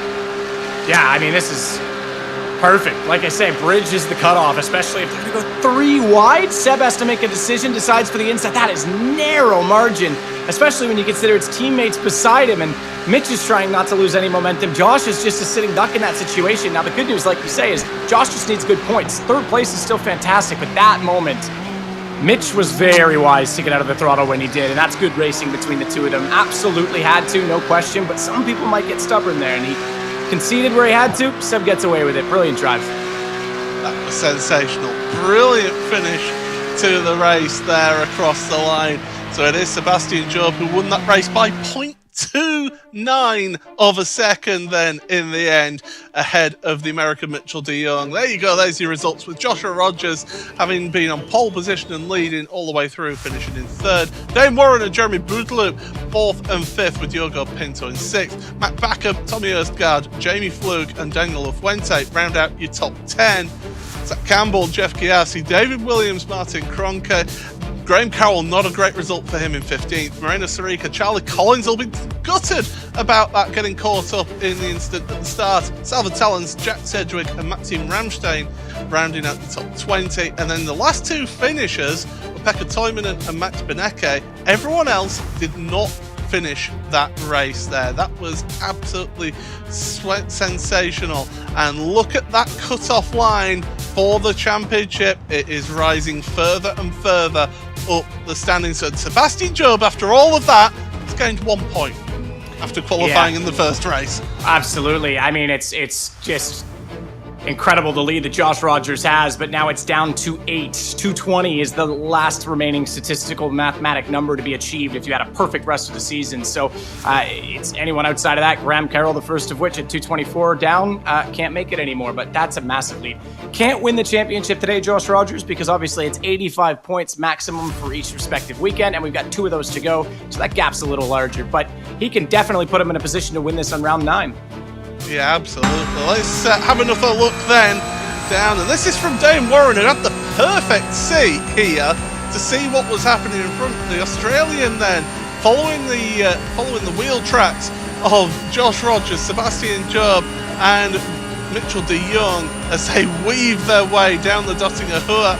Yeah, I mean, this is perfect. Like I say, bridge is the cutoff, especially if they're going to go 3 wide. Seb has to make a decision, decides for the inside. That is narrow margin, especially when you consider its teammates beside him. And Mitch is trying not to lose any momentum. Josh is just a sitting duck in that situation. Now, the good news, like you say, is Josh just needs good points. 3rd place is still fantastic, but that moment, Mitch was very wise to get out of the throttle when he did, and that's good racing between the two of them. Absolutely had to, no question, but some people might get stubborn there, and he conceded where he had to. Seb gets away with it. Brilliant drive. That was sensational. Brilliant finish to the race there across the line. So it is Sebastian Job who won that race by 0.29 of a second then in the end, ahead of the American Mitchell de Jong. There you go, there's your results, with Joshua Rogers having been on pole position and leading all the way through, finishing in 3rd. Dane Warren and Jeremy Boudloup 4th and 5th, with Yogo Pinto in 6th. Matt Backup, Tommy Erstgaard, Jamie Flug and Daniel Fuente round out your top 10. Zach Campbell, Jeff Chiassi, David Williams, Martin Kronke, Graham Carroll, not a great result for him in 15th. Moreno Sarica, Charlie Collins will be gutted about that, getting caught up in the incident at the start. Salva Talens, Jack Sedgwick and Maxim Ramstein rounding out the top 20. And then the last 2 finishers were Pekka Toivonen and Max Benecke. Everyone else did not finish that race there. That was absolutely sensational. And look at that cut-off line for the championship. It is rising further and further up the standings. So Sebastian Job, after all of that, has gained 1 point after qualifying in the first race. Absolutely. I mean, it's just incredible the lead that Josh Rogers has, but now it's down to 8. 220 is the last remaining statistical mathematic number to be achieved if you had a perfect rest of the season. So it's anyone outside of that. Graham Carroll, the first of which at 224 down, can't make it anymore, but that's a massive lead. Can't win the championship today, Josh Rogers, because obviously it's 85 points maximum for each respective weekend, and we've got 2 of those to go, so that gap's a little larger, but he can definitely put him in a position to win this on round 9. Yeah, absolutely. Let's have another look then down. And this is from Dane Warren, who had the perfect seat here to see what was happening in front. The Australian then, following the wheel tracks of Josh Rogers, Sebastian Job and Mitchell de Jong as they weave their way down the Dottinger Heuer.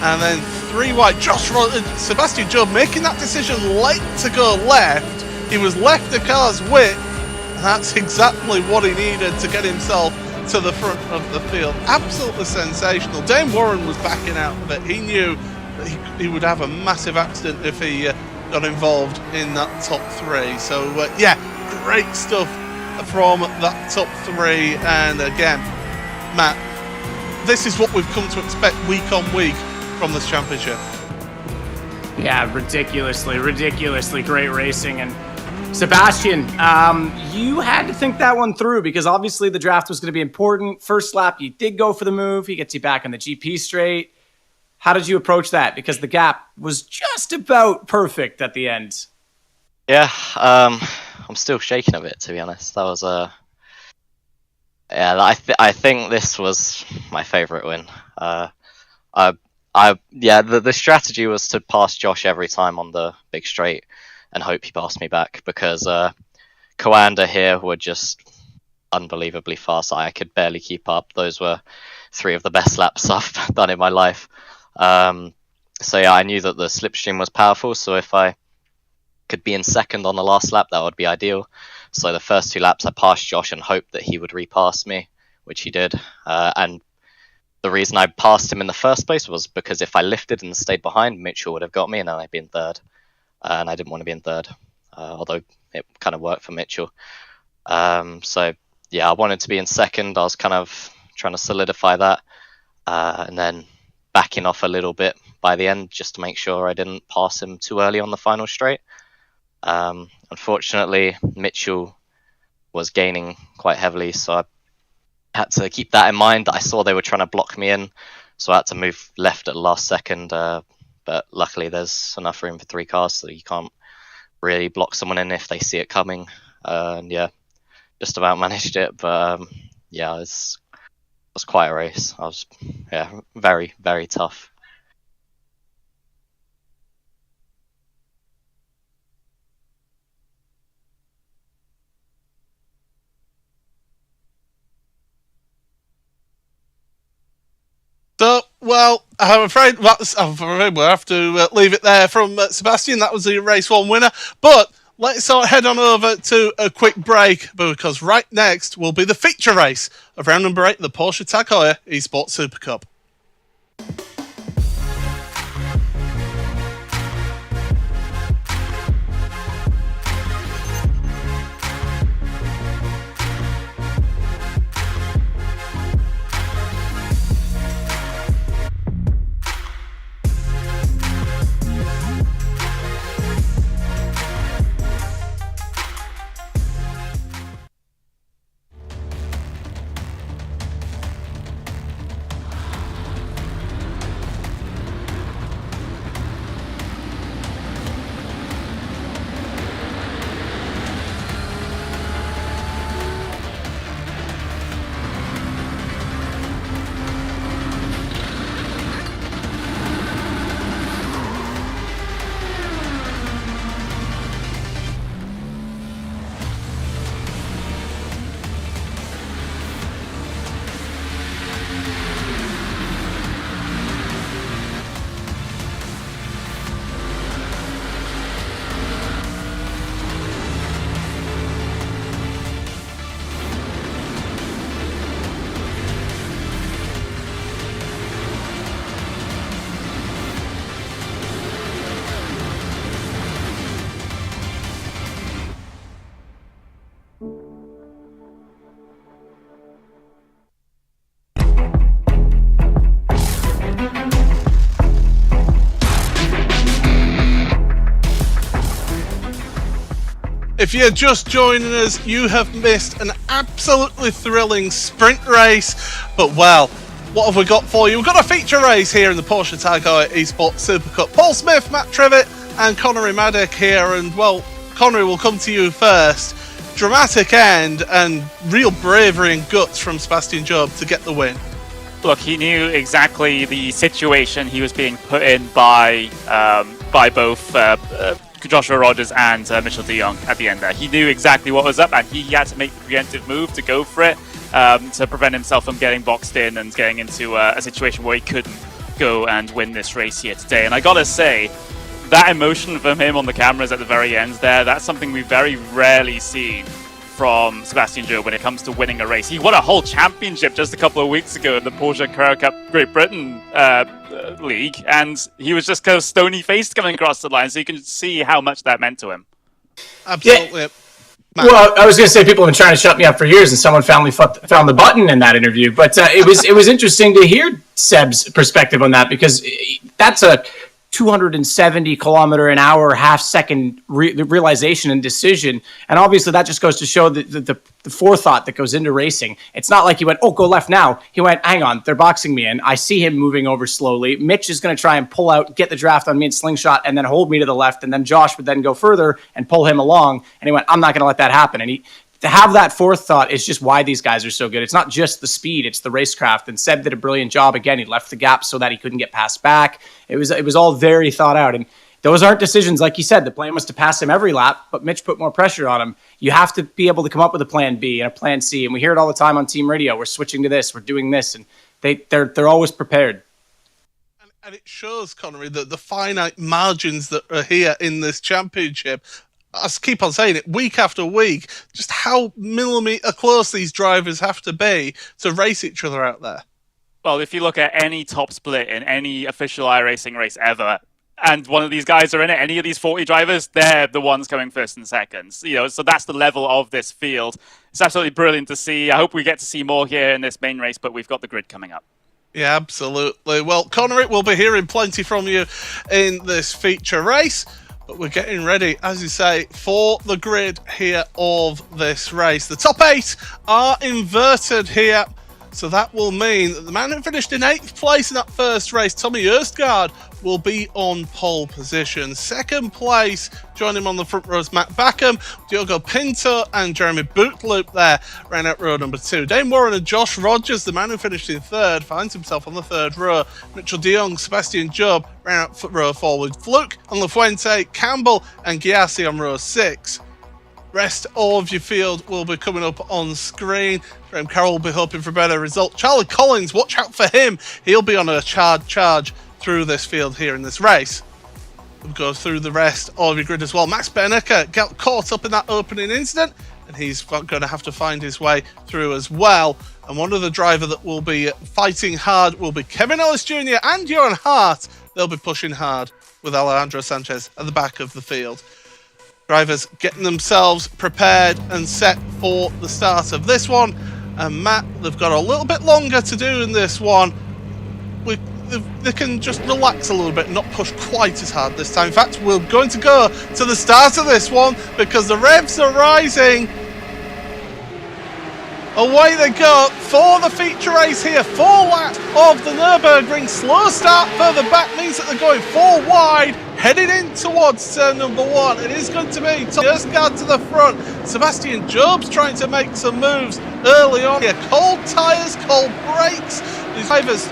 And then 3 wide. Sebastian Job making that decision late to go left, He was left the car's width, and that's exactly what he needed to get himself to the front of the field. Absolutely sensational. Dane Warren was backing out of it. He knew that he would have a massive accident if he got involved in that top three. So yeah, great stuff from that top three. And again, Matt, this is what we've come to expect week on week from this championship. Yeah, ridiculously great racing. And Sebastian, you had to think that one through because obviously the draft was going to be important. First lap, you did go for the move. He gets you back on the GP straight. How did you approach that? Because the gap was just about perfect at the end. Yeah, I'm still shaking a bit, to be honest. That was yeah, I think this was my favorite win. The strategy was to pass Josh every time on the big straight and hope he passed me back because Coanda here were just unbelievably fast. I could barely keep up. Those were 3 of the best laps I've done in my life. So yeah, I knew that the slipstream was powerful, so if I could be in second on the last lap, that would be ideal. So the first 2 laps I passed Josh and hoped that he would repass me, which he did. And the reason I passed him in the first place was because if I lifted and stayed behind, Mitchell would have got me and then I'd be in third. And I didn't want to be in third, although it kind of worked for Mitchell. So yeah, I wanted to be in second. I was kind of trying to solidify that and then backing off a little bit by the end just to make sure I didn't pass him too early on the final straight. Unfortunately, Mitchell was gaining quite heavily, so I had to keep that in mind. I saw they were trying to block me in, so I had to move left at the last second. But luckily, there's enough room for 3 cars, so you can't really block someone in if they see it coming. And yeah, just about managed it. But yeah, it was quite a race. I was very, very tough. So, well, I'm afraid we'll have to leave it there from Sebastian. That was the race 1 winner. But let's head on over to a quick break because right next will be the feature race of round number 8 of the Porsche Tag Heuer Esports Supercup. If you're just joining us, you have missed an absolutely thrilling sprint race. But, well, what have we got for you? We've got a feature race here in the Porsche Tag Heuer Esports Supercup. Paul Smith, Matt Trivett and Connery Maddock here. And, well, Connery, will come to you first. Dramatic end and real bravery and guts from Sebastian Job to get the win. Look, he knew exactly the situation he was being put in by both Joshua Rogers and Mitchell de Jong at the end there. He knew exactly what was up and he had to make the preemptive move to go for it to prevent himself from getting boxed in and getting into a situation where he couldn't go and win this race here today. And I gotta say, that emotion from him on the cameras at the very end there, that's something we very rarely seen from Sebastian Job when it comes to winning a race. He won a whole championship just a couple of weeks ago in the Porsche Carrera Cup Great Britain League, and he was just kind of stony-faced coming across the line, so you can see how much that meant to him. Absolutely. Yeah. Well, I was going to say people have been trying to shut me up for years, and someone finally found the button in that interview. But it was interesting to hear Seb's perspective on that, because that's a 270-kilometer-an-hour, half-second realization and decision. And obviously that just goes to show the forethought that goes into racing. It's not like he went, oh, go left now. He went, hang on, they're boxing me in. I see him moving over slowly. Mitch is going to try and pull out, get the draft on me and slingshot, and then hold me to the left. And then Josh would then go further and pull him along. And he went, I'm not going to let that happen. And to have that forethought is just why these guys are so good. It's not just the speed, it's the racecraft. And Seb did a brilliant job. Again, he left the gap so that he couldn't get passed back. It was all very thought out. And those aren't decisions, like you said. The plan was to pass him every lap, but Mitch put more pressure on him. You have to be able to come up with a plan B and a plan C. And we hear it all the time on team radio. We're switching to this, we're doing this. And they're always prepared. And it shows, Connery, that the finite margins that are here in this championship, I keep on saying it week after week, just how millimeter close these drivers have to be to race each other out there. Well, if you look at any top split in any official iRacing race ever, and one of these guys are in it, any of these 40 drivers, they're the ones coming first and second. So that's the level of this field. It's absolutely brilliant to see. I hope we get to see more here in this main race, but we've got the grid coming up. Yeah, absolutely. Well, Connery, we'll be hearing plenty from you in this feature race. But we're getting ready, as you say, for the grid here of this race. The top 8 are inverted here. So that will mean that the man who finished in 8th place in that first race, Tommy Erstgaard, will be on pole position. Second place, joining him on the front row is Matt Backham, Diogo Pinto and Jeremy Bootloop there, ran out row number 2. Dane Warren and Josh Rogers, the man who finished in 3rd, finds himself on the 3rd row. Mitchell de Jong, Sebastian Job ran out row 4 with Fluke on La Fuente, Campbell and Giassi on row 6. Rest of your field will be coming up on screen. Graham Carroll will be hoping for a better result. Charlie Collins, watch out for him. He'll be on a charge through this field here in this race. We'll go through the rest of your grid as well. Max Benneker got caught up in that opening incident, and he's going to have to find his way through as well. And one of the driver that will be fighting hard will be Kevin Ellis Jr. and Johan Hart. They'll be pushing hard with Alejandro Sanchez at the back of the field. Drivers getting themselves prepared and set for the start of this one. And Matt, they've got a little bit longer to do in this one. They can just relax a little bit and not push quite as hard this time. In fact, we're going to go to the start of this one because the revs are rising. Away they go for the feature race here. 4 laps of the Nürburgring. Slow start further back means that they're going 4 wide, heading in towards turn number 1. It is going to be Erstgaard to the front. Sebastian Job's trying to make some moves early on here. Cold tyres, cold brakes. These drivers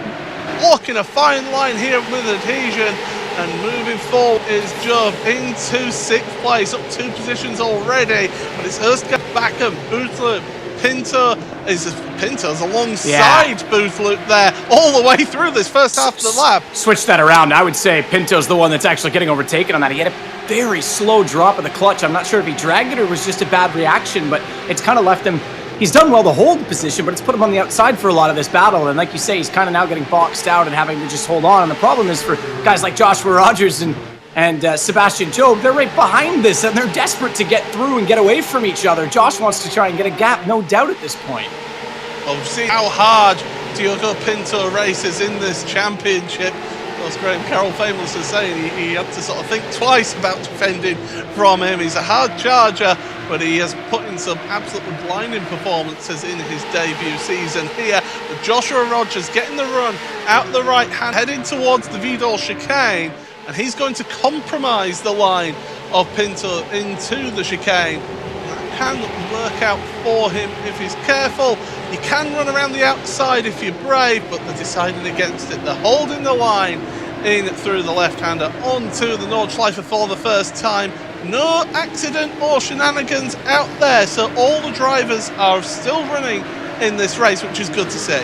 walking a fine line here with adhesion. And moving forward is Job into 6th place, up 2 positions already. But it's Erstgaard, Backham, Bootloop, Pinto's alongside Bootloop there all the way through this first half of the lap. Switch that around. I would say Pinto's the one that's actually getting overtaken on that. He had a very slow drop of the clutch. I'm not sure if he dragged it or was just a bad reaction, but it's kind of left him. He's done well to hold the position, but it's put him on the outside for a lot of this battle. And like you say, he's kind of now getting boxed out and having to just hold on. And the problem is for guys like Joshua Rogers and Sebastian Job, they're right behind this, and they're desperate to get through and get away from each other. Josh wants to try and get a gap, no doubt at this point. Well, we've seen how hard Diogo Pinto races in this championship. As Graham Carroll famously saying, he had to sort of think twice about defending from him. He's a hard charger, but he has put in some absolutely blinding performances in his debut season here. But Joshua Rogers getting the run out the right hand, heading towards the Vidal chicane. And he's going to compromise the line of Pinto into the chicane. That can work out for him if he's careful. You can run around the outside if you're brave, but they're deciding against it. They're holding the line in through the left-hander onto the Nordschleife for the first time. No accident or shenanigans out there, so all the drivers are still running in this race, which is good to see.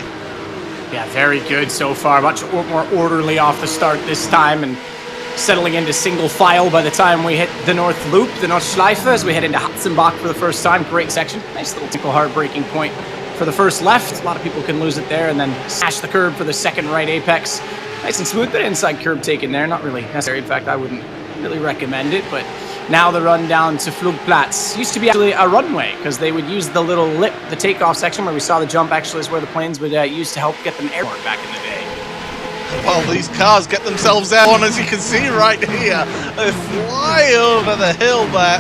Yeah, very good so far. Much more orderly off the start this time, and settling into single file by the time we hit the North Loop, the Nordschleife, as we head into Hatzenbach for the first time. Great section. Nice little typical hard-braking point for the first left. A lot of people can lose it there, and then smash the curb for the second right apex. Nice and smooth, but inside curb taken there. Not really necessary. In fact, I wouldn't really recommend it, but now the run down to Flugplatz. Used to be actually a runway, because they would use the little lip, the takeoff section where we saw the jump actually is where the planes would use to help get them airborne back in the day. Well, these cars get themselves out on, as you can see right here. They fly over the hill there.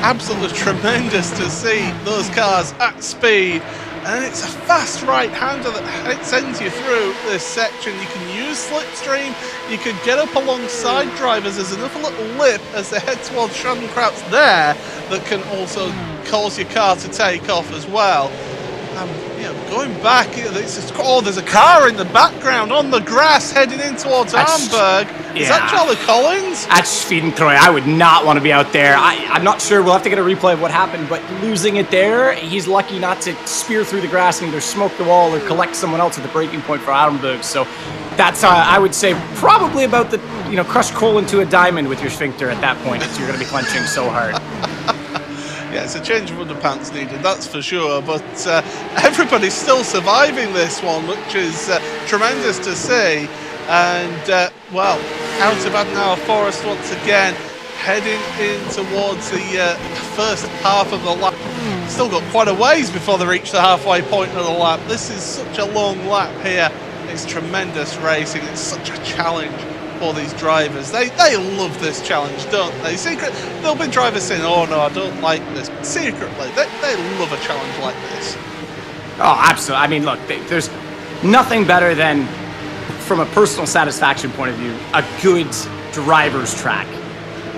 Absolutely tremendous to see those cars at speed. And it's a fast right-hander that sends you through this section. You can use slipstream, you could get up alongside drivers. There's another little lip as they head towards Schadenkrautz there that can also cause your car to take off as well. Going back, there's a car in the background on the grass heading in towards Hamburg. Is that Charlie Collins? That's Schwedentreu. I would not want to be out there. I'm not sure. We'll have to get a replay of what happened, but losing it there, he's lucky not to spear through the grass and either smoke the wall or collect someone else at the breaking point for Hamburg. So that's, I would say, probably about the, crush coal into a diamond with your sphincter at that point. You're going to be clenching so hard. Yeah, it's a change of underpants needed, that's for sure, but everybody's still surviving this one, which is tremendous to see. And, well, out of Adenauer Forest once again, heading in towards the first half of the lap. Still got quite a ways before they reach the halfway point of the lap. This is such a long lap here. It's tremendous racing. It's such a challenge for these drivers. They love this challenge, don't they? There'll be drivers saying, oh no, I don't like this, but secretly they love a challenge like this. Oh, absolutely. I mean, look, there's nothing better than, from a personal satisfaction point of view, a good driver's track.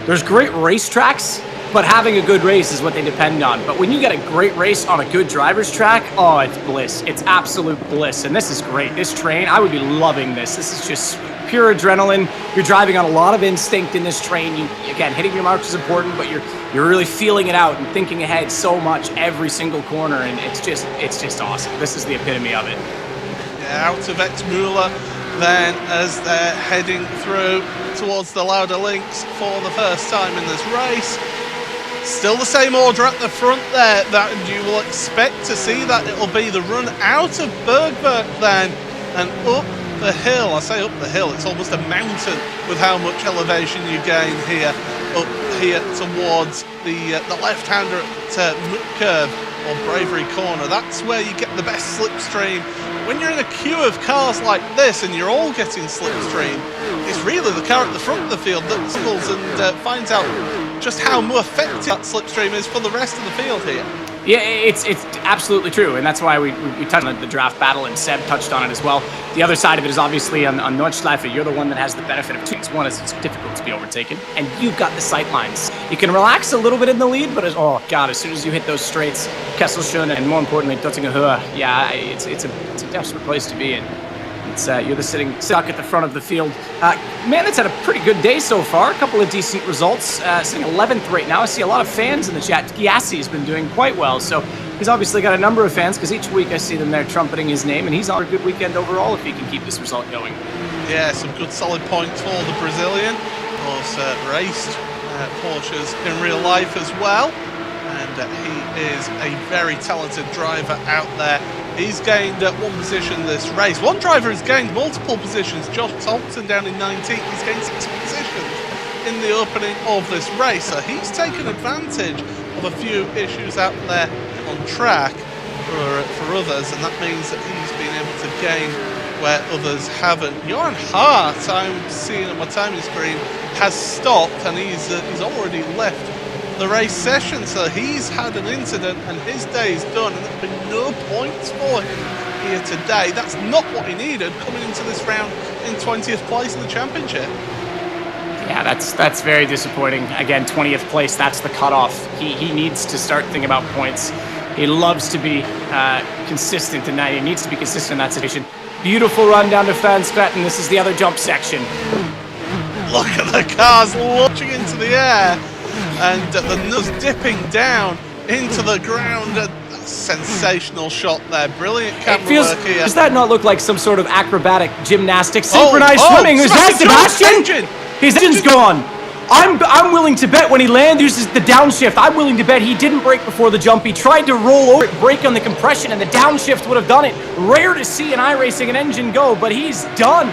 There's great racetracks, but having a good race is what they depend on. But when you get a great race on a good driver's track, oh, it's bliss. It's absolute bliss. And this is great. This train, I would be loving this. This is just pure adrenaline. You're driving on a lot of instinct in this train. Again, hitting your marks is important, but you're really feeling it out and thinking ahead so much every single corner, and it's just awesome. This is the epitome of it. Yeah, out of Exmüller then as they're heading through towards the Lauda Links for the first time in this race. Still the same order at the front there that you will expect to see. That it'll be the run out of Bergwerk then and up the hill. I say up the hill, it's almost a mountain with how much elevation you gain here, up here towards the left-hander at Curve or Bravery Corner. That's where you get the best slipstream. When you're in a queue of cars like this and you're all getting slipstream, it's really the car at the front of the field that struggles and finds out just how more effective that slipstream is for the rest of the field here. Yeah, it's absolutely true, and that's why we touched on the draft battle, and Seb touched on it as well. The other side of it is obviously on Nordschleife, you're the one that has the benefit of two things. One is it's difficult to be overtaken, and you've got the sight lines. You can relax a little bit in the lead, but oh god, as soon as you hit those straights, Kesselschön, and more importantly, Döttinger Höhe, yeah, it's a desperate place to be in. You're the sitting stuck at the front of the field. Man, it's had a pretty good day so far. A couple of decent results. Sitting 11th right now. I see a lot of fans in the chat. Giassi's been doing quite well, so he's obviously got a number of fans because each week I see them there trumpeting his name, and he's on a good weekend overall if he can keep this result going. Yeah, some good solid points for the Brazilian. Also raced Porsches in real life as well, and he is a very talented driver out there. He's gained one position this race. One driver has gained multiple positions. Josh Thompson down in 19th. He's gained 6 positions in the opening of this race. So he's taken advantage of a few issues out there on track for others, and that means that he's been able to gain where others haven't. Johan Hart, I'm seeing on my timing screen, has stopped, and he's already left the race session, so he's had an incident and his day's done, and there's been no points for him here today. That's not what he needed coming into this round in 20th place in the championship. Yeah, that's very disappointing. Again, 20th place, that's the cutoff. He needs to start thinking about points. He loves to be consistent in that. He needs to be consistent in that situation. Beautiful run down to Fanskratten. This is the other jump section. Look at the cars launching into the air. And the nose dipping down into the ground. A sensational shot there. Brilliant camera work here. Does that not look like some sort of acrobatic gymnastics, synchronized swimming? Is that Sebastian? His engine's gone. I'm willing to bet when he uses the downshift, I'm willing to bet he didn't brake before the jump. He tried to roll over it, brake on the compression, and the downshift would have done it. Rare to see an iRacing an engine go, but he's done.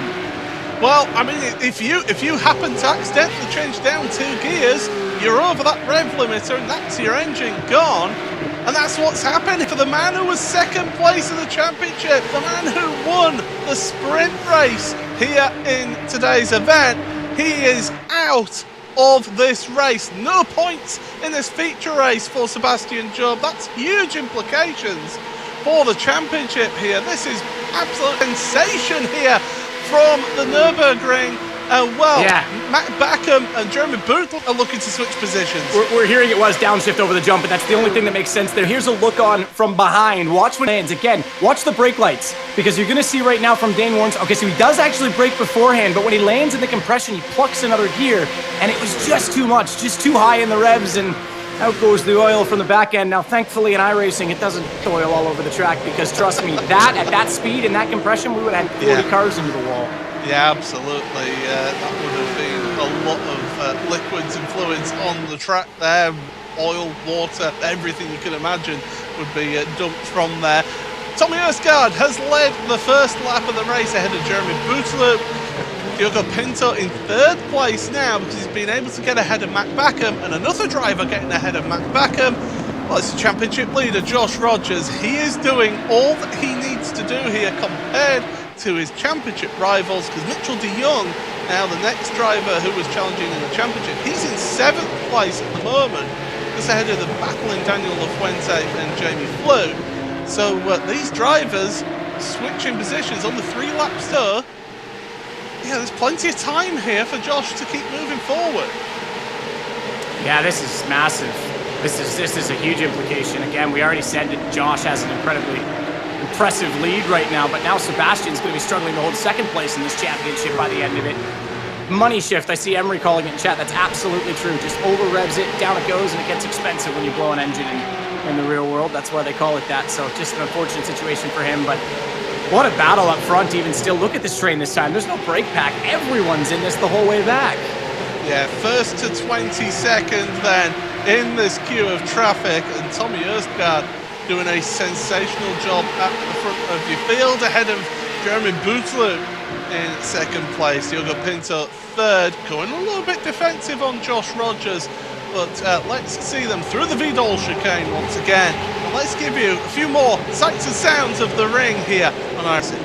Well, I mean, if you happen to accidentally change down 2 gears, you're over that rev limiter, and that's your engine gone. And that's what's happened for the man who was second place in the championship, the man who won the sprint race here in today's event. He is out of this race. No points in this feature race for Sebastian Job. That's huge implications for the championship here. This is absolute sensation here from the Nürburgring. Matt Backham and Jeremy Bootle are looking to switch positions. We're hearing it was downshift over the jump, and that's the only thing that makes sense there. Here's a look on from behind. Watch when it lands. Again, watch the brake lights, because you're going to see right now from Dane Warren's. Okay, so he does actually brake beforehand, but when he lands in the compression, he plucks another gear, and it was just too much, just too high in the revs, and out goes the oil from the back end. Now, thankfully, in iRacing, it doesn't oil all over the track, because trust me, that at that speed and that compression, we would have had 40 cars into the wall. Yeah, absolutely. That would have been a lot of liquids and fluids on the track there. Oil, water, everything you can imagine would be dumped from there. Tommy Erskard has led the first lap of the race ahead of Jeremy Bootle. Diogo Pinto in 3rd place now because he's been able to get ahead of Matt Backham, and another driver getting ahead of Matt Backham. Well, it's the championship leader, Josh Rogers. He is doing all that he needs to do here compared to his championship rivals, because Mitchell de Jong, now the next driver who was challenging in the championship, he's in 7th place at the moment, just ahead of the battling Daniel Lafuente and Jamie Flew. So these drivers switching positions on the 3-lap stir. Yeah, there's plenty of time here for Josh to keep moving forward. Yeah, this is massive. This is a huge implication. Again, we already said that Josh has an incredibly impressive lead right now, but now Sebastian's going to be struggling to hold 2nd place in this championship by the end of it. Money shift, I see Emery calling it in chat. That's absolutely true. Just over revs it, down it goes, and it gets expensive when you blow an engine in the real world. That's why they call it that. So just an unfortunate situation for him, but what a battle up front even still. Look at this train this time. There's no brake pack. Everyone's in this the whole way back. Yeah, 1st to 22nd then in this queue of traffic, and Tommy Erskard doing a sensational job at the front of your field ahead of Jeremy Bootle in 2nd place. Diogo Pinto 3rd, going a little bit defensive on Josh Rogers, but let's see them through the Vidal chicane once again. And let's give you a few more sights and sounds of the ring here on iRacing.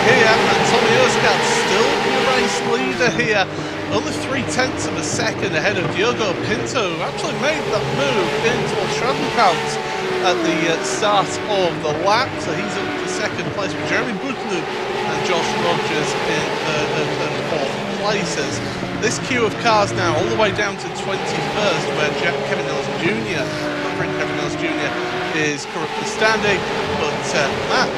here, and Tommy Erskad still the race leader here. Only 0.3 of a second ahead of Diogo Pinto, who actually made that move into a travel count at the start of the lap. So he's up to second place with Jeremy Butlu and Josh Rogers in third and fourth places. This queue of cars now all the way down to 21st, where Kevin Ellis Jr., Kevin Ellis Jr. is currently standing. But Matt,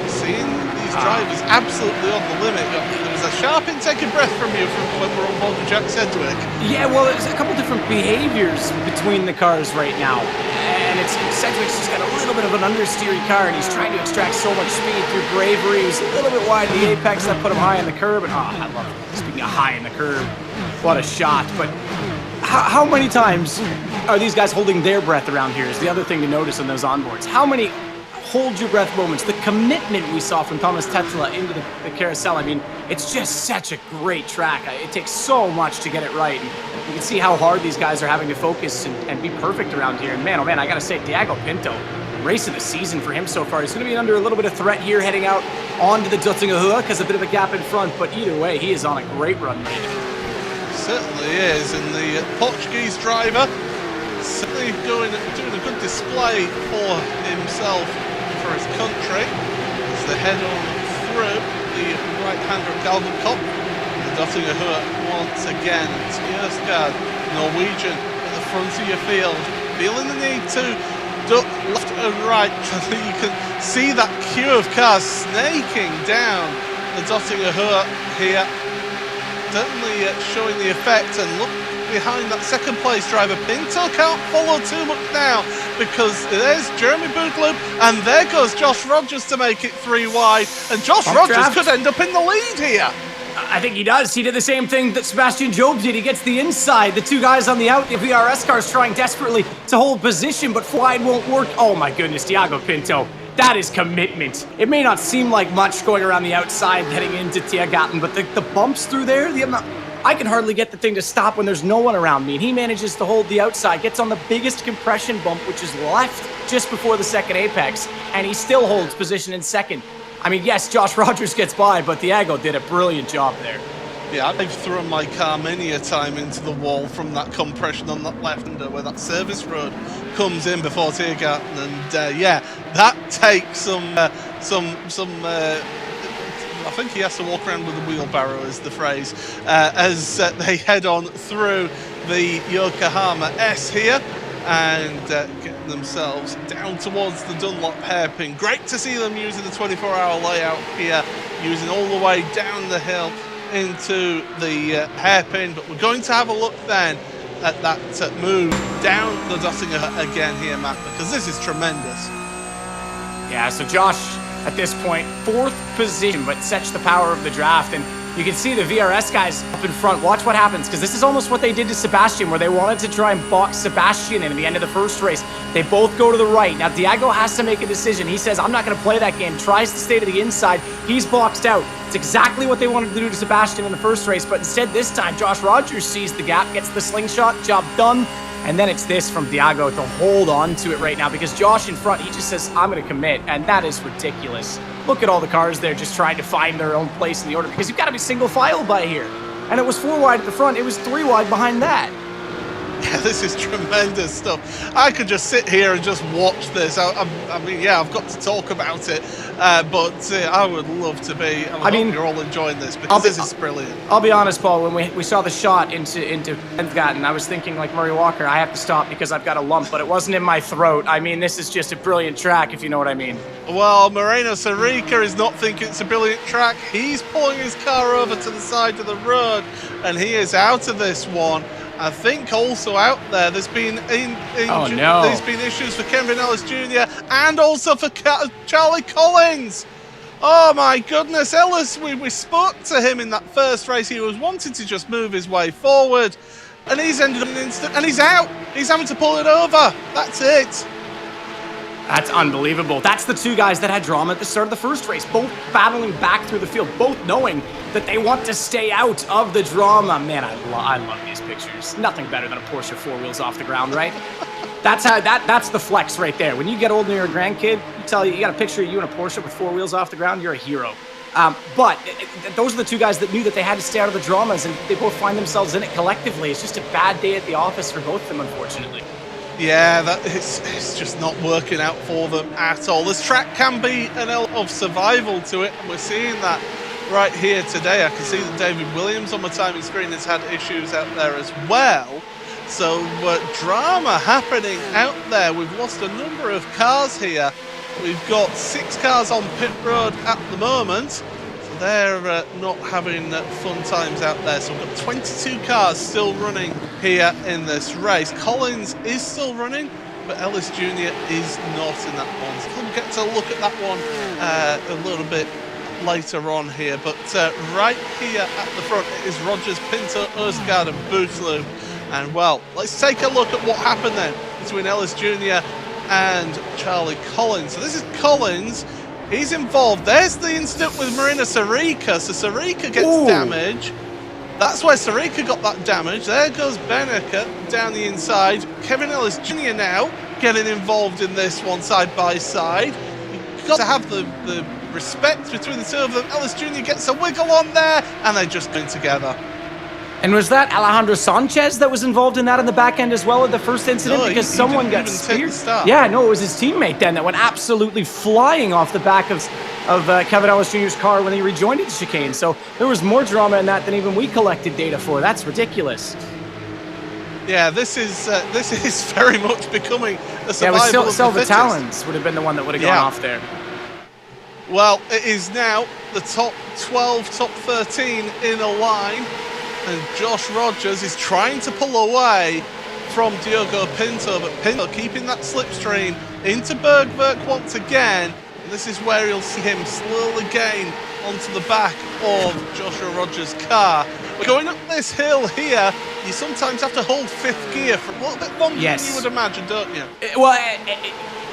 seeing these drivers absolutely on the limit, there was a sharp intake of breath from you from when we're on board with Jack Sedgwick. Yeah, well, there's a couple different behaviors between the cars right now. And it's Sedgwick's just got a little bit of an understeery car, and he's trying to extract so much speed through bravery. He's a little bit wide in the apex. That put him high in the curb. And I love it. Speaking of high in the curb, what a shot. But how many times are these guys holding their breath around here is the other thing to notice on those onboards. How many hold your breath moments, the commitment we saw from Thomas Tetela into the carousel. I mean, it's just such a great track. It takes so much to get it right. And you can see how hard these guys are having to focus and be perfect around here. And man, oh man, I gotta say, Thiago Pinto, race of the season for him so far. He's gonna be under a little bit of threat here heading out onto the Duttinga because a bit of a gap in front, but either way, he is on a great run right now. Certainly is, and the Portuguese driver certainly doing a good display for himself, for his country, as they head on through the right-hander at Galvin Kopp. The Dottinger once again, Tjørsgaard, Norwegian, at the front of your field, feeling the need to duck left and right. You can see that queue of cars snaking down the Dottinger here, certainly showing the effect. And look behind that second place driver, Pinto can't follow too much now, because there's Jeremy Butlu and there goes Josh Rogers to make it 3 wide, and Josh Rogers could end up in the lead here. I think he does. He did the same thing that Sebastian Job did. He gets the inside. The two guys on the out, the VRS cars trying desperately to hold position, but wide won't work. Oh my goodness, Thiago Pinto. That is commitment. It may not seem like much going around the outside heading into Tiergarten, but the bumps through there, the amount... I can hardly get the thing to stop when there's no one around me, and he manages to hold the outside, gets on the biggest compression bump, which is left just before the second apex, and he still holds position in second. I mean, yes, Josh Rogers gets by, but Thiago did a brilliant job there. Yeah, I've thrown my car many a time into the wall from that compression on that left-hander where that service road comes in before Tiergarten, and yeah, that takes some I think he has to walk around with a wheelbarrow, is the phrase, as they head on through the Yokohama S here and get themselves down towards the Dunlop hairpin. Great to see them using the 24-hour layout here, using all the way down the hill into the hairpin. But we're going to have a look then at that move down the Dottinger again here, Matt, because this is tremendous. Yeah, so Josh, at this point, 4th position, but such the power of the draft. And you can see the VRS guys up in front. Watch what happens, because this is almost what they did to Sebastian, where they wanted to try and box Sebastian in at the end of the first race. They both go to the right. Now, Thiago has to make a decision. He says, I'm not going to play that game. Tries to stay to the inside. He's boxed out. It's exactly what they wanted to do to Sebastian in the first race, but instead this time, Josh Rogers sees the gap, gets the slingshot, job done. And then it's this from Thiago to hold on to it right now, because Josh in front, he just says, I'm going to commit, and that is ridiculous. Look at all the cars there just trying to find their own place in the order, because you've got to be single file by here. And it was 4 wide at the front, it was 3 wide behind that. Yeah, this is tremendous stuff. I could just sit here and just watch this. I mean, yeah, I've got to talk about it, but I would love to be. I mean, you're all enjoying this, because this is brilliant. I'll be honest, Paul, when we saw the shot into Tiergarten, I was thinking like Murray Walker, I have to stop because I've got a lump, but it wasn't in my throat. I mean, this is just a brilliant track, if you know what I mean. Well, Moreno Sarica is not thinking it's a brilliant track. He's pulling his car over to the side of the road, and he is out of this one. I think also out there's been there's been issues for Kevin Ellis Jr. and also for Charlie Collins. Oh my goodness, Ellis, we spoke to him in that first race. He was wanting to just move his way forward, and he's ended up in an instant, and he's out. He's having to pull it over. That's it. That's unbelievable. That's the two guys that had drama at the start of the first race, both battling back through the field, both knowing that they want to stay out of the drama. Man, I love these pictures. Nothing better than a Porsche 4 wheels off the ground, right? That's the flex right there. When you get old and you're a grandkid, you got a picture of you in a Porsche with 4 wheels off the ground, you're a hero. But those are the two guys that knew that they had to stay out of the dramas, and they both find themselves in it collectively. It's just a bad day at the office for both of them, unfortunately. Yeah, it's just not working out for them at all. This track can be an element of survival to it, and we're seeing that right here today. I can see that David Williams on my timing screen has had issues out there as well. So drama happening out there. We've lost a number of cars here. We've got 6 cars on pit road at the moment. So they're not having fun times out there. So we've got 22 cars still running here in this race. Collins is still running, but Ellis Jr. is not in that one. So we'll get to look at that one a little bit later on here. But right here at the front it is Rogers, Pinto, Osgaard and Bootloo. And well, let's take a look at what happened then between Ellis Jr. and Charlie Collins. So this is Collins. He's involved. There's the incident with Marina Sarika. So Sarika gets damage. That's where Sarika got that damage. There goes Beneke down the inside. Kevin Ellis Jr. now getting involved in this one side by side. You've got to have the respect between the two of them. Ellis Jr. gets a wiggle on there, and they're just going together. And was that Alejandro Sanchez that was involved in that in the back end as well at the first incident? No, because he someone didn't got even take the speared. start. Yeah, no, it was his teammate then that went absolutely flying off the back of Kevin Ellis Jr.'s car when he rejoined the chicane. So there was more drama in that than even we collected data for. That's ridiculous. Yeah, this is very much becoming a survival Yeah, it of was the Silva fittest. Talons would have been the one that would have gone off there. Well, it is now the top 12, top 13 in a line. And Josh Rogers is trying to pull away from Diogo Pinto, but Pinto keeping that slipstream into Bergwerk once again. And this is where you'll see him slowly gain onto the back of Joshua Rogers' car. We're going up this hill here. You sometimes have to hold 5th gear for a little bit longer than you would imagine, don't you?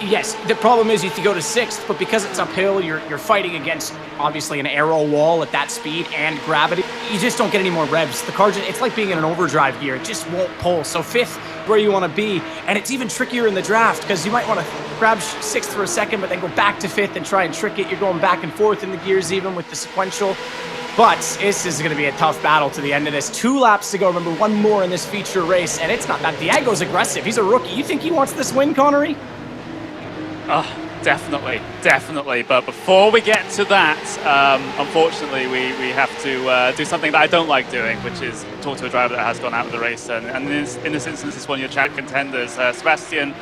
Yes, the problem is you have to go to 6th, but because it's uphill, you're fighting against, obviously, an aero wall at that speed and gravity. You just don't get any more revs. The car, it's like being in an overdrive gear. It just won't pull. So 5th, where you want to be. And it's even trickier in the draft, because you might want to grab 6th for a second, but then go back to 5th and try and trick it. You're going back and forth in the gears, even with the sequential. But this is going to be a tough battle to the end of this. 2 laps to go. Remember, 1 more in this feature race, and it's not that. Diego's aggressive. He's a rookie. You think he wants this win, Connery? Oh, definitely. But before we get to that, unfortunately, we have to do something that I don't like doing, which is talk to a driver that has gone out of the race. And in this instance, it's one of your chat contenders. Sebastian,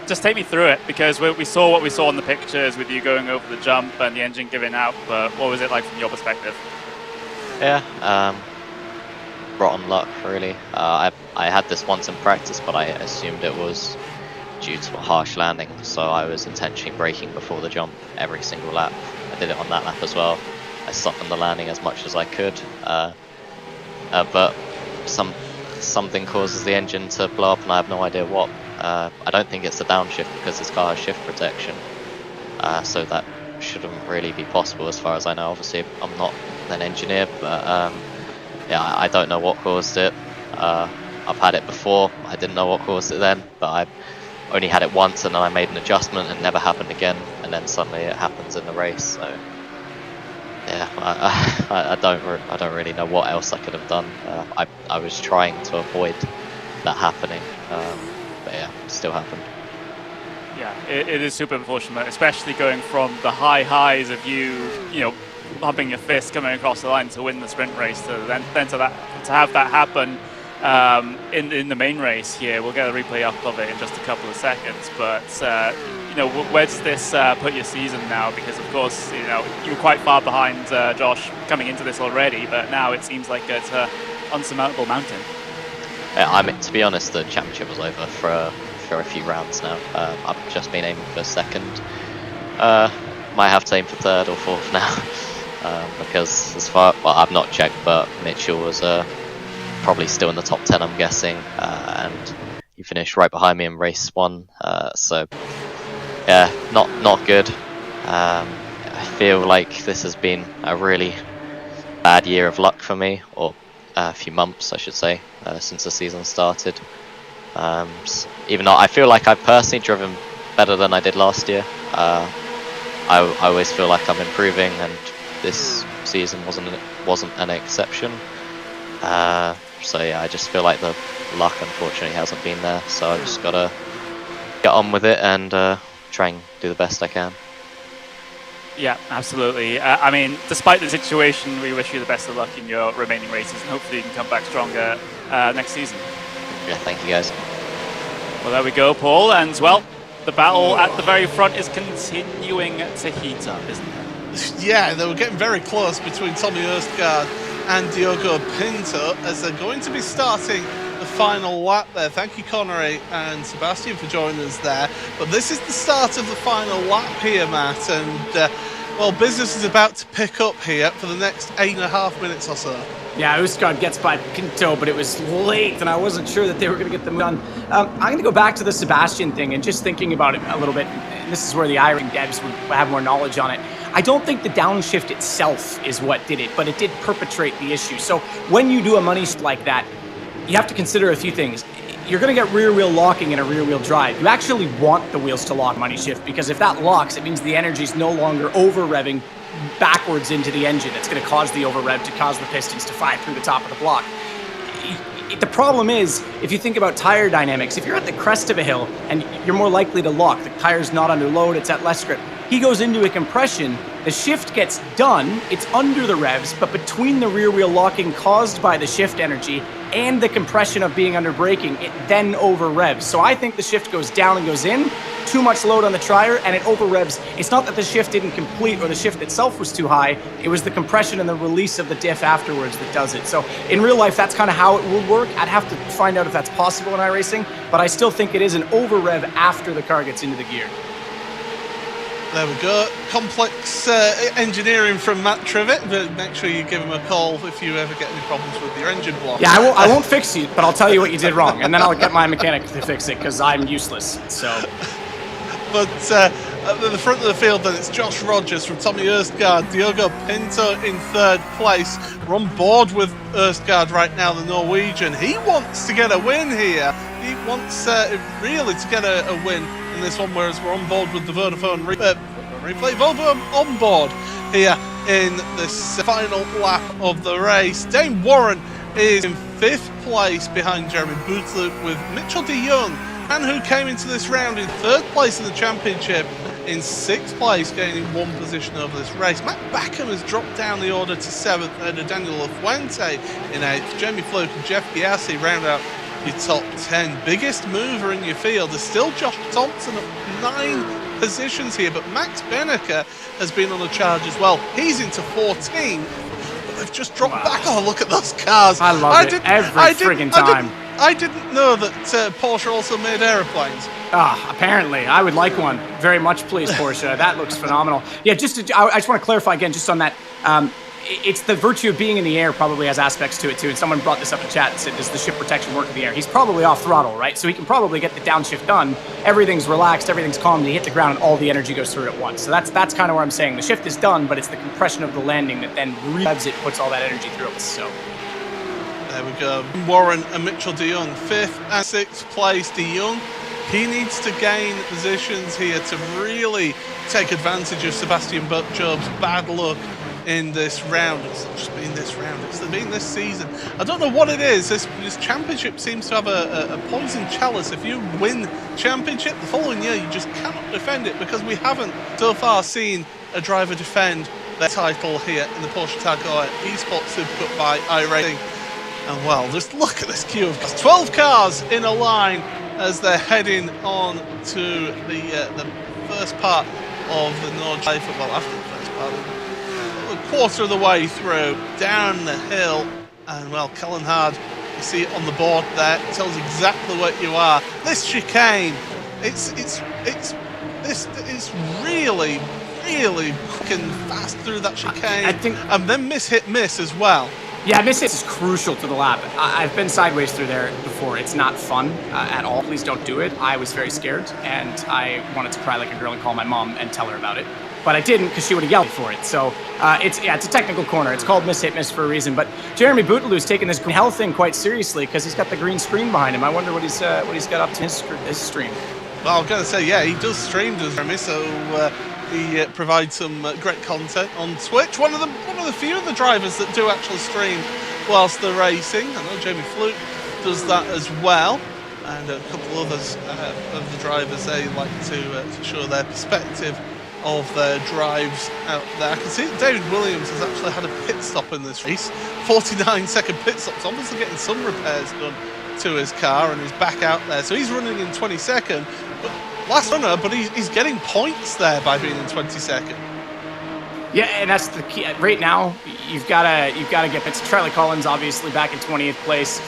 just take me through it, because we saw what we saw in the pictures with you going over the jump and the engine giving out. But what was it like from your perspective? Yeah, rotten luck, really. I had this once in practice, but I assumed it was due to a harsh landing, so I was intentionally braking before the jump every single lap. I did it on that lap as well. I softened the landing as much as I could, but something causes the engine to blow up, and I have no idea what. I don't think it's the downshift, because this car has shift protection, so that shouldn't really be possible as far as I know. Obviously, I'm not an engineer, but yeah, I don't know what caused it. I've had it before. I didn't know what caused it then, but I only had it once, and then I made an adjustment, and it never happened again, and then suddenly it happens in the race. So yeah, I don't really know what else I could have done. I was trying to avoid that happening, but yeah, it still happened. Yeah, it is super unfortunate, especially going from the high highs of you know, pumping your fist coming across the line to win the sprint race, to then to have that happen in the main race here. We'll get a replay up of it in just a couple of seconds, but you know, where does this put your season now? Because of course, you know, you were quite far behind Josh coming into this already, but now it seems like it's an unsurmountable mountain. Yeah, I mean, to be honest, the championship was over for a few rounds now. I've just been aiming for 2nd. Might have to aim for 3rd or 4th now, because as far, well, I've not checked, but Mitchell was probably still in the top 10, I'm guessing, and he finished right behind me in race 1. So yeah, not good. I feel like this has been a really bad year of luck for me, or a few months, I should say, since the season started. Even though I feel like I've personally driven better than I did last year, I always feel like I'm improving, and this season wasn't an exception. So yeah, I just feel like the luck unfortunately hasn't been there. So I just gotta get on with it and try and do the best I can. Yeah, absolutely. I mean, despite the situation, we wish you the best of luck in your remaining races, and hopefully you can come back stronger next season. Yeah, thank you guys. Well, there we go, Paul, and well, the battle at the very front is continuing to heat up, isn't it? Yeah, they were getting very close between Tommy Erstgaard and Diogo Pinto as they're going to be starting the final lap there. Thank you, Connery and Sebastian, for joining us there. But this is the start of the final lap here, Matt, and well, business is about to pick up here for the next 8.5 minutes or so. Yeah, Erstgaard gets by Pinto, but it was late, and I wasn't sure that they were going to get them done. I'm going to go back to the Sebastian thing, and just thinking about it a little bit, and this is where the iRacing devs would have more knowledge on it. I don't think the downshift itself is what did it, but it did perpetrate the issue. So when you do a money shift like that, you have to consider a few things. You're going to get rear wheel locking in a rear wheel drive. You actually want the wheels to lock money shift, because if that locks, it means the energy is no longer over revving backwards into the engine. That's going to cause the over rev, to cause the pistons to fly through the top of the block. The problem is, if you think about tire dynamics, if you're at the crest of a hill and you're more likely to lock, the tire's not under load, it's at less grip. He goes into a compression, the shift gets done, it's under the revs, but between the rear wheel locking caused by the shift energy and the compression of being under braking, it then over revs. So I think the shift goes down and goes in, too much load on the tire, and it over revs. It's not that the shift didn't complete or the shift itself was too high, it was the compression and the release of the diff afterwards that does it. So in real life, that's kind of how it would work. I'd have to find out if that's possible in iRacing, but I still think it is an over rev after the car gets into the gear. There we go. Complex engineering from Matt Trivet, but make sure you give him a call if you ever get any problems with your engine block. Yeah, I won't fix you, but I'll tell you what you did wrong, and then I'll get my mechanic to fix it, because I'm useless, so... But at the front of the field, then, it's Josh Rogers from Tommy Erstgaard, Diogo Pinto in third place. We're on board with Erstgaard right now, the Norwegian. He wants to get a win here. He wants really to get a win in this one, whereas we're on board with the Vodafone replay. Vodafone on board here in this final lap of the race. Dane Warren is in 5th place behind Jeremy Bootley, with Mitchell de Jong, and who came into this round in 3rd place in the championship, in 6th place, gaining 1 position over this race. Matt Backham has dropped down the order to 7th, and Daniel Lafuente in 8th. Jamie Fluke and Jeff Giassi round out your top 10. Biggest mover in your field is still Josh Thompson at 9 positions here, but Max Benneker has been on a charge as well. He's into 14, but they've just dropped back. Oh, look at those cars. I love it every friggin' time. I didn't know that Porsche also made aeroplanes. Apparently. I would like one. Very much, please, Porsche. That looks phenomenal. Yeah, I just want to clarify again, just on that. It's the virtue of being in the air probably has aspects to it, too. And someone brought this up in chat and said, does the shift protection work in the air? He's probably off throttle, right? So he can probably get the downshift done. Everything's relaxed, everything's calm, and he hit the ground, and all the energy goes through at once. So that's kind of where I'm saying the shift is done, but it's the compression of the landing that then revs it, puts all that energy through it. So... there we go. Warren and Mitchell de Jong, 5th and 6th place. De Jong, he needs to gain positions here to really take advantage of Sebastian Job's bad luck in this round. It's not just been this round, it's been this season. I don't know what it is. This championship seems to have a poison chalice. If you win championship, the following year you just cannot defend it, because we haven't so far seen a driver defend their title here in the Porsche Heuer Esports Supercup by iRacing. And well, just look at this queue of cars. 12 cars in a line as they're heading on to the first part of the Nord Life. Well, after the first part, a quarter of the way through, down the hill. And well, Kellen Hard, you see it on the board there, it tells exactly what you are. This chicane, it's really quick and fast through that chicane. I think, and then miss as well. Yeah, miss is crucial to the lap. I've been sideways through there before. It's not fun at all. Please don't do it. I was very scared, and I wanted to cry like a girl and call my mom and tell her about it. But I didn't, because she would have yelled for it. So it's a technical corner. It's called miss for a reason. But Jeremy Bootley's taking this hell thing quite seriously, because he's got the green screen behind him. I wonder what he's got up to his stream. Well, I'm going to say, yeah, he does stream, does Jeremy, so He provides some great content on Twitch. One of the few of the drivers that do actually stream whilst they're racing. I know Jamie Flute does that as well, and a couple others of the drivers, they like to show their perspective of their drives out there. I can see that David Williams has actually had a pit stop in this race. 49-second pit stop. So obviously getting some repairs done to his car, and he's back out there. So he's running in 22nd. Last runner, but he's getting points there by being in 22nd. Yeah, and that's the key. Right now, you've got to get Vince. Charlie Collins, obviously, back in 20th place.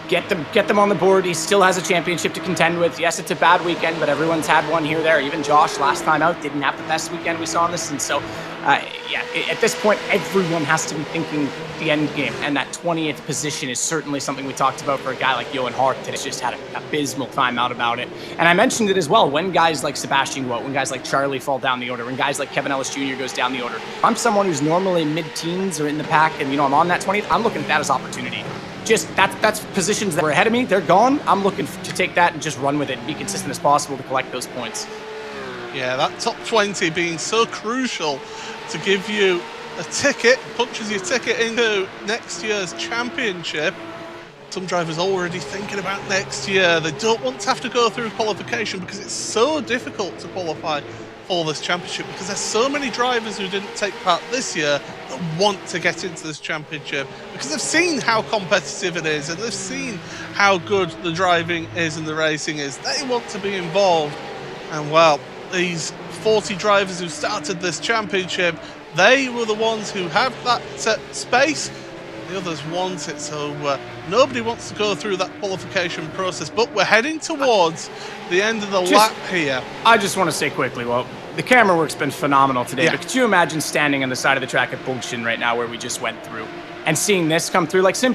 Get them on the board. He still has a championship to contend with. Yes, it's a bad weekend, but everyone's had one here, there. Even Josh, last time out, didn't have the best weekend we saw in this. And so, at this point, everyone has to be thinking the end game. And that 20th position is certainly something we talked about for a guy like Johan Hart that has just had an abysmal time out about it. And I mentioned it as well. When guys like Sebastian go out, when guys like Charlie fall down the order, when guys like Kevin Ellis Jr. goes down the order, I'm someone who's normally mid-teens or in the pack, and I'm on that 20th. I'm looking at that as opportunity. Just that's positions that were ahead of me. They're gone. I'm looking to take that and just run with it and be consistent as possible to collect those points. Yeah, that top 20 being so crucial to give you a ticket, punches your ticket into next year's championship. Some drivers already thinking about next year. They don't want to have to go through qualification because it's so difficult to qualify for this championship, because there's so many drivers who didn't take part this year that want to get into this championship because they've seen how competitive it is and they've seen how good the driving is and the racing is. They want to be involved. And well, these 40 drivers who started this championship, they were the ones who have that space. The others want it, so nobody wants to go through that qualification process. But we're heading towards the end of the lap here. I just want to say quickly, well, the camera work's been phenomenal today, but could you imagine standing on the side of the track at Bunchen right now where we just went through and seeing this come through? Like some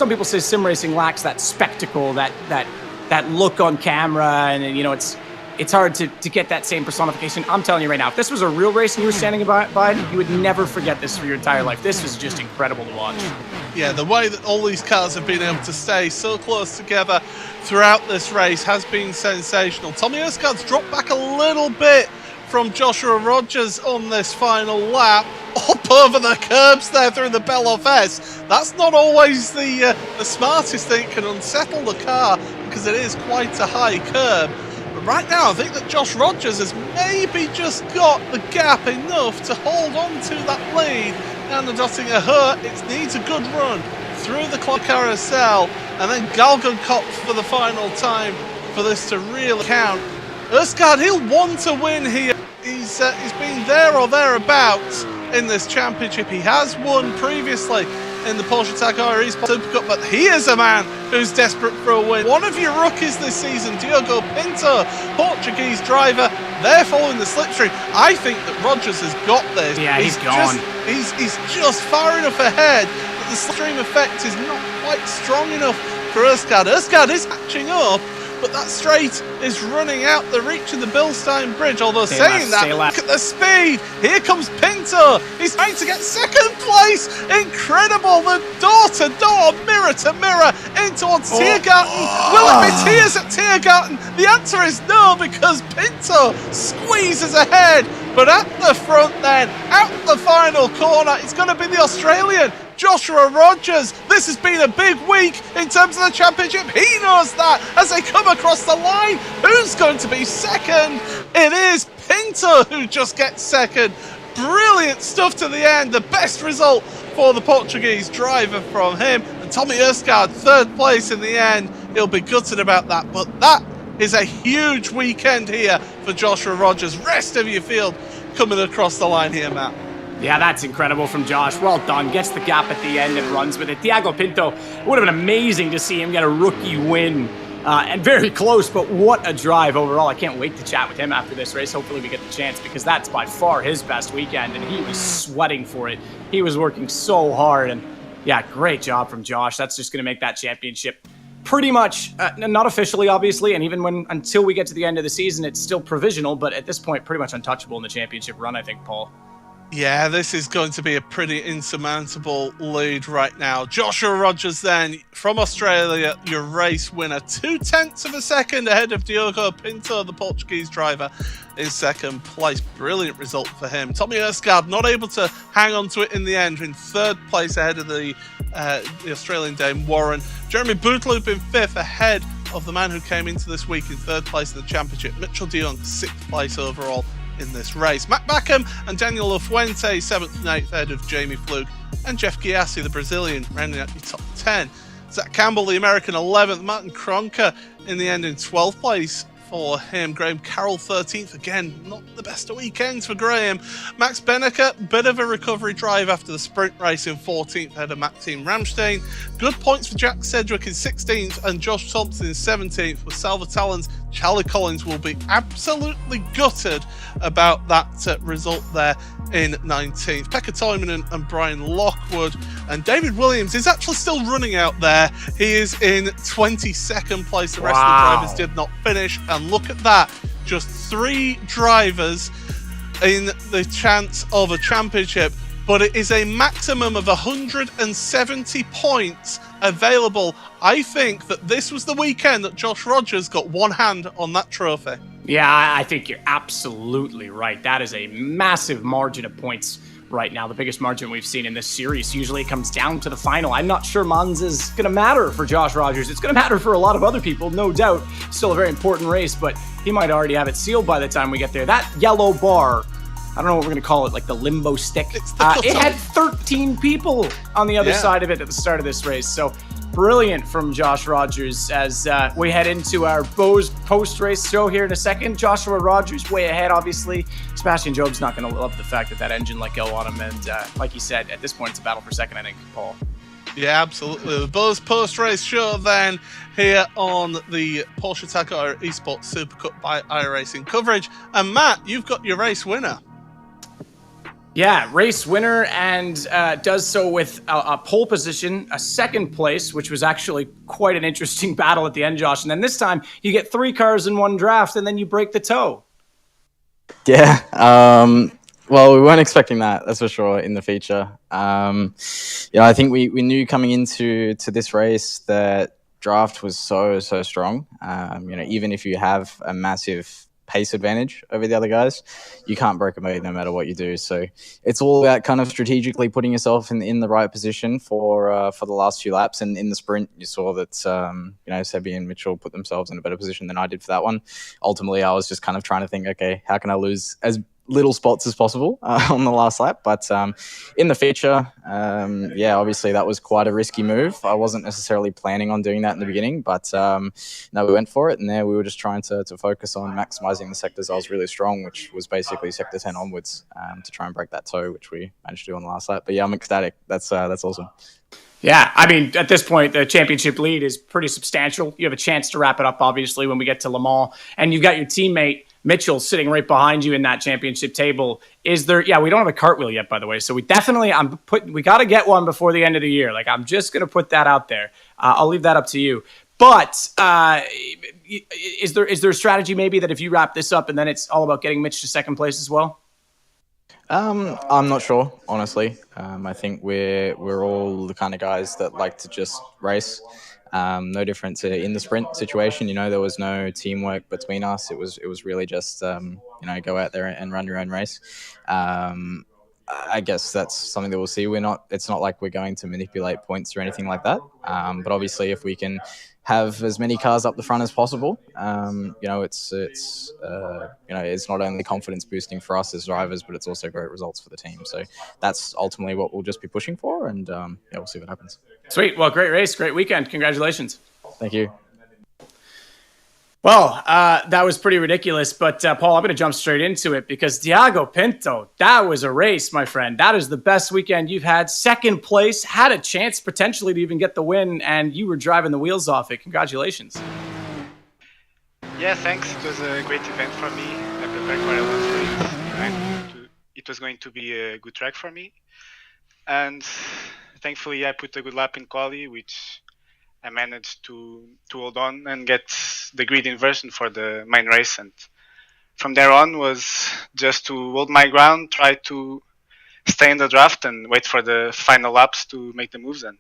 people say sim racing lacks that spectacle, that look on camera, and it's hard to get that same personification. I'm telling you right now, if this was a real race and you were standing by it, you would never forget this for your entire life. This was just incredible to watch. Yeah, the way that all these cars have been able to stay so close together throughout this race has been sensational. Tommy Erskard's dropped back a little bit from Joshua Rogers on this final lap, up over the curbs there through the Beloff S. That's not always the smartest thing. It can unsettle the car because it is quite a high curb. But right now, I think that Josh Rogers has maybe just got the gap enough to hold on to that lead. And the Dottinger Hurt, it needs a good run through the carousel, and then Galgenkopf for the final time for this to really count. Erskard, he'll want to win here. He's been there or thereabouts in this championship. He has won previously in the Porsche Heuer Esports Supercup, but he is a man who's desperate for a win. One of your rookies this season, Diogo Pinto, Portuguese driver, they're following the slipstream. I think that Rogers has got this. Yeah, he's gone. He's just far enough ahead that the slipstream effect is not quite strong enough for Erskard. Erskard is catching up, but that straight is running out the reach of the Bilstein Bridge. Although saying that, look at the speed. Here comes Pinto. He's trying to get second place. Incredible. The door-to-door, mirror-to-mirror in towards Tiergarten. Will it be tears at Tiergarten? The answer is no, because Pinto squeezes ahead. But at the front then, out the final corner, it's going to be the Australian, Joshua Rogers. This has been a big week in terms of the championship. He knows that as they come across the line. Who's going to be second? It is Pinto who just gets second. Brilliant stuff to the end. The best result for the Portuguese driver from him. And Tommy Erskard, third place in the end. He'll be gutted about that. But that is a huge weekend here for Joshua Rogers. Rest of your field coming across the line here, Matt. Yeah, that's incredible from Josh. Well done. Gets the gap at the end and runs with it. Thiago Pinto, would have been amazing to see him get a rookie win. And very close, but what a drive overall. I can't wait to chat with him after this race. Hopefully we get the chance, because that's by far his best weekend, and he was sweating for it. He was working so hard, and yeah, great job from Josh. That's just going to make that championship pretty much, not officially, obviously, and even until we get to the end of the season, it's still provisional, but at this point, pretty much untouchable in the championship run, I think, Paul. Yeah, this is going to be a pretty insurmountable lead right now. Joshua Rogers then, from Australia, your race winner. 0.2 of a second ahead of Diogo Pinto, the Portuguese driver, in second place. Brilliant result for him. Tommy Erskard not able to hang on to it in the end, in third place ahead of the Australian Dame Warren. Jeremy Bootloop in fifth, ahead of the man who came into this week in third place in the championship. Mitchell Dion, sixth place overall in this race. Matt Backham and Daniel Lafuente, 7th and 8th, ahead of Jamie Fluke and Jeff Giassi, the Brazilian, rounding out your top 10. Zach Campbell, the American, 11th. Martin Kronka in the end in 12th place for him. Graham Carroll, 13th. Again, not the best of weekends for Graham. Max Benneker, bit of a recovery drive after the sprint race in 14th, ahead of Maxime Ramstein. Good points for Jack Sedgwick in 16th and Josh Thompson in 17th. With Salva Talon's Charlie Collins will be absolutely gutted about that result there in 19th. Pekka Toivonen and Brian Lockwood, and David Williams is actually still running out there. He is in 22nd place. The rest of the drivers did not finish, and look at that, just 3 drivers in the chance of a championship, but it is a maximum of 170 points available. I think that this was the weekend that Josh Rogers got one hand on that trophy. Yeah, I think you're absolutely right. That is a massive margin of points right now, the biggest margin we've seen in this series. Usually it comes down to the final. I'm not sure Mons is going to matter for Josh Rogers. It's going to matter for a lot of other people, no doubt. Still a very important race, but he might already have it sealed by the time we get there. That yellow bar, I don't know what we're going to call it, like the limbo stick. It had 13 people on the other side of it at the start of this race. So brilliant from Josh Rogers as we head into our Bose post-race show here in a second. Joshua Rogers way ahead, obviously. Sebastian Job's not going to love the fact that that engine let go on him. And like you said, at this point, it's a battle for second, I think, Paul. Yeah, absolutely. The Buzz post-race show then here on the Porsche Heuer Esports Supercup by iRacing coverage. And Matt, you've got your race winner. Yeah, race winner, and does so with a pole position, a second place, which was actually quite an interesting battle at the end, Josh. And then this time, you get 3 cars in one draft, and then you break the toe. Yeah, well, we weren't expecting that, that's for sure, in the feature. I think we knew coming into this race that draft was so strong. Even if you have a massive pace advantage over the other guys, you can't break a mode no matter what you do. So it's all about kind of strategically putting yourself in the right position for the last few laps. And in the sprint, you saw that Sebi and Mitchell put themselves in a better position than I did for that one. Ultimately, I was just kind of trying to think, okay, how can I lose as little spots as possible on the last lap? But in the feature, obviously that was quite a risky move. I wasn't necessarily planning on doing that in the beginning, but no, we went for it, and there we were just trying to focus on maximizing the sectors I was really strong, which was basically sector 10 onwards, to try and break that toe, which we managed to do on the last lap. But yeah, I'm ecstatic. That's awesome. Yeah, I mean, at this point, the championship lead is pretty substantial. You have a chance to wrap it up, obviously, when we get to Le Mans, and you've got your teammate Mitchell sitting right behind you in that championship table. Is there? Yeah, we don't have a cartwheel yet, by the way. So we definitely, we got to get one before the end of the year. Like, I'm just going to put that out there. I'll leave that up to you. But is there a strategy maybe that if you wrap this up and then it's all about getting Mitch to second place as well? I'm not sure, honestly. I think we're all the kind of guys that like to just race. No different to in the sprint situation. There was no teamwork between us. It was really just go out there and run your own race. I guess that's something that we'll see. It's not like we're going to manipulate points or anything like that. But obviously, if we can have as many cars up the front as possible, it's not only confidence boosting for us as drivers, but it's also great results for the team. So that's ultimately what we'll just be pushing for, and we'll see what happens. Sweet. Well, great race, great weekend. Congratulations. Thank you. Well, that was pretty ridiculous, but Paul, I'm going to jump straight into it because Diogo Pinto, that was a race, my friend. That is the best weekend you've had. Second place, had a chance potentially to even get the win, and you were driving the wheels off it. Congratulations. Yeah, thanks. It was a great event for me. I prepared quite a lot for it. It was going to be a good track for me. And thankfully, I put a good lap in quali, which I managed to hold on and get the grid inversion for the main race. And from there on was just to hold my ground, try to stay in the draft and wait for the final laps to make the moves. And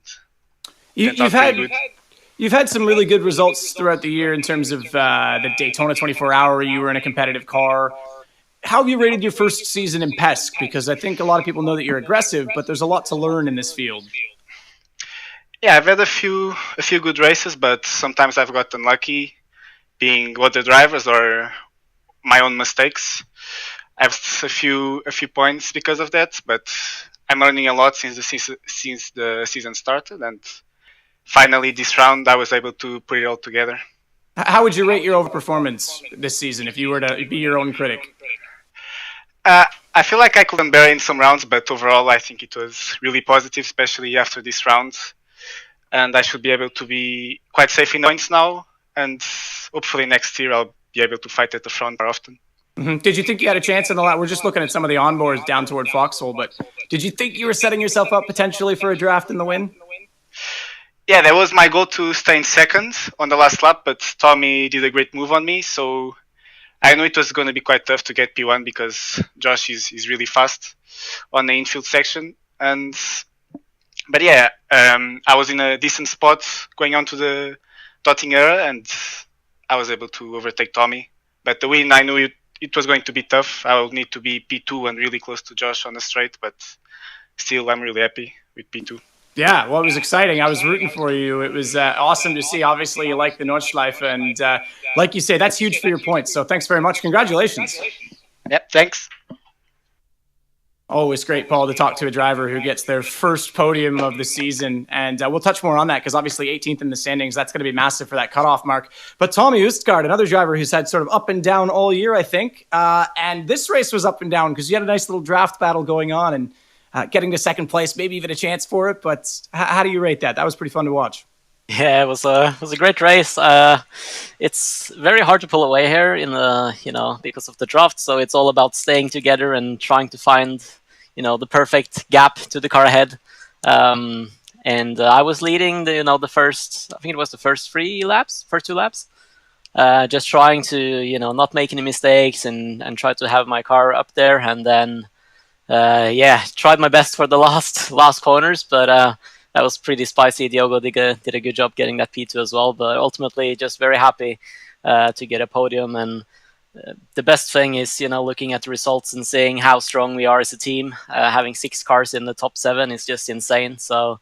you've had some really good results throughout the year in terms of the Daytona 24-hour where you were in a competitive car. How have you rated your first season in PESC? Because I think a lot of people know that you're aggressive, but there's a lot to learn in this field. Yeah, I've had a few good races, but sometimes I've got unlucky, being other drivers or my own mistakes. I have a few points because of that, but I'm learning a lot since the season started, and finally this round I was able to put it all together. How would you rate your overperformance this season if you were to be your own critic? I feel like I couldn't bear in some rounds, but overall I think it was really positive, especially after this round. And I should be able to be quite safe in points now, and hopefully next year I'll be able to fight at the front more often. Mm-hmm. Did you think you had a chance in the lap? We're just looking at some of the onboards down toward Foxhole, but did you think you were setting yourself up potentially for a draft in the win? Yeah, that was my goal, to stay in second on the last lap, but Tommy did a great move on me, so I knew it was going to be quite tough to get P1 because Josh is really fast on the infield section. But yeah, I was in a decent spot going on to the dotting area, and I was able to overtake Tommy. But the win, I knew it was going to be tough. I would need to be P2 and really close to Josh on the straight, but still, I'm really happy with P2. Yeah, well, it was exciting. I was rooting for you. It was awesome to see. Obviously, you like the Nordschleife, and like you say, that's huge for your points. So thanks very much. Congratulations. Yep, thanks. Always great, Paul, to talk to a driver who gets their first podium of the season. And we'll touch more on that because obviously 18th in the standings, that's going to be massive for that cutoff mark. But Tommy Østgaard, another driver who's had sort of up and down all year, I think. And this race was up and down because you had a nice little draft battle going on and getting to second place, maybe even a chance for it. But how do you rate that? That was pretty fun to watch. Yeah, it was a great race. It's very hard to pull away here because of the draft. So it's all about staying together and trying to find the perfect gap to the car ahead. And I was leading the first, I think it was the first first two laps, just trying to, not make any mistakes and try to have my car up there. And then, tried my best for the last corners, but that was pretty spicy. Diogo did a good job getting that P2 as well, but ultimately just very happy to get a podium. And the best thing is, looking at the results and seeing how strong we are as a team. Having 6 cars in the top 7 is just insane. So,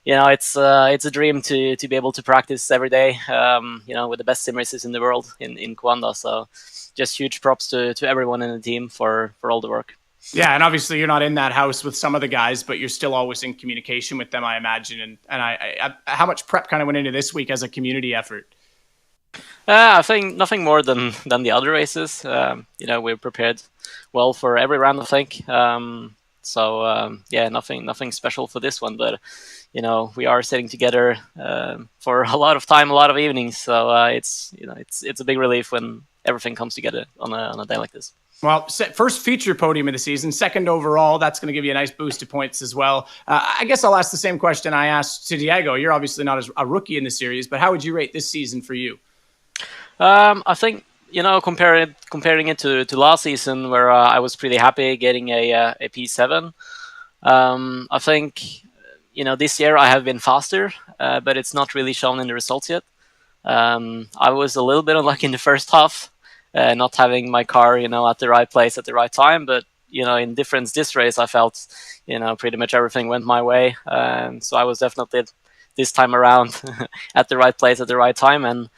it's a dream to be able to practice every day, with the best sim racers in the world in Kwanda. So just huge props to everyone in the team for all the work. Yeah, and obviously you're not in that house with some of the guys, but you're still always in communication with them, I imagine. And I how much prep kind of went into this week as a community effort? I think nothing more than the other races. We're prepared well for every round, I think. Nothing special for this one, but we are sitting together for a lot of time, a lot of evenings. So it's a big relief when everything comes together on a day like this. Well, first feature podium of the season, second overall. That's going to give you a nice boost of points as well. I guess I'll ask the same question I asked to Diego. You're obviously not a rookie in the series, but how would you rate this season for you? I think, comparing it to last season where I was pretty happy getting a P7. I think, this year I have been faster, but it's not really shown in the results yet. I was a little bit unlucky in the first half. Not having my car, at the right place at the right time. But, in difference this race, I felt, pretty much everything went my way. So I was definitely this time around at the right place at the right time. And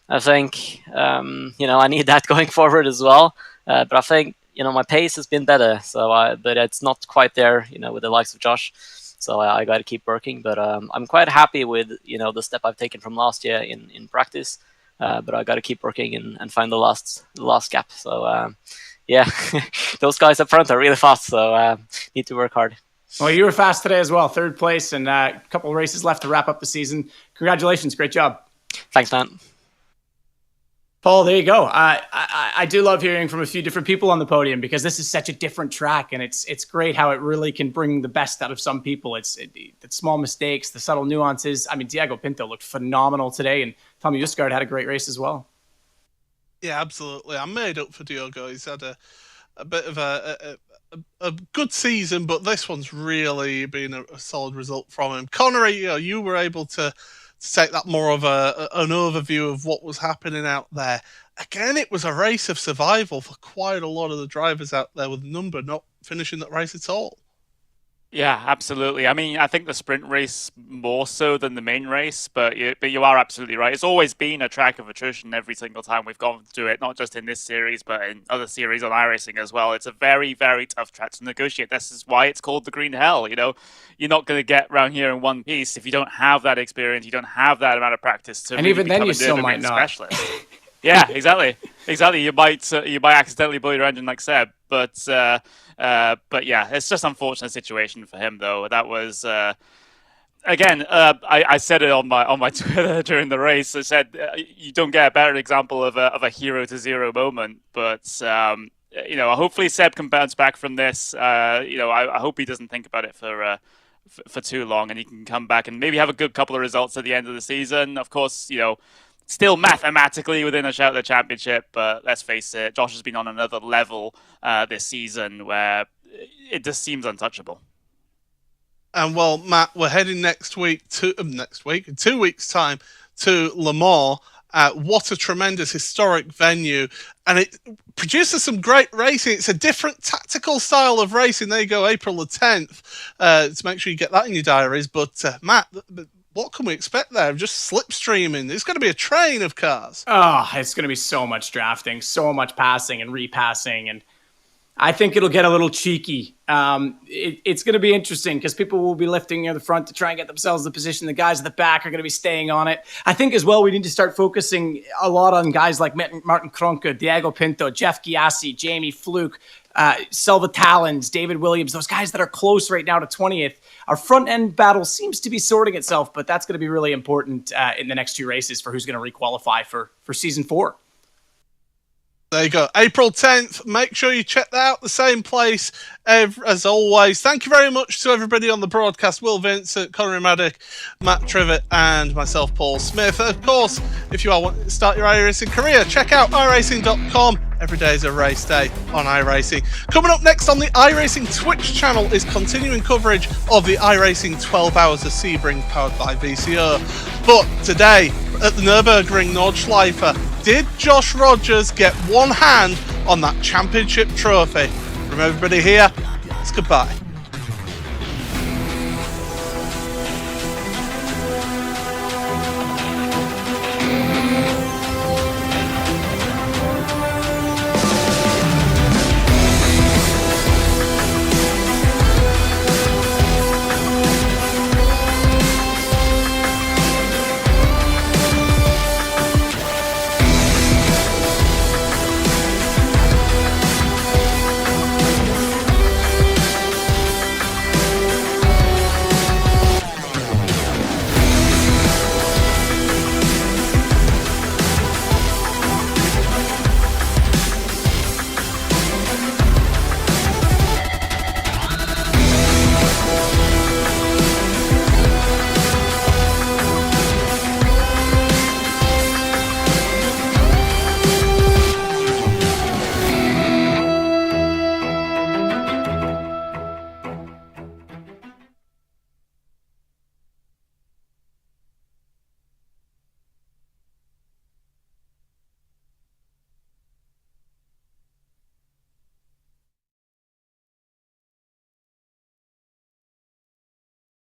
I think, I need that going forward as well. But I think, my pace has been better. But it's not quite there, with the likes of Josh. So I got to keep working. But I'm quite happy with, the step I've taken from last year in practice. But I got to keep working and find the last gap. So, those guys up front are really fast. So need to work hard. Well, you were fast today as well. 3rd place and a couple of races left to wrap up the season. Congratulations. Great job. Thanks, man. Paul, there you go. I do love hearing from a few different people on the podium because this is such a different track, and it's great how it really can bring the best out of some people. It's the small mistakes, the subtle nuances. I mean, Diego Pinto looked phenomenal today, and Tommy Østgaard had a great race as well. Yeah, absolutely. I'm made up for Diogo. He's had a bit of a a good season, but this one's really been a solid result from him. Connery, you were able to take that more of an overview of what was happening out there. Again, it was a race of survival for quite a lot of the drivers out there, with Number not finishing that race at all. Yeah, absolutely. I mean, I think the sprint race more so than the main race, but you are absolutely right. It's always been a track of attrition every single time we've gone through it, not just in this series, but in other series on iRacing as well. It's a very, very tough track to negotiate. This is why it's called the Green Hell. You're not going to get around here in one piece if you don't have that experience, you don't have that amount of practice to and really even then, become you a still Nürburgring might not. specialist. Yeah, exactly. You might accidentally blow your engine like Seb, but yeah, it's just an unfortunate situation for him though. That was again, I said it on my Twitter during the race. I said you don't get a better example of a hero to zero moment, but hopefully Seb can bounce back from this. I hope he doesn't think about it for too long, and he can come back and maybe have a good couple of results at the end of the season. Of course, still mathematically within a shout of the championship, but let's face it, Josh has been on another level this season where it just seems untouchable. And well, Matt, we're heading in 2 weeks' time to Le Mans. What a tremendous historic venue, and it produces some great racing. It's a different tactical style of racing. There you go, April the 10th. So make sure you get that in your diaries. But Matt, what can we expect there? Just slipstreaming. There's going to be a train of cars. Oh, it's going to be so much drafting, so much passing and repassing, and I think it'll get a little cheeky. It's going to be interesting because people will be lifting near the front to try and get themselves the position. The guys at the back are going to be staying on it. I think as well we need to start focusing a lot on guys like Martin Kronke, Diego Pinto, Jeff Giassi, Jamie Fluke, Selva Talons, David Williams, those guys that are close right now to 20th. Our front end battle seems to be sorting itself, but that's going to be really important in the next two races for who's going to requalify for season 4. There you go. April 10th. Make sure you check that out. The same place as always. Thank you very much to everybody on the broadcast. Will Vincent, Connery Maddock, Matt Trivett, and myself, Paul Smith. Of course, if you want to start your iRacing career, check out iRacing.com. Every day is a race day on iRacing. Coming up next on the iRacing Twitch channel is continuing coverage of the iRacing 12 Hours of Sebring powered by VCO. But today, at the Nürburgring Nordschleife, did Josh Rogers get one hand on that championship trophy? From everybody here, it's goodbye.